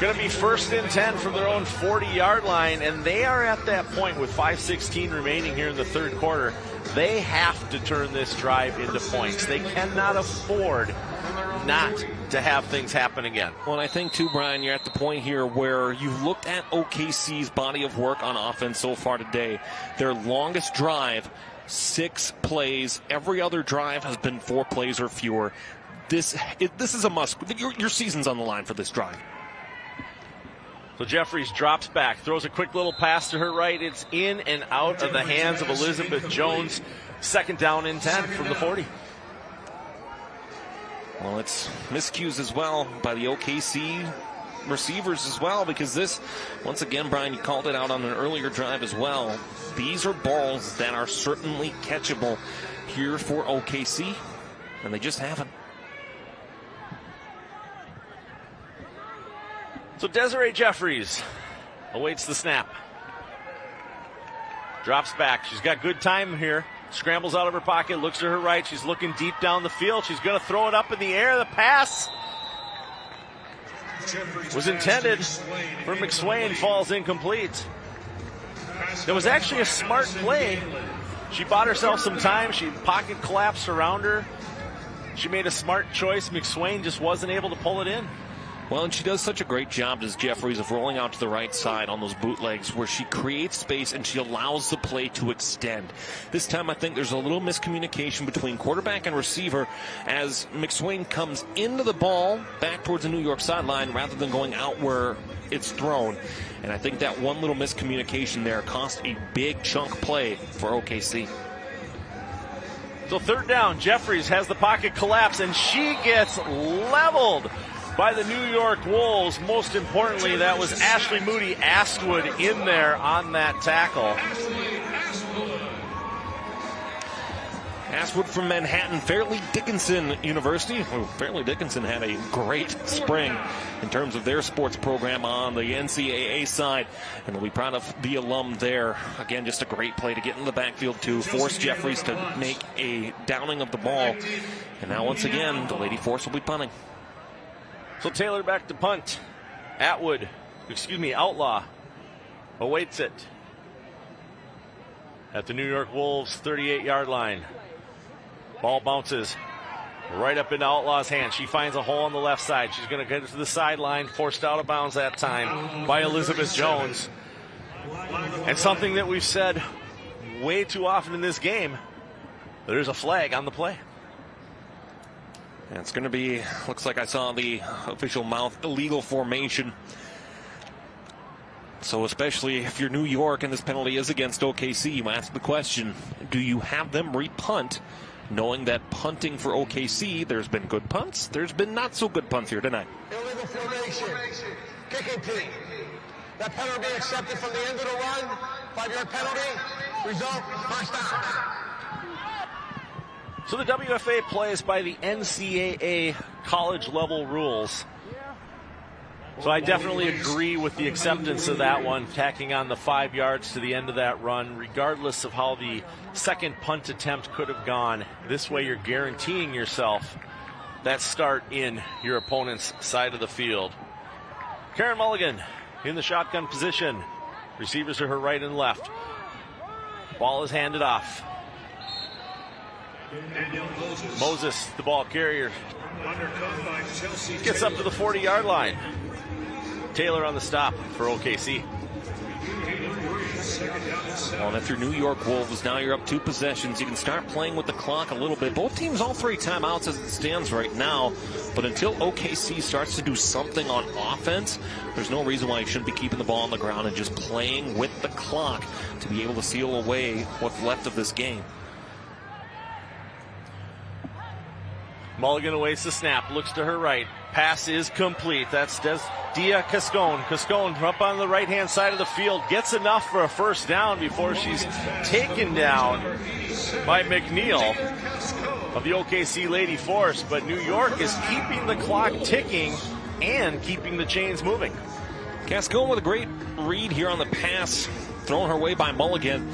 going to be 1st and 10 from their own 40-yard line, and they are at that point with 5:16 remaining here in the 3rd quarter. They have to turn this drive into points. They cannot afford not to have things happen again. Well, and I think too, Brian, you're at the point here where you've looked at OKC's body of work on offense so far today. Their longest drive, 6 plays. Every other drive has been 4 plays or fewer. This is a must. Your season's on the line for this drive. So Jeffries drops back, throws a quick little pass to her right. It's in and out of the hands of Elizabeth Jones. 2nd down and 10 from the 40. Well, it's miscues as well by the OKC receivers as well, because this, once again, Brian, you called it out on an earlier drive as well. These are balls that are certainly catchable here for OKC, and they just haven't. So Desiree Jeffries awaits the snap. Drops back. She's got good time here. Scrambles out of her pocket, looks to her right. She's looking deep down the field. She's going to throw it up in the air. The pass was intended for McSwain, falls incomplete. It was actually a smart play. She bought herself some time. She pocket collapsed around her. She made a smart choice. McSwain just wasn't able to pull it in. Well, and she does such a great job, does Jeffries, of rolling out to the right side on those bootlegs where she creates space and she allows the play to extend. This time I think there's a little miscommunication between quarterback and receiver as McSwain comes into the ball back towards the New York sideline rather than going out where it's thrown. And I think that one little miscommunication there cost a big chunk play for OKC. So third down, Jeffries has the pocket collapse and she gets leveled by the New York Wolves. Most importantly, that was Ashley Moody Astwood in there on that tackle. Astwood from Manhattan, Fairleigh Dickinson University. Fairleigh Dickinson had a great spring in terms of their sports program on the NCAA side, and we'll be proud of the alum there. Again, just a great play to get in the backfield to force Jeffries to make a downing of the ball. And now once again, the Lady Force will be punting. So Taylor back to punt. Outlaw awaits it at the New York Wolves 38-yard line. Ball bounces right up into Outlaw's hand. She finds a hole on the left side. She's going to get it to the sideline, forced out of bounds that time by Elizabeth Jones. And something that we've said way too often in this game, there's a flag on the play. And it's going to be, looks like I saw the official mouth, illegal formation. So especially if you're New York and this penalty is against OKC, you ask the question, do you have them repunt, knowing that punting for OKC, there's been good punts, there's been not so good punts here tonight. Illegal formation, kicking team. That penalty being accepted from the end of the run, 5-yard penalty, result, first down. So the WFA plays by the NCAA college level rules. So I definitely agree with the acceptance of that one, tacking on the 5 yards to the end of that run, regardless of how the second punt attempt could have gone. This way you're guaranteeing yourself that start in your opponent's side of the field. Karen Mulligan in the shotgun position. Receivers to her right and left. Ball is handed off. Moses, the ball carrier, gets up to the 40-yard line. Taylor on the stop for OKC. Well, and if you're New York Wolves, now you're up 2 possessions. You can start playing with the clock a little bit. Both teams, all 3 timeouts as it stands right now. But until OKC starts to do something on offense, there's no reason why you shouldn't be keeping the ball on the ground and just playing with the clock to be able to seal away what's left of this game. Mulligan awaits the snap, looks to her right. Pass is complete. That's Dia Cascone. Cascone up on the right-hand side of the field. Gets enough for a first down before she's taken down by McNeil of the OKC Lady Force. But New York is keeping the clock ticking and keeping the chains moving. Cascone with a great read here on the pass, thrown her way by Mulligan.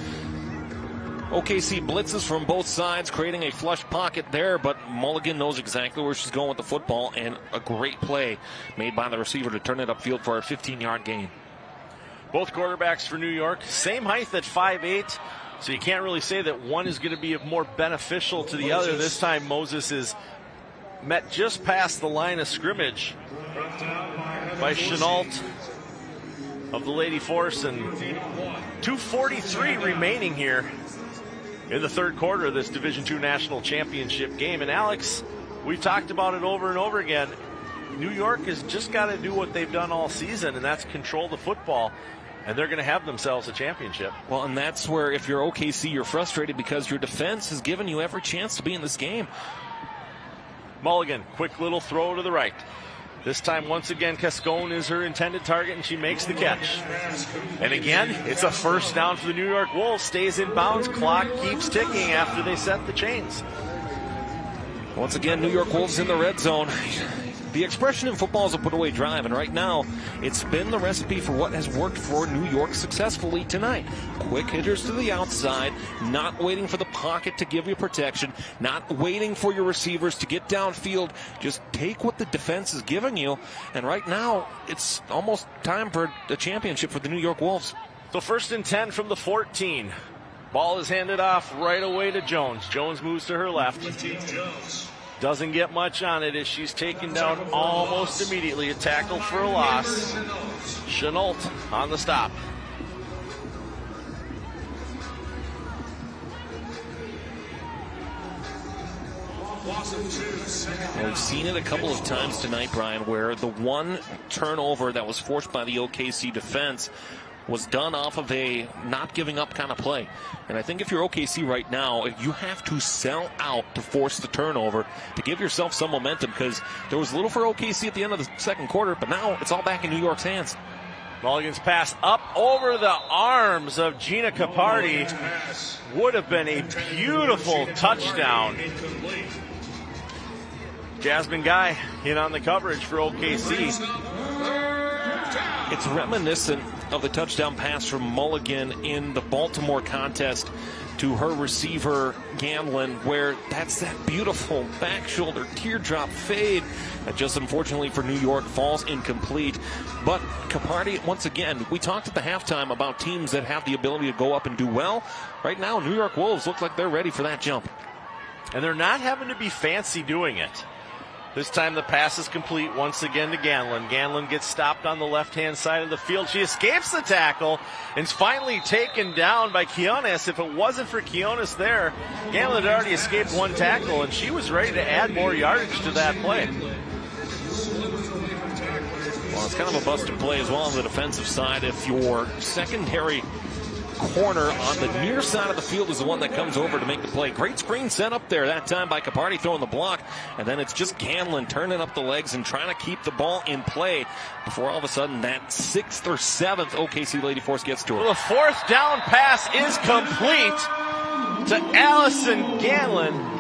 OKC blitzes from both sides, creating a flush pocket there, but Mulligan knows exactly where she's going with the football, and a great play made by the receiver to turn it upfield for a 15-yard gain. Both quarterbacks for New York, same height at 5'8", so you can't really say that one is going to be more beneficial to the other. This time Moses is met just past the line of scrimmage by Chenault of the Lady Force, and 2:43 remaining here in the third quarter of this Division II National Championship game. And Alex, we've talked about it over and over again. New York has just got to do what they've done all season, and that's control the football, and they're going to have themselves a championship. Well, and that's where, if you're OKC, you're frustrated because your defense has given you every chance to be in this game. Mulligan, quick little throw to the right. This time, once again, Cascone is her intended target, and she makes the catch. And again, it's a first down for the New York Wolves. Stays in bounds. Clock keeps ticking after they set the chains. Once again, New York Wolves in the red zone. The expression in football is a put-away drive, and right now, it's been the recipe for what has worked for New York successfully tonight. Quick hitters to the outside, not waiting for the pocket to give you protection, not waiting for your receivers to get downfield. Just take what the defense is giving you, and right now, it's almost time for a championship for the New York Wolves. So 1st and 10 from the 14. Ball is handed off right away to Jones. Jones moves to her left. Doesn't get much on it as she's taken down almost immediately. A tackle for a loss. Chenault on the stop. We've seen it a couple of times tonight, Brian, where the one turnover that was forced by the OKC defense was done off of a not giving up kind of play. And I think if you're OKC right now, you have to sell out to force the turnover to give yourself some momentum, because there was little for OKC at the end of the second quarter, but now it's all back in New York's hands. Mulligan's pass up over the arms of Gina Capardi would have been a beautiful touchdown. Jasmine Guy in on the coverage for OKC. It's reminiscent of the touchdown pass from Mulligan in the Baltimore contest to her receiver, Gamlin, where that's that beautiful back shoulder teardrop fade that just unfortunately for New York falls incomplete. But Capardi, once again, we talked at the halftime about teams that have the ability to go up and do well. Right now, New York Wolves look like they're ready for that jump. And they're not having to be fancy doing it. This time the pass is complete once again to Ganlin. Ganlin gets stopped on the left-hand side of the field. She escapes the tackle and is finally taken down by Quiones. If it wasn't for Quiones there, Ganlin had already escaped one tackle, and she was ready to add more yardage to that play. Well, it's kind of a busted play as well on the defensive side. If your secondary corner on the near side of the field is the one that comes over to make the play. Great screen set up there that time by Capardi throwing the block, and then it's just Ganlin turning up the legs and trying to keep the ball in play before all of a sudden that 6th or 7th OKC Lady Force gets to her. Well, the 4th down pass is complete to Allison Ganlin.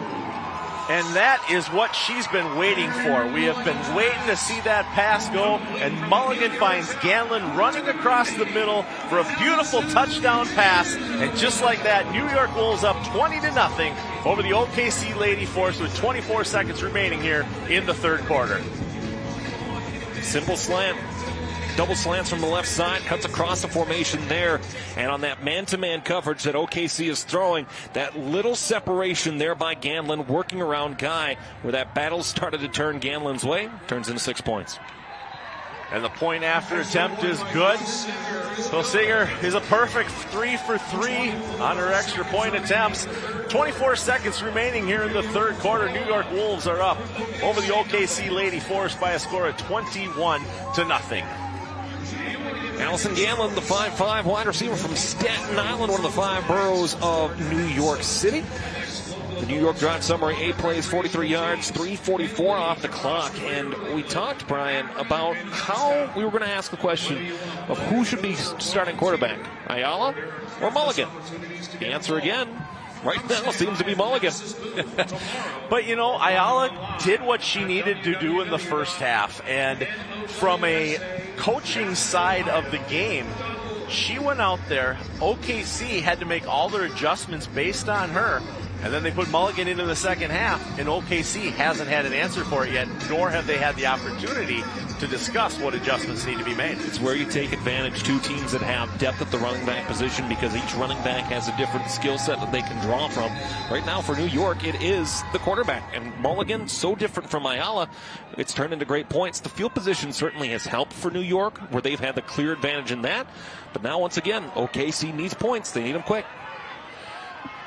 And that is what she's been waiting for. We have been waiting to see that pass go, and Mulligan finds Ganlin running across the middle for a beautiful touchdown pass. And just like that, New York Wolves up 20-0 over the OKC Lady Force with 24 seconds remaining here in the third quarter. Simple slant. Double slants from the left side, cuts across the formation there. And on that man-to-man coverage that OKC is throwing, that little separation there by Ganlin working around Guy, where that battle started to turn Ganlin's way, turns into 6 points. And the point after attempt is good. Hilsinger is a perfect 3 for 3 on her extra point attempts. 24 seconds remaining here in the third quarter. New York Wolves are up over the OKC Lady Force by a score of 21-0. Allison Ganlin, the 5'5" wide receiver from Staten Island, one of the 5 boroughs of New York City. The New York Drive summary, 8 plays, 43 yards, 3:44 off the clock. And we talked, Brian, about how we were going to ask the question of who should be starting quarterback, Ayala or Mulligan. The answer again, right now, seems to be Mulligan. But, you know, Ayala did what she needed to do in the first half. And from a coaching side of the game, she went out there. OKC had to make all their adjustments based on her. And then they put Mulligan into the second half, and OKC hasn't had an answer for it yet, nor have they had the opportunity to discuss what adjustments need to be made. It's where you take advantage, two teams that have depth at the running back position, because each running back has a different skill set that they can draw from. Right now for New York, it is the quarterback. And Mulligan, so different from Ayala, it's turned into great points. The field position certainly has helped for New York, where they've had the clear advantage in that. But now, once again, OKC needs points. They need them quick.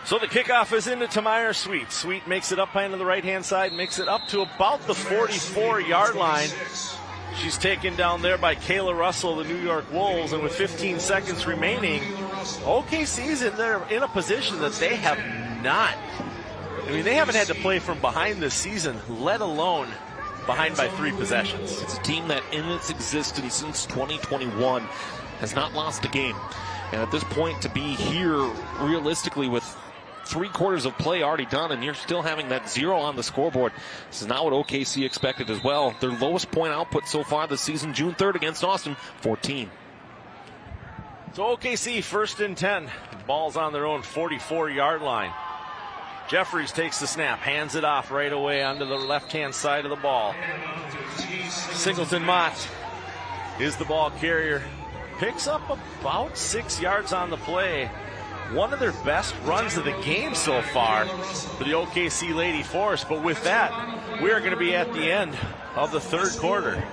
So the kickoff is into Tamir Sweet. Sweet makes it up on the right-hand side, makes it up to about the 44-yard line. She's taken down there by Kayla Russell, the New York Wolves, and with 15 seconds remaining, OKC's in a position that they have not I mean, they haven't had to play from behind this season, let alone behind by 3 possessions. It's a team that in its existence since 2021 has not lost a game. And at this point, to be here realistically with 3 quarters of play already done and you're still having that 0 on the scoreboard, this is not what OKC expected as well. Their lowest point output so far this season, June 3rd against Austin, 14. So OKC 1st and 10. Ball's on their own 44-yard line. Jeffries takes the snap, hands it off right away onto the left-hand side of the ball. Singleton Mott is the ball carrier. Picks up about 6 yards on the play. One of their best runs of the game so far for the OKC Lady Force. But with that, we are going to be at the end of the 3rd quarter.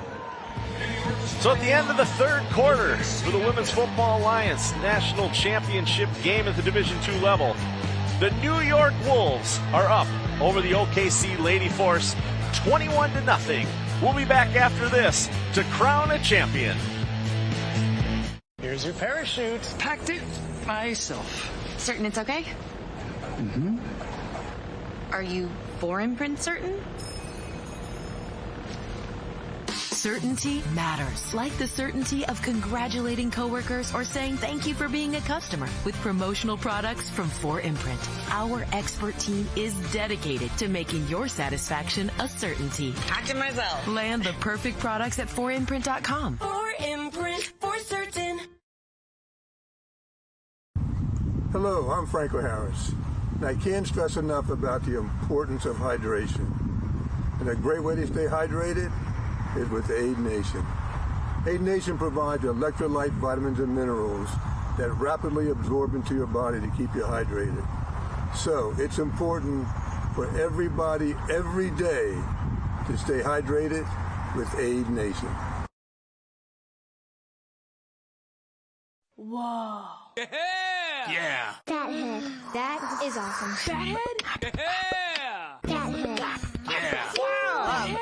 So at the end of the 3rd quarter for the Women's Football Alliance National Championship game at the Division II level, the New York Wolves are up over the OKC Lady Force 21-0. We'll be back after this to crown a champion. Here's your parachute. Packed it myself. Certain it's okay? Mm-hmm. Are you for imprint certain? Certainty matters, like the certainty of congratulating coworkers or saying thank you for being a customer with promotional products from 4imprint. Our expert team is dedicated to making your satisfaction a certainty. Packed it myself. Land the perfect products at 4imprint.com. 4imprint, for certain. Hello, I'm Franco Harris, and I can't stress enough about the importance of hydration. And a great way to stay hydrated is with Aid Nation. Aid Nation provides electrolyte vitamins and minerals that rapidly absorb into your body to keep you hydrated. So it's important for everybody every day to stay hydrated with Aid Nation. Whoa. Yeah. That head. That is awesome. That head? Yeah. That head. Yeah. Wow.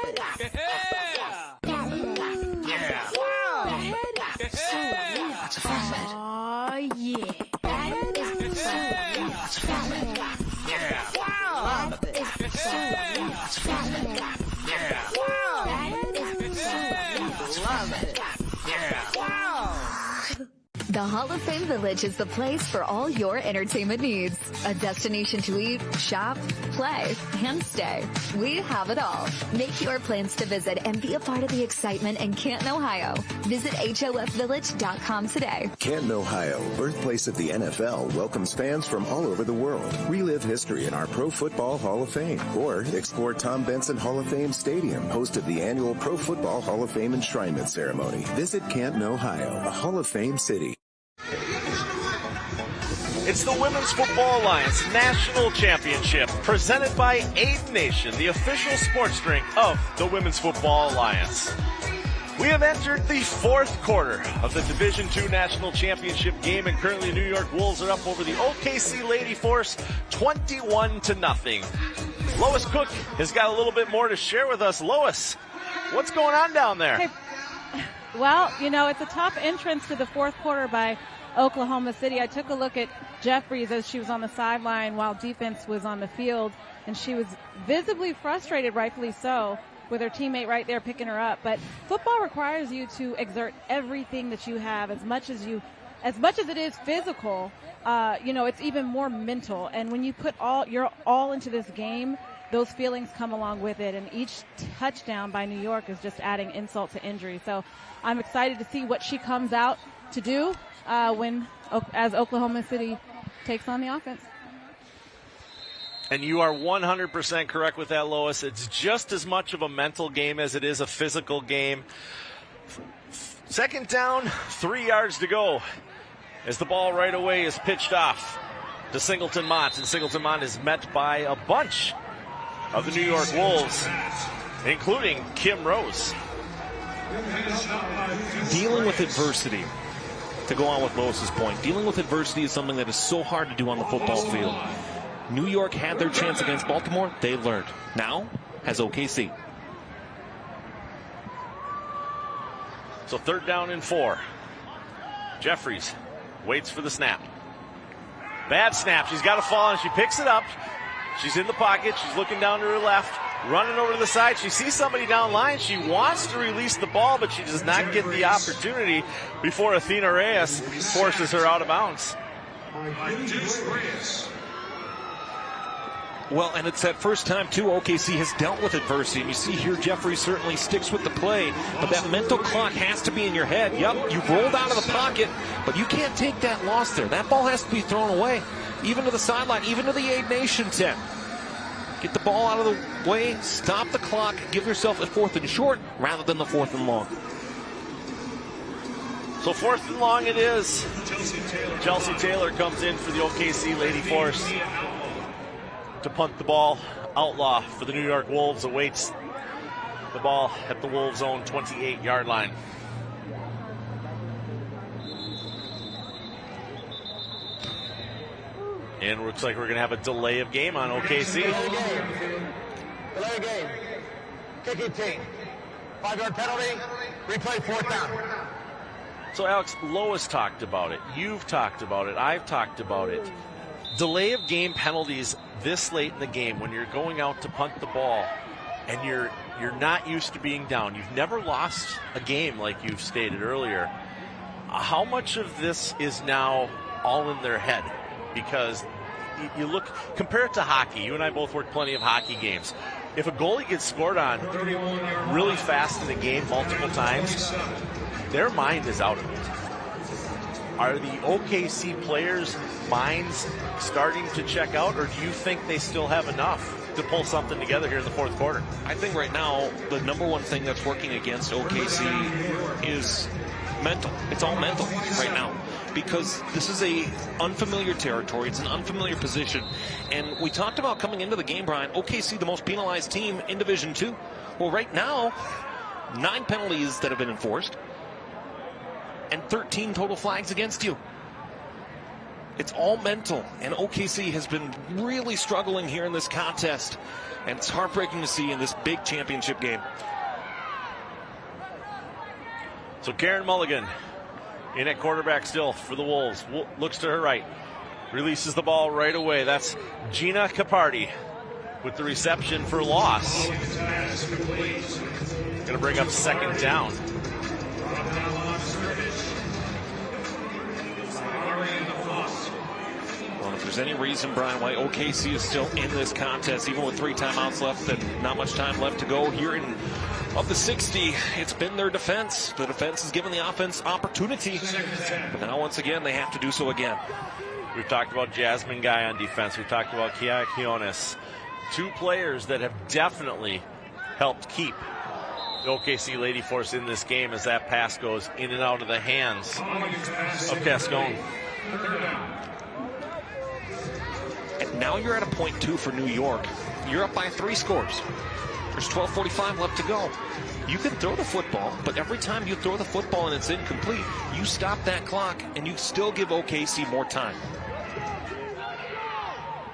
That's a fun head. Oh, yeah. That is so That's a fun head. Yeah. Wow. That is so That's a fun head. Yeah. Wow. That is so Love it. Yeah. Wow. The Hall of Fame Village is the place for all your entertainment needs. A destination to eat, shop, play, and stay. We have it all. Make your plans to visit and be a part of the excitement in Canton, Ohio. Visit HOFvillage.com today. Canton, Ohio, birthplace of the NFL, welcomes fans from all over the world. Relive history in our Pro Football Hall of Fame. Or explore Tom Benson Hall of Fame Stadium, host of the annual Pro Football Hall of Fame enshrinement ceremony. Visit Canton, Ohio, a Hall of Fame city. It's the Women's Football Alliance National Championship presented by Aid Nation, the official sports drink of the Women's Football Alliance. We have entered the 4th quarter of the Division II National Championship game, and currently the New York Wolves are up over the OKC Lady Force 21-0. Lois Cook has got a little bit more to share with us. Lois, what's going on down there? Hey, well, you know, it's a tough entrance to the 4th quarter by Oklahoma City. I took a look at Jeffries as she was on the sideline while defense was on the field, and she was visibly frustrated, rightfully so, with her teammate right there picking her up. But football requires you to exert everything that you have, as much as it is physical. You know, it's even more mental. And when you put your all into this game, those feelings come along with it. And each touchdown by New York is just adding insult to injury. So I'm excited to see what she comes out to do as Oklahoma City takes on the offense. And you are 100% correct with that, Lois. It's just as much of a mental game as it is a physical game. 2nd down, 3 yards to go as the ball right away is pitched off to Singleton Mott. And Singleton Mott is met by a bunch of the New York Wolves, including Kim Rose. Dealing with adversity, to go on with Lois's point, dealing with adversity is something that is so hard to do on the football field. New York had their chance against Baltimore. They learned. Now has OKC. So 3rd down and 4. Jeffries waits for the snap. Bad snap. She's got to fall, and she picks it up. She's in the pocket. She's looking down to her left, running over to the side. She sees somebody down line. She wants to release the ball, but she does not get the opportunity before Athena Reyes forces her out of bounds. Well, and it's that first time, too, OKC has dealt with adversity. And you see here, Jeffrey certainly sticks with the play, but that mental clock has to be in your head. Yep, you've rolled out of the pocket, but you can't take that loss there. That ball has to be thrown away, even to the sideline, even to the Aid Nation 10. Get the ball out of the way, stop the clock, give yourself a 4th and short rather than the 4th and long. So 4th and long it is. Chelsea Taylor comes in for the OKC Lady Force to punt the ball. Outlaw for the New York Wolves awaits the ball at the Wolves' own 28-yard line. And it looks like we're going to have a delay of game on OKC. Delay game. Kicking team. 5-yard penalty. Replay 4th down. So, Alex, Lois talked about it. You've talked about it. I've talked about it. Delay of game penalties this late in the game when you're going out to punt the ball and you're not used to being down. You've never lost a game like you've stated earlier. How much of this is now all in their head? Because you look, compare it to hockey. You and I both worked plenty of hockey games. If a goalie gets scored on really fast in the game multiple times, their mind is out of it. Are the OKC players' minds starting to check out, or do you think they still have enough to pull something together here in the 4th quarter? I think right now the number one thing that's working against OKC is mental. It's all mental right now, because this is a unfamiliar territory. It's an unfamiliar position. And we talked about coming into the game, Brian, OKC the most penalized team in Division II. Well, right now, 9 penalties that have been enforced and 13 total flags against you. It's all mental, and OKC has been really struggling here in this contest, and it's heartbreaking to see in this big championship game. So Karen Mulligan in at quarterback still for the Wolves. Looks to her right, releases the ball right away. That's Gina Capardi with the reception for loss. Going to bring up 2nd down. Well, if there's any reason, Brian, why OKC is still in this contest, even with 3 timeouts left and not much time left to go here in of the 60, it's been their defense. The defense has given the offense opportunity, but now once again they have to do so again. We've talked about Jasmine Guy on defense. We've talked about Kia Quiones. 2 players that have definitely helped keep the OKC Lady Force in this game as that pass goes in and out of the hands of Cascone. And now you're at a point, too, for New York. You're up by 3 scores. There's 12:45 left to go. You can throw the football, but every time you throw the football and it's incomplete, you stop that clock and you still give OKC more time.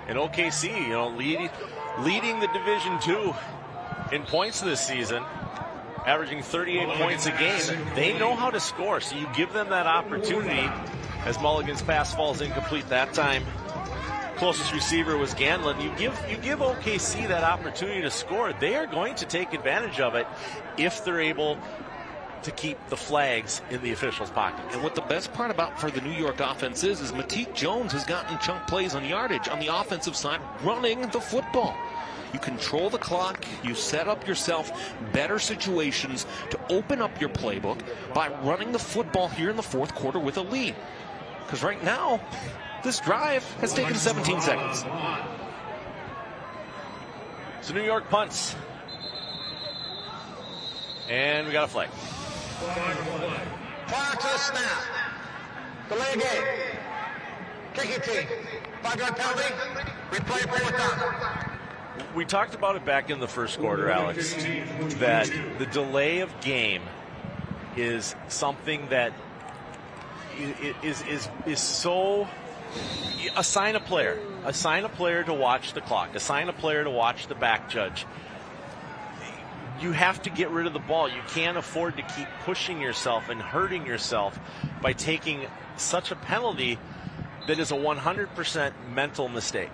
And OKC, you know, leading the Division II in points this season, averaging 38 points a game. They know how to score, so you give them that opportunity. As Mulligan's pass falls incomplete that time, closest receiver was Ganlin. You give OKC that opportunity to score. They are going to take advantage of it if they're able to keep the flags in the officials' pockets. And what the best part about for the New York offense is Matique Jones has gotten chunk plays on yardage on the offensive side, running the football. You control the clock. You set up yourself better situations to open up your playbook by running the football here in the 4th quarter with a lead. Because right now, this drive has taken 17 seconds. So New York punts. And we got a flag. Prior to the snap. Delay game. Kicking team. 5-yard penalty. Replay 4th down. We talked about it back in the 1st quarter, Alex, that the delay of game is something that is so. Assign a player to watch the clock, assign a player to watch the back judge. You have to get rid of the ball. You can't afford to keep pushing yourself and hurting yourself by taking such a penalty that is a 100% mental mistake.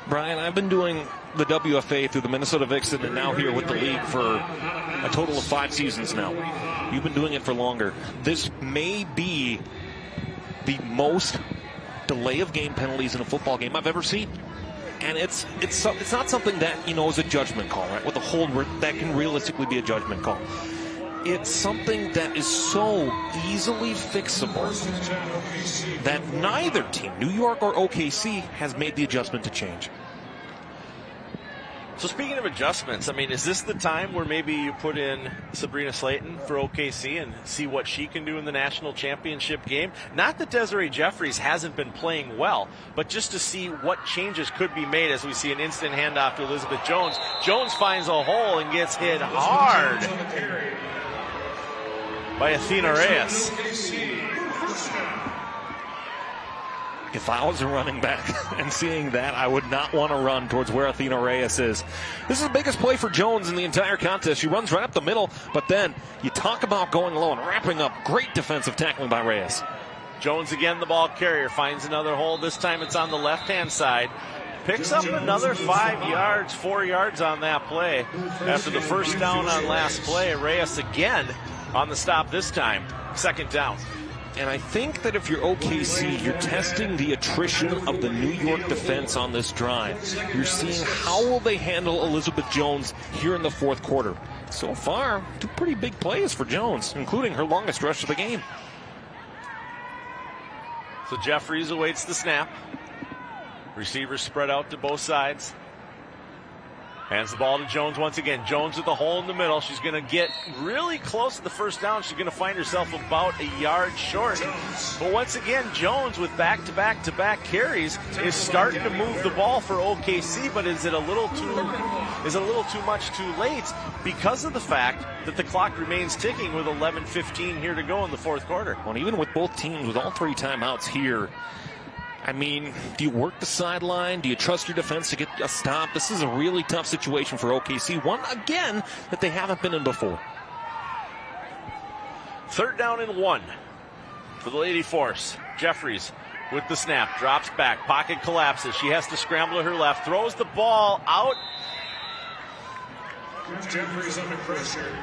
Brian, I've been doing the WFA through the Minnesota Vixen and now here with the league for a total of 5 seasons now. You've been doing it for longer. This may be the most delay of game penalties in a football game I've ever seen. And it's not something that, is a judgment call, right? With a hold that can realistically be a judgment call. It's something that is so easily fixable that neither team, New York or OKC, has made the adjustment to change. So speaking of adjustments, is this the time where maybe you put in Sabrina Slayton for OKC and see what she can do in the national championship game? Not that Desiree Jeffries hasn't been playing well, but just to see what changes could be made as we see an instant handoff to Elizabeth Jones. Jones finds a hole and gets hit hard by Athena Reyes. If I was a running back and seeing that, I would not want to run towards where Athena Reyes is. This is the biggest play for Jones in the entire contest. She runs right up the middle, but then you talk about going low and wrapping up. Great defensive tackling by Reyes. Jones again, the ball carrier, finds another hole. This time it's on the left-hand side. Picks up another 5 yards, 4 yards on that play. After the first down on last play, Reyes again on the stop this time. Second down. And I think that if you're OKC, you're testing the attrition of the New York defense on this drive. You're seeing how will they handle Elizabeth Jones here in the fourth quarter. So far, 2 pretty big plays for Jones, including her longest rush of the game. So Jeffries awaits the snap. Receivers spread out to both sides. Hands the ball to Jones once again. Jones with the hole in the middle. She's going to get really close to the first down. She's going to find herself about a yard short. But once again, Jones with back-to-back carries is starting to move the ball for OKC, but is a little too much too late because of the fact that the clock remains ticking with 11:15 here to go in the fourth quarter. Well, even with both teams with all 3 timeouts here, do you work the sideline? Do you trust your defense to get a stop? This is a really tough situation for OKC. One, again, that they haven't been in before. 3rd down and 1 for the Lady Force. Jeffries with the snap. Drops back. Pocket collapses. She has to scramble to her left. Throws the ball out.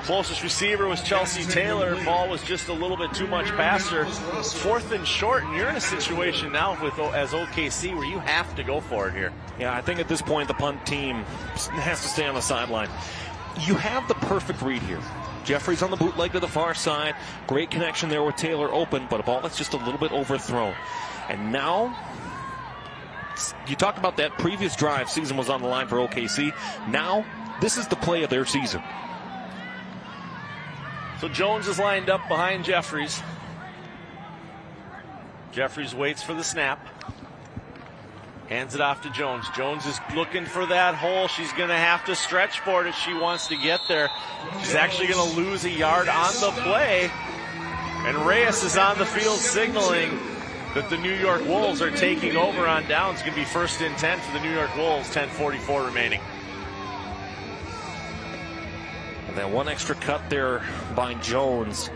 Closest receiver was Chelsea Taylor. Ball was just a little bit too much past her. 4th and short, and you're in a situation now as OKC where you have to go for it here. Yeah, I think at this point the punt team has to stay on the sideline. You have the perfect read here. Jeffries on the bootleg to the far side. Great connection there with Taylor open, but a ball that's just a little bit overthrown. And now, you talked about that previous drive. Season was on the line for OKC. Now, this is the play of their season. So Jones is lined up behind Jeffries. Jeffries waits for the snap. Hands it off to Jones. Jones is looking for that hole. She's going to have to stretch for it if she wants to get there. She's actually going to lose a yard on the play. And Reyes is on the field signaling that the New York Wolves are taking over on downs. It's going to be 1st and 10 for the New York Wolves, 10:44 remaining. That one extra cut there by Jones.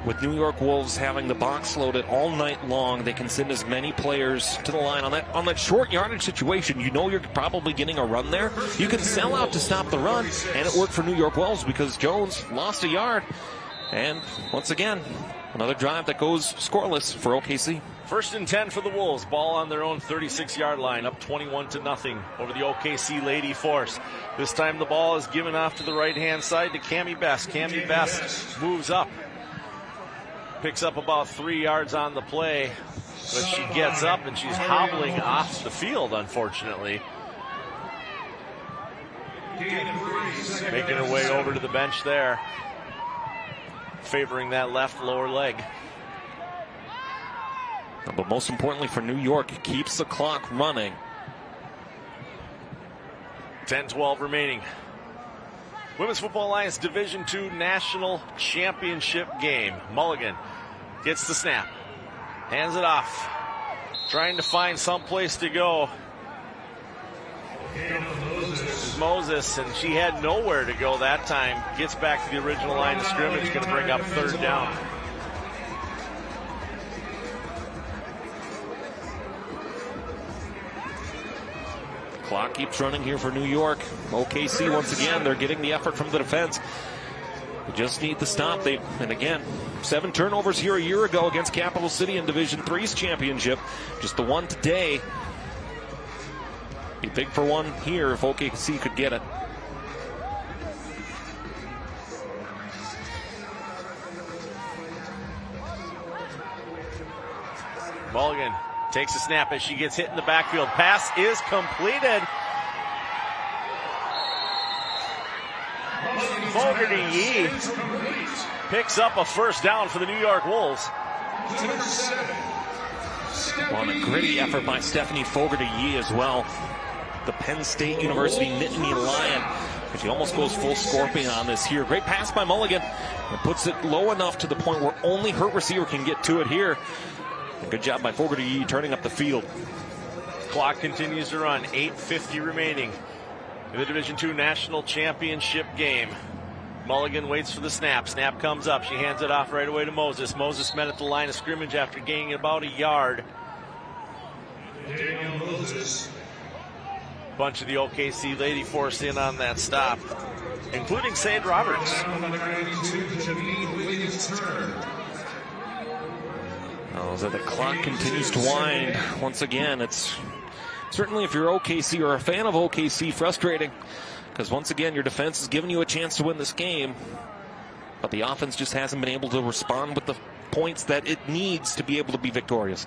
With New York Wolves having the box loaded all night long, they can send as many players to the line on that short yardage situation. You know you're probably getting a run there. You can sell out to stop the run, and it worked for New York Wolves because Jones lost a yard. And once again, another drive that goes scoreless for OKC. 1st and 10 for the Wolves. Ball on their own 36-yard line, up 21-0 over the OKC Lady Force. This time the ball is given off to the right-hand side to Cammie Best. Cammie Best moves up. Picks up about 3 yards on the play, but she gets up and she's hobbling off the field, unfortunately. Making her way over to the bench there, favoring that left lower leg. But most importantly for New York, it keeps the clock running. 10-12 remaining. Women's Football Alliance Division II National Championship game. Mulligan gets the snap. Hands it off. Trying to find some place to go. Moses, and she had nowhere to go that time. Gets back to the original line of scrimmage. Going to bring up 3rd down. Clock keeps running here for New York. OKC, once again, they're getting the effort from the defense. They just need the stop. And again, 7 turnovers here a year ago against Capital City in Division III's championship. Just the one today. Be big for one here if OKC could get it. Mulligan takes a snap as she gets hit in the backfield. Pass is completed. Fogarty picks up a first down for the New York Wolves. On a gritty effort by Stephanie Fogarty as well. The Penn State University Nittany Lion. And she almost goes full Scorpion on this here. Great pass by Mulligan. And puts it low enough to the point where only her receiver can get to it here. And good job by Fogarty turning up the field. Clock continues to run. 8:50 remaining in the Division II National Championship game. Mulligan waits for the snap. Snap comes up. She hands it off right away to Moses. Moses met at the line of scrimmage after gaining about a yard. Daniel Moses. Bunch of the OKC Lady Force in on that stop, including Sade Roberts. As the clock continues to wind, once again, it's certainly, if you're OKC or a fan of OKC, frustrating. Because once again, your defense is giving you a chance to win this game. But the offense just hasn't been able to respond with the points that it needs to be able to be victorious.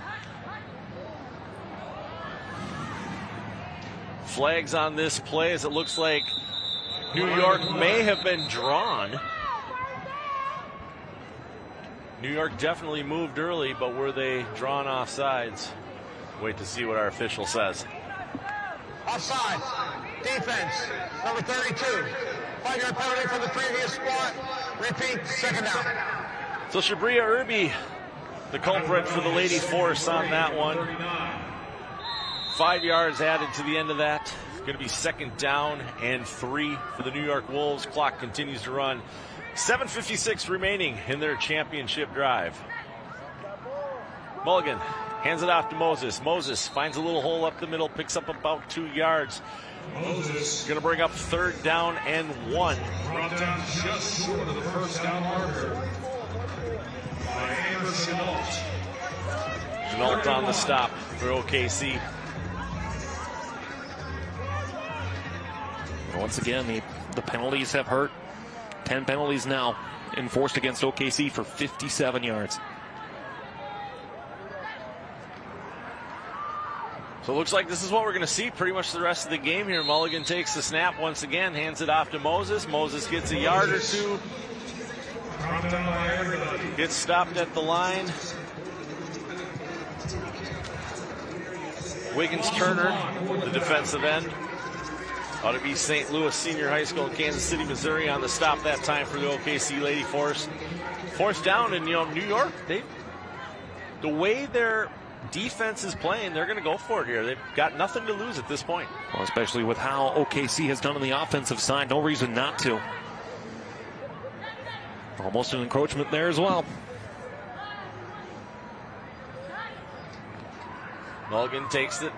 Flags on this play as it looks like New York may have been drawn. New York definitely moved early, but were they drawn offsides? Wait to see what our official says. Offside. Defense. Number 32. 5-yard penalty from the previous spot. Repeat. Second down. So Shabria Irby, the culprit for the Lady Force on that one. 5 yards added to the end of that. Going to be second down and 3 for the New York Wolves. Clock continues to run. 7:56 remaining in their championship drive. Mulligan hands it off to Moses. Moses finds a little hole up the middle, picks up about 2 yards. Moses going to bring up third down and 1. Brought down just short of the first down marker by Amber Chenault. Chenault on the stop for OKC. Once again, the penalties have hurt. 10 penalties now enforced against OKC for 57 yards. So it looks like this is what we're going to see pretty much the rest of the game here. Mulligan takes the snap once again, hands it off to Moses. Moses gets a yard or 2. Gets stopped at the line. Wiggins Turner, the defensive end. Ought to be St. Louis Senior High School in Kansas City, Missouri on the stop that time for the OKC Lady Force. Fourth down, and New York, the way their defense is playing, they're going to go for it here. They've got nothing to lose at this point. Well, especially with how OKC has done on the offensive side, no reason not to. Almost an encroachment there as well. Mulligan takes it.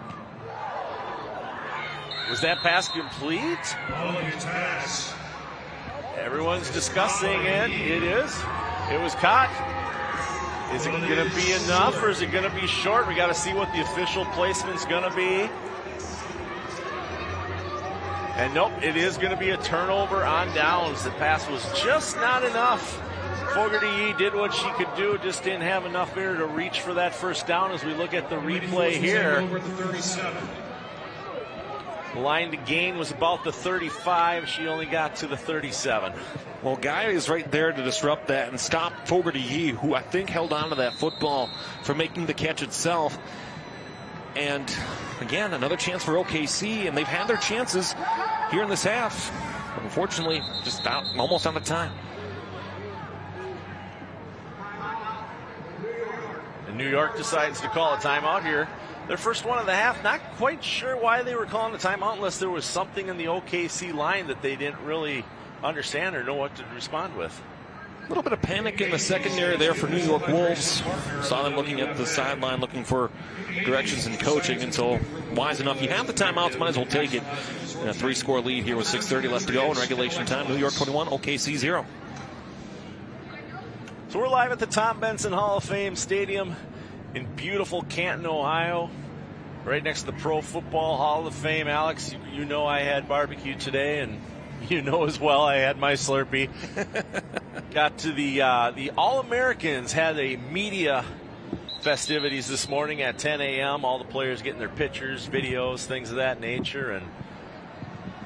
Was that pass complete? Everyone's discussing it. It is. It was caught. Is it going to be enough or is it going to be short? We got to see what the official placement's going to be. And nope, it is going to be a turnover on downs. The pass was just not enough. Fogarty did what she could do, just didn't have enough there to reach for that first down as we look at the replay here. The line to gain was about the 35. She only got to the 37. Well, Guy is right there to disrupt that and stop Fogarty, who I think held on to that football from making the catch itself. And again, another chance for OKC, and they've had their chances here in this half. Unfortunately, just almost out of time. And New York decides to call a timeout here. Their first one of the half. Not quite sure why they were calling the timeout unless there was something in the OKC line that they didn't really understand or know what to respond with. A little bit of panic in the secondary there for New York Wolves. Saw them looking at the sideline looking for directions and coaching until wise enough. You have the timeouts, might as well take it. And a 3-score lead here with 6:30 left to go in regulation time. New York 21, OKC 0. So we're live at the Tom Benson Hall of Fame Stadium in beautiful Canton, Ohio, right next to the Pro Football Hall of Fame. Alex, you know I had barbecue today, and you know as well I had my Slurpee. Got to the All-Americans had a media festivities this morning at 10 a.m. All the players getting their pictures, videos, things of that nature. And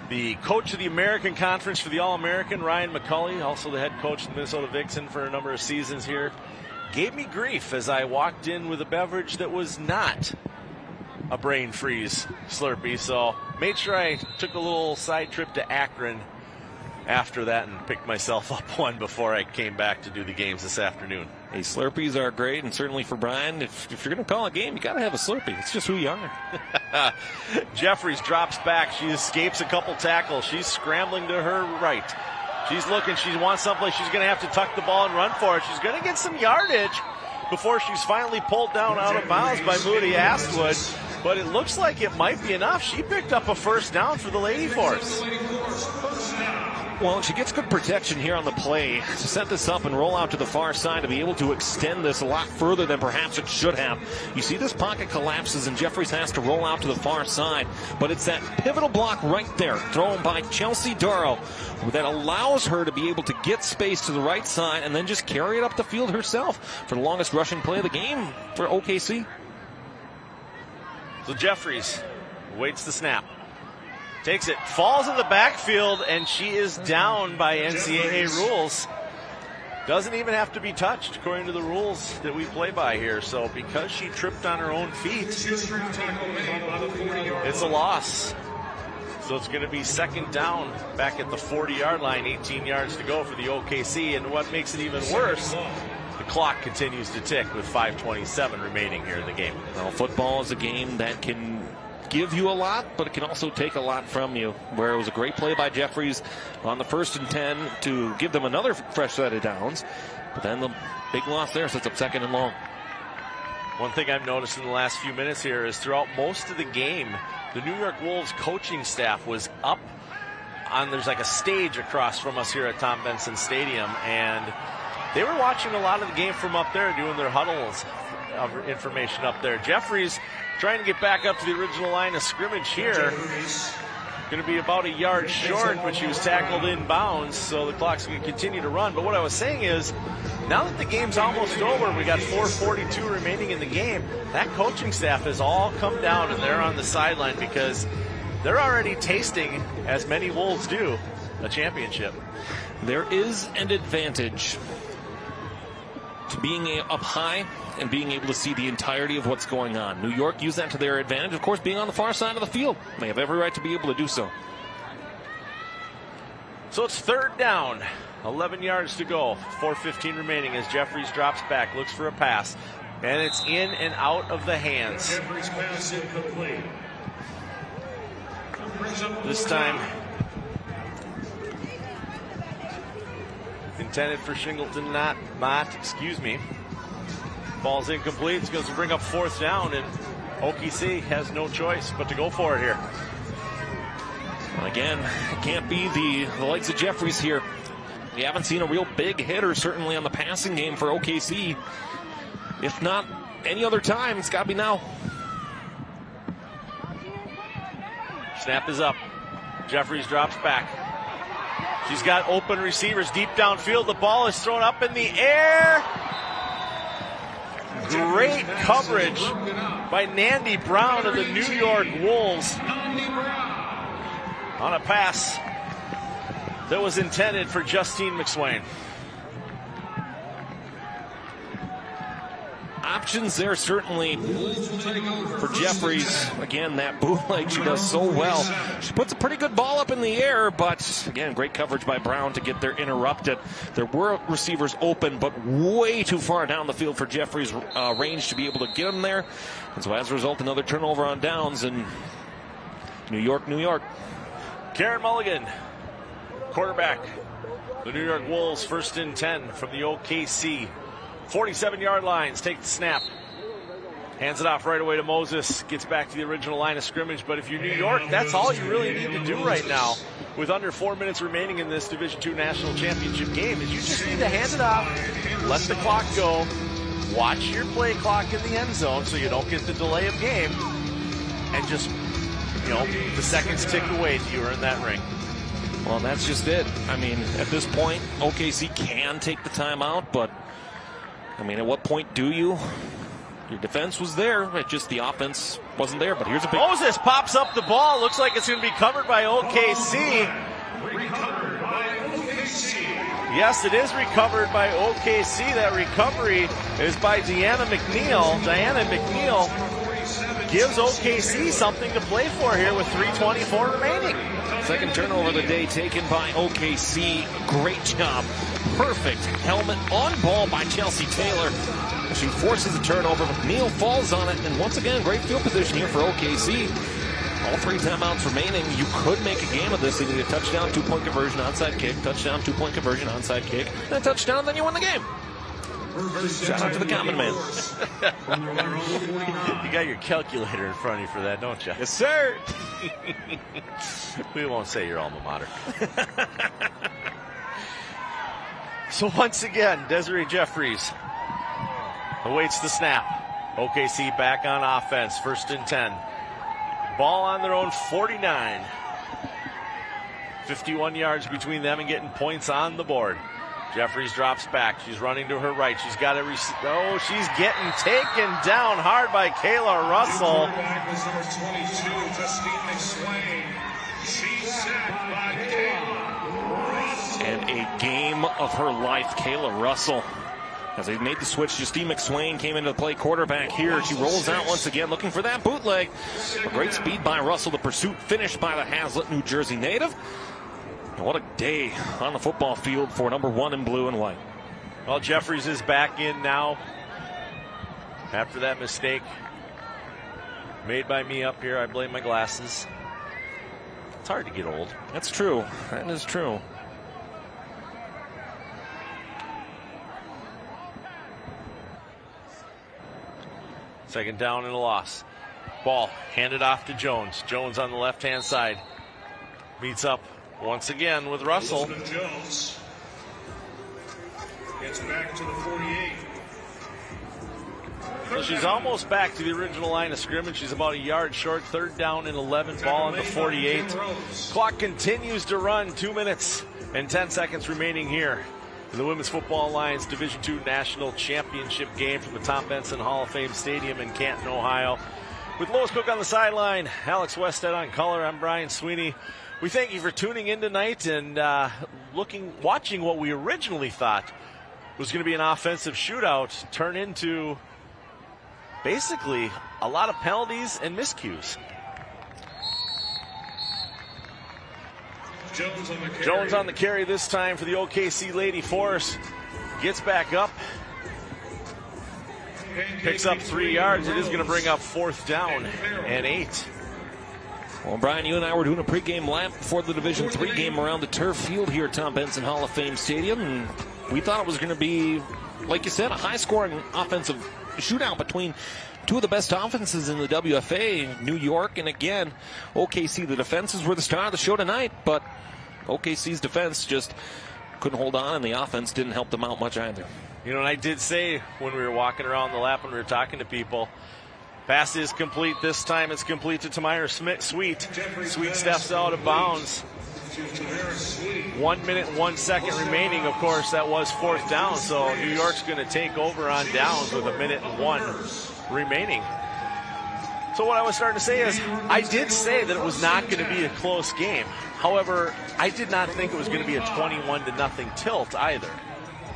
the coach of the American Conference for the All-American, Ryan McCulley, also the head coach of the Minnesota Vixen for a number of seasons here, gave me grief as I walked in with a beverage that was not a brain freeze Slurpee. So made sure I took a little side trip to Akron after that and picked myself up one before I came back to do the games this afternoon. Hey, Slurpees are great, and certainly for Brian, if you're going to call a game, you got to have a Slurpee. It's just who you are. Jeffries drops back. She escapes a couple tackles. She's scrambling to her right. She's looking. She wants someplace. She's going to have to tuck the ball and run for it. She's going to get some yardage before she's finally pulled down out of bounds by Moody Astwood. But it looks like it might be enough. She picked up a first down for the Lady Force. Well, she gets good protection here on the play to set this up and roll out to the far side to be able to extend this a lot further than perhaps it should have. You see this pocket collapses and Jeffries has to roll out to the far side, but it's that pivotal block right there thrown by Chelsea Duro that allows her to be able to get space to the right side and then just carry it up the field herself for the longest rushing play of the game for OKC. So Jeffries waits the snap. Takes it, falls in the backfield, and she is down by NCAA rules. Doesn't even have to be touched according to the rules that we play by here. So because she tripped on her own feet, it's a loss. So it's going to be second down back at the 40-yard line, 18 yards to go for the OKC. And what makes it even worse, the clock continues to tick with 5:27 remaining here in the game. Well, football is a game that can give you a lot, but it can also take a lot from you. Where it was a great play by Jeffries on the 1st and 10 to give them another fresh set of downs. But then the big loss there sets up 2nd and long. One thing I've noticed in the last few minutes here is throughout most of the game, the New York Wolves coaching staff was up on, there's like a stage across from us here at Tom Benson Stadium, and they were watching a lot of the game from up there, doing their huddles of information up there. Jeffries trying to get back up to the original line of scrimmage here. Going to be about a yard short, but she was tackled in bounds, so the clock's going to continue to run. But what I was saying is, now that the game's almost over, we got 4:42 remaining in the game, that coaching staff has all come down and they're on the sideline because they're already tasting, as many Wolves do, a championship. There is an advantage to being up high and being able to see the entirety of what's going on. New York used that to their advantage, of course, being on the far side of the field. They have every right to be able to do so. So it's 3rd down, 11 yards to go, 4:15 remaining as Jeffries drops back, looks for a pass, and it's in and out of the hands. This time intended for Shingleton, not Mott, excuse me. Ball's incomplete. It's going to bring up 4th down, and OKC has no choice but to go for it here. Again, it can't be the likes of Jeffries here. We haven't seen a real big hitter, certainly on the passing game for OKC. If not any other time, it's got to be now. Snap is up. Jeffries drops back. She's got open receivers deep downfield. The ball is thrown up in the air. Great coverage by Nandi Brown of the New York Wolves on a pass that was intended for Justine McSwain. Options there certainly for Jeffries. Again, that bootleg she does so well. She puts a pretty good ball up in the air, but again, great coverage by Brown to get there interrupted. There were receivers open, but way too far down the field for Jeffries' range to be able to get them there. And so as a result, another turnover on downs in New York, New York. Karen Mulligan, quarterback. The New York Wolves 1st and 10 from the OKC 47-yard lines. Take the snap. Hands it off right away to Moses. Gets back to the original line of scrimmage. But if you're New York, that's all you really need to do right now. With under 4 minutes remaining in this Division II National Championship game, is you just need to hand it off, let the clock go, watch your play clock in the end zone so you don't get the delay of game, and just, the seconds tick away till you earn that ring. Well, that's just it. I mean, at this point, OKC can take the timeout, but, at what point do you? Your defense was there, just the offense wasn't there. But here's a big... Moses pops up the ball. Looks like it's going to be covered by OKC. Yes, it is recovered by OKC. That recovery is by Diana McNeil. Diana McNeil gives OKC something to play for here with 3:24 remaining. Second turnover of the day taken by OKC. Great job. Perfect helmet on ball by Chelsea Taylor. She forces a turnover. McNeil falls on it. And once again, great field position here for OKC. All 3 timeouts remaining. You could make a game of this. They need a touchdown, 2-point conversion, onside kick. Touchdown, 2-point conversion, onside kick. And a touchdown, then you win the game. Shout out to the common man. You got your calculator in front of you for that, don't you? Yes, sir. We won't say your alma mater. So once again, Desiree Jeffries awaits the snap. OKC back on offense, 1st and 10. Ball on their own 49. 51 yards between them and getting points on the board. Jeffries drops back. She's running to her right. She's got a she's getting taken down hard by Kayla Russell. And a game of her life, Kayla Russell. As they made the switch, Justine McSwain came into the play, quarterback here. She rolls out once again, looking for that bootleg. A great speed by Russell. The pursuit finished by the Hazlitt, New Jersey native. And what a day on the football field for number 1 in blue and white. Well, Jeffries is back in now after that mistake made by me up here. I blame my glasses. It's hard to get old. That's true. That is true. Second down and a loss. Ball handed off to Jones. Jones on the left-hand side. Meets up once again with Russell. Jones gets back to the 48. So she's almost back to the original line of scrimmage. She's about a yard short. 3rd down and 11. Ball on the 48. Clock continues to run. 2 minutes and 10 seconds remaining here in the Women's Football Alliance Division II National Championship game from the Tom Benson Hall of Fame Stadium in Canton, Ohio. With Lois Cook on the sideline, Alex Westhead on color, I'm Brian Sweeney. We thank you for tuning in tonight and watching what we originally thought was going to be an offensive shootout turn into basically a lot of penalties and miscues. Jones on the carry this time for the OKC Lady Force. Gets back up. Picks up 3 yards. It is going to bring up 4th down and 8. Well, Brian, you and I were doing a pregame lap before the Division III game around the turf field here at Tom Benson Hall of Fame Stadium. And we thought it was going to be, like you said, a high-scoring offensive shootout between 2 of the best offenses in the WFA, New York, and again, OKC. The defenses were the star of the show tonight, but OKC's defense just couldn't hold on, and the offense didn't help them out much either. And I did say when we were walking around the lap, when we were talking to people, pass is complete. This time it's complete to Tamira Sweet. Sweet steps out of bounds. 1 minute, 1 second remaining. Of course, that was 4th down, so New York's going to take over on downs with 1 minute and 1 remaining. So what I was starting to say is, I did say that it was not going to be a close game. However, I did not think it was going to be a 21-0 tilt either.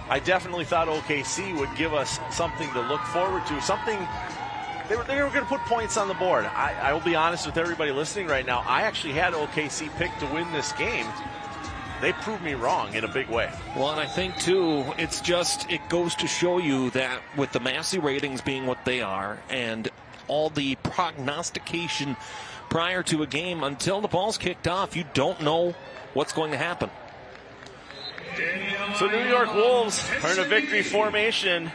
I definitely thought OKC would give us something to look forward to, something. They were going to put points on the board. I will be honest with everybody listening right now. I actually had OKC picked to win this game. They proved me wrong in a big way. Well, and I think, too, it goes to show you that with the Massey ratings being what they are and all the prognostication prior to a game, until the ball's kicked off, you don't know what's going to happen. So New York Wolves are in a victory formation.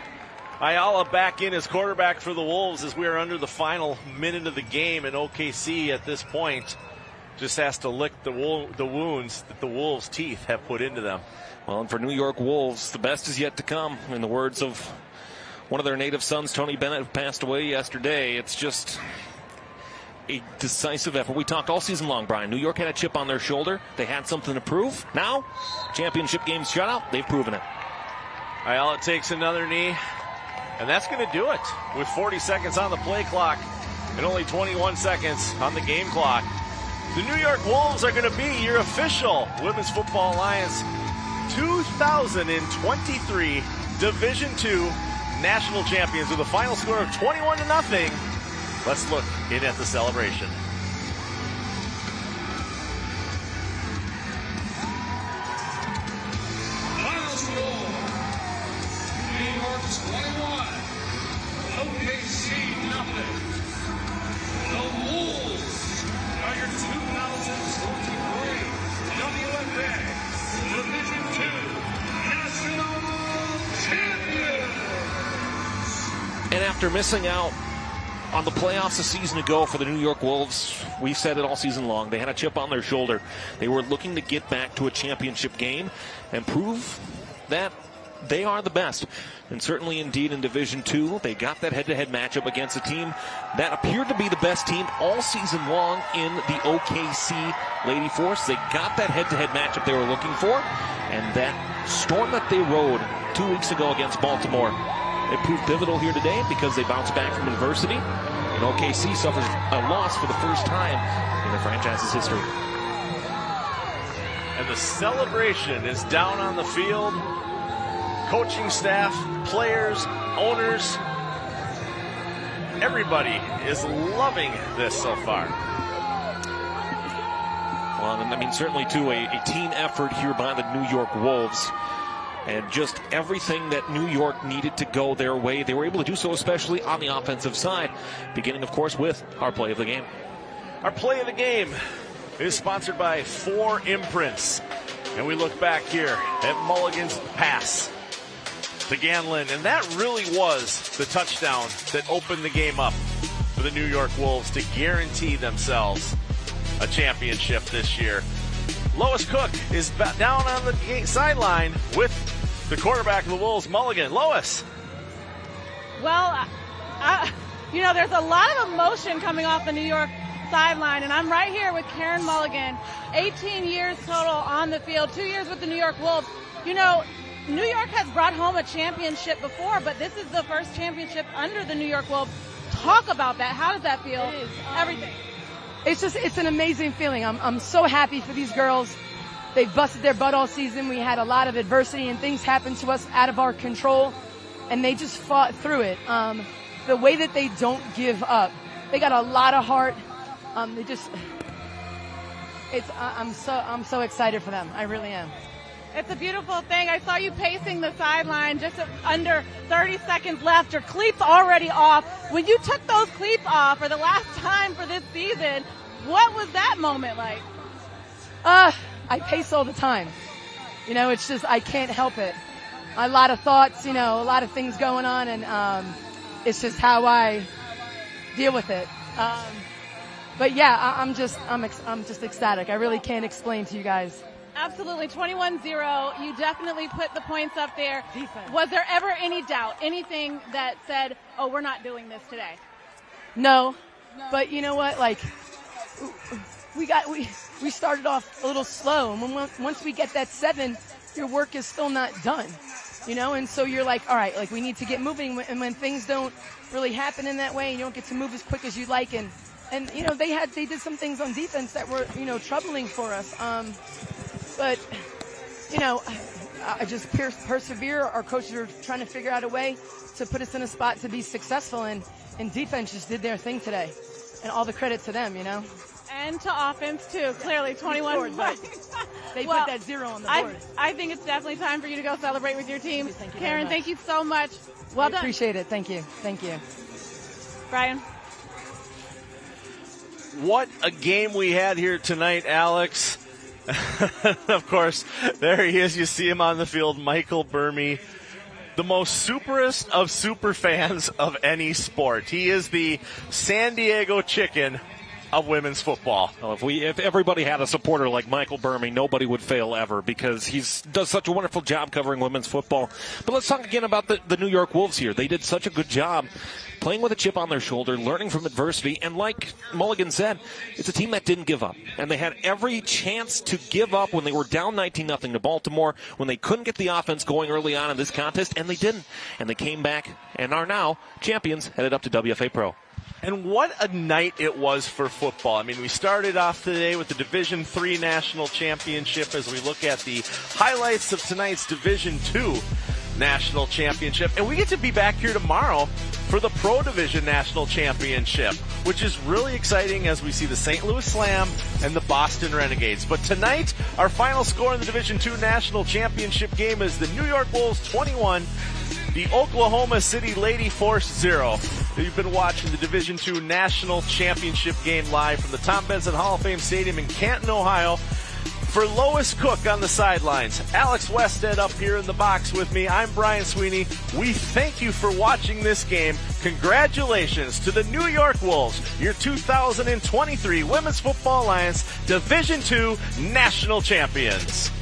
Ayala back in as quarterback for the Wolves as we are under the final minute of the game, and OKC at this point just has to lick the wounds that the Wolves' teeth have put into them. Well, and for New York Wolves, the best is yet to come. In the words of one of their native sons, Tony Bennett, who passed away yesterday, it's just a decisive effort. We talked all season long, Brian. New York had a chip on their shoulder. They had something to prove. Now, championship game shutout, they've proven it. Ayala takes another knee, and that's going to do it with 40 seconds on the play clock and only 21 seconds on the game clock. The New York Wolves are going to be your official Women's Football Alliance 2023 Division II national champions with a final score of 21-0. Let's look in at the celebration. Final score, New York's 21, OKC nothing. The Wolves are your 2023 WFA Division II national champions. And after missing out on the playoffs a season ago for the New York Wolves, we said it all season long, they had a chip on their shoulder. They were looking to get back to a championship game and prove that they are the best. And certainly indeed in Division II, they got that head-to-head matchup against a team that appeared to be the best team all season long in the OKC Lady Force. They got that head-to-head matchup they were looking for, and that storm that they rode 2 weeks ago against Baltimore, it proved pivotal here today because they bounced back from adversity, and OKC suffers a loss for the first time in the franchise's history. And the celebration is down on the field. Coaching staff, players, owners, everybody is loving this so far. Well, I mean, certainly, too, a team effort here by the New York Wolves. And just everything that New York needed to go their way, they were able to do so, especially on the offensive side. Beginning, of course, with our play of the game. Our play of the game is sponsored by 4 Imprints. And we look back here at Mulligan's pass to Ganlin, and that really was the touchdown that opened the game up for the New York Wolves to guarantee themselves a championship this year. Lois Cook is down on the sideline with the quarterback of the Wolves, Mulligan. Lois. Well, there's a lot of emotion coming off the New York sideline, and I'm right here with Karen Mulligan. 18 years total on the field, 2 years with the New York Wolves. New York has brought home a championship before, but this is the first championship under the New York Wolves. Talk about that. How does that feel? It is. Everything. It's an amazing feeling. I'm so happy for these girls. They busted their butt all season. We had a lot of adversity and things happened to us out of our control, and they just fought through it. The way that they don't give up. They got a lot of heart. I'm so excited for them. I really am. It's a beautiful thing. I saw you pacing the sideline just under 30 seconds left. Your cleats already off. When you took those cleats off for the last time for this season, what was that moment like? I pace all the time. It's just, I can't help it. A lot of thoughts, a lot of things going on, and it's just how I deal with it. But yeah, I'm just ecstatic. I really can't explain to you guys. Absolutely. 21-0. You definitely put the points up there. Defense. Was there ever any doubt, anything that said, oh, we're not doing this today? No. But you know what? We started off a little slow. And once we get that 7, your work is still not done. And so you're like, all right, we need to get moving. And when things don't really happen in that way, you don't get to move as quick as you'd like. And they did some things on defense that were, troubling for us. But, I just persevere. Our coaches are trying to figure out a way to put us in a spot to be successful, and defense just did their thing today. And all the credit to them, And to offense, too. Clearly, 21 points. They put that 0 on the board. I think it's definitely time for you to go celebrate with your team. Thank you Karen, thank you so much. Well done. I appreciate it. Thank you. Thank you. Brian. What a game we had here tonight, Alex. Of course, there he is. You see him on the field, Michael Burmy. the most superest of super fans of any sport. He is the San Diego Chicken of women's football. Well, if everybody had a supporter like Michael Burmy, nobody would fail ever, because he does such a wonderful job covering women's football. But let's talk again about the New York Wolves here. They did such a good job playing with a chip on their shoulder, learning from adversity, and like Mulligan said, it's a team that didn't give up. And they had every chance to give up when they were down 19-0 to Baltimore, when they couldn't get the offense going early on in this contest, and they didn't. And they came back and are now champions, headed up to WFA Pro. And what a night it was for football. I mean, we started off today with the Division III National Championship as we look at the highlights of tonight's Division II National Championship. And we get to be back here tomorrow for the Pro Division National Championship, which is really exciting as we see the St. Louis Slam and the Boston Renegades. But tonight, our final score in the Division II National Championship game is the New York Wolves 21, the Oklahoma City Lady Force 0. You've been watching the Division II National Championship game live from the Tom Benson Hall of Fame Stadium in Canton, Ohio. For Lois Cook on the sidelines, Alex Westhead up here in the box with me, I'm Brian Sweeney. We thank you for watching this game. Congratulations to the New York Wolves, your 2023 Women's Football Alliance Division II National Champions.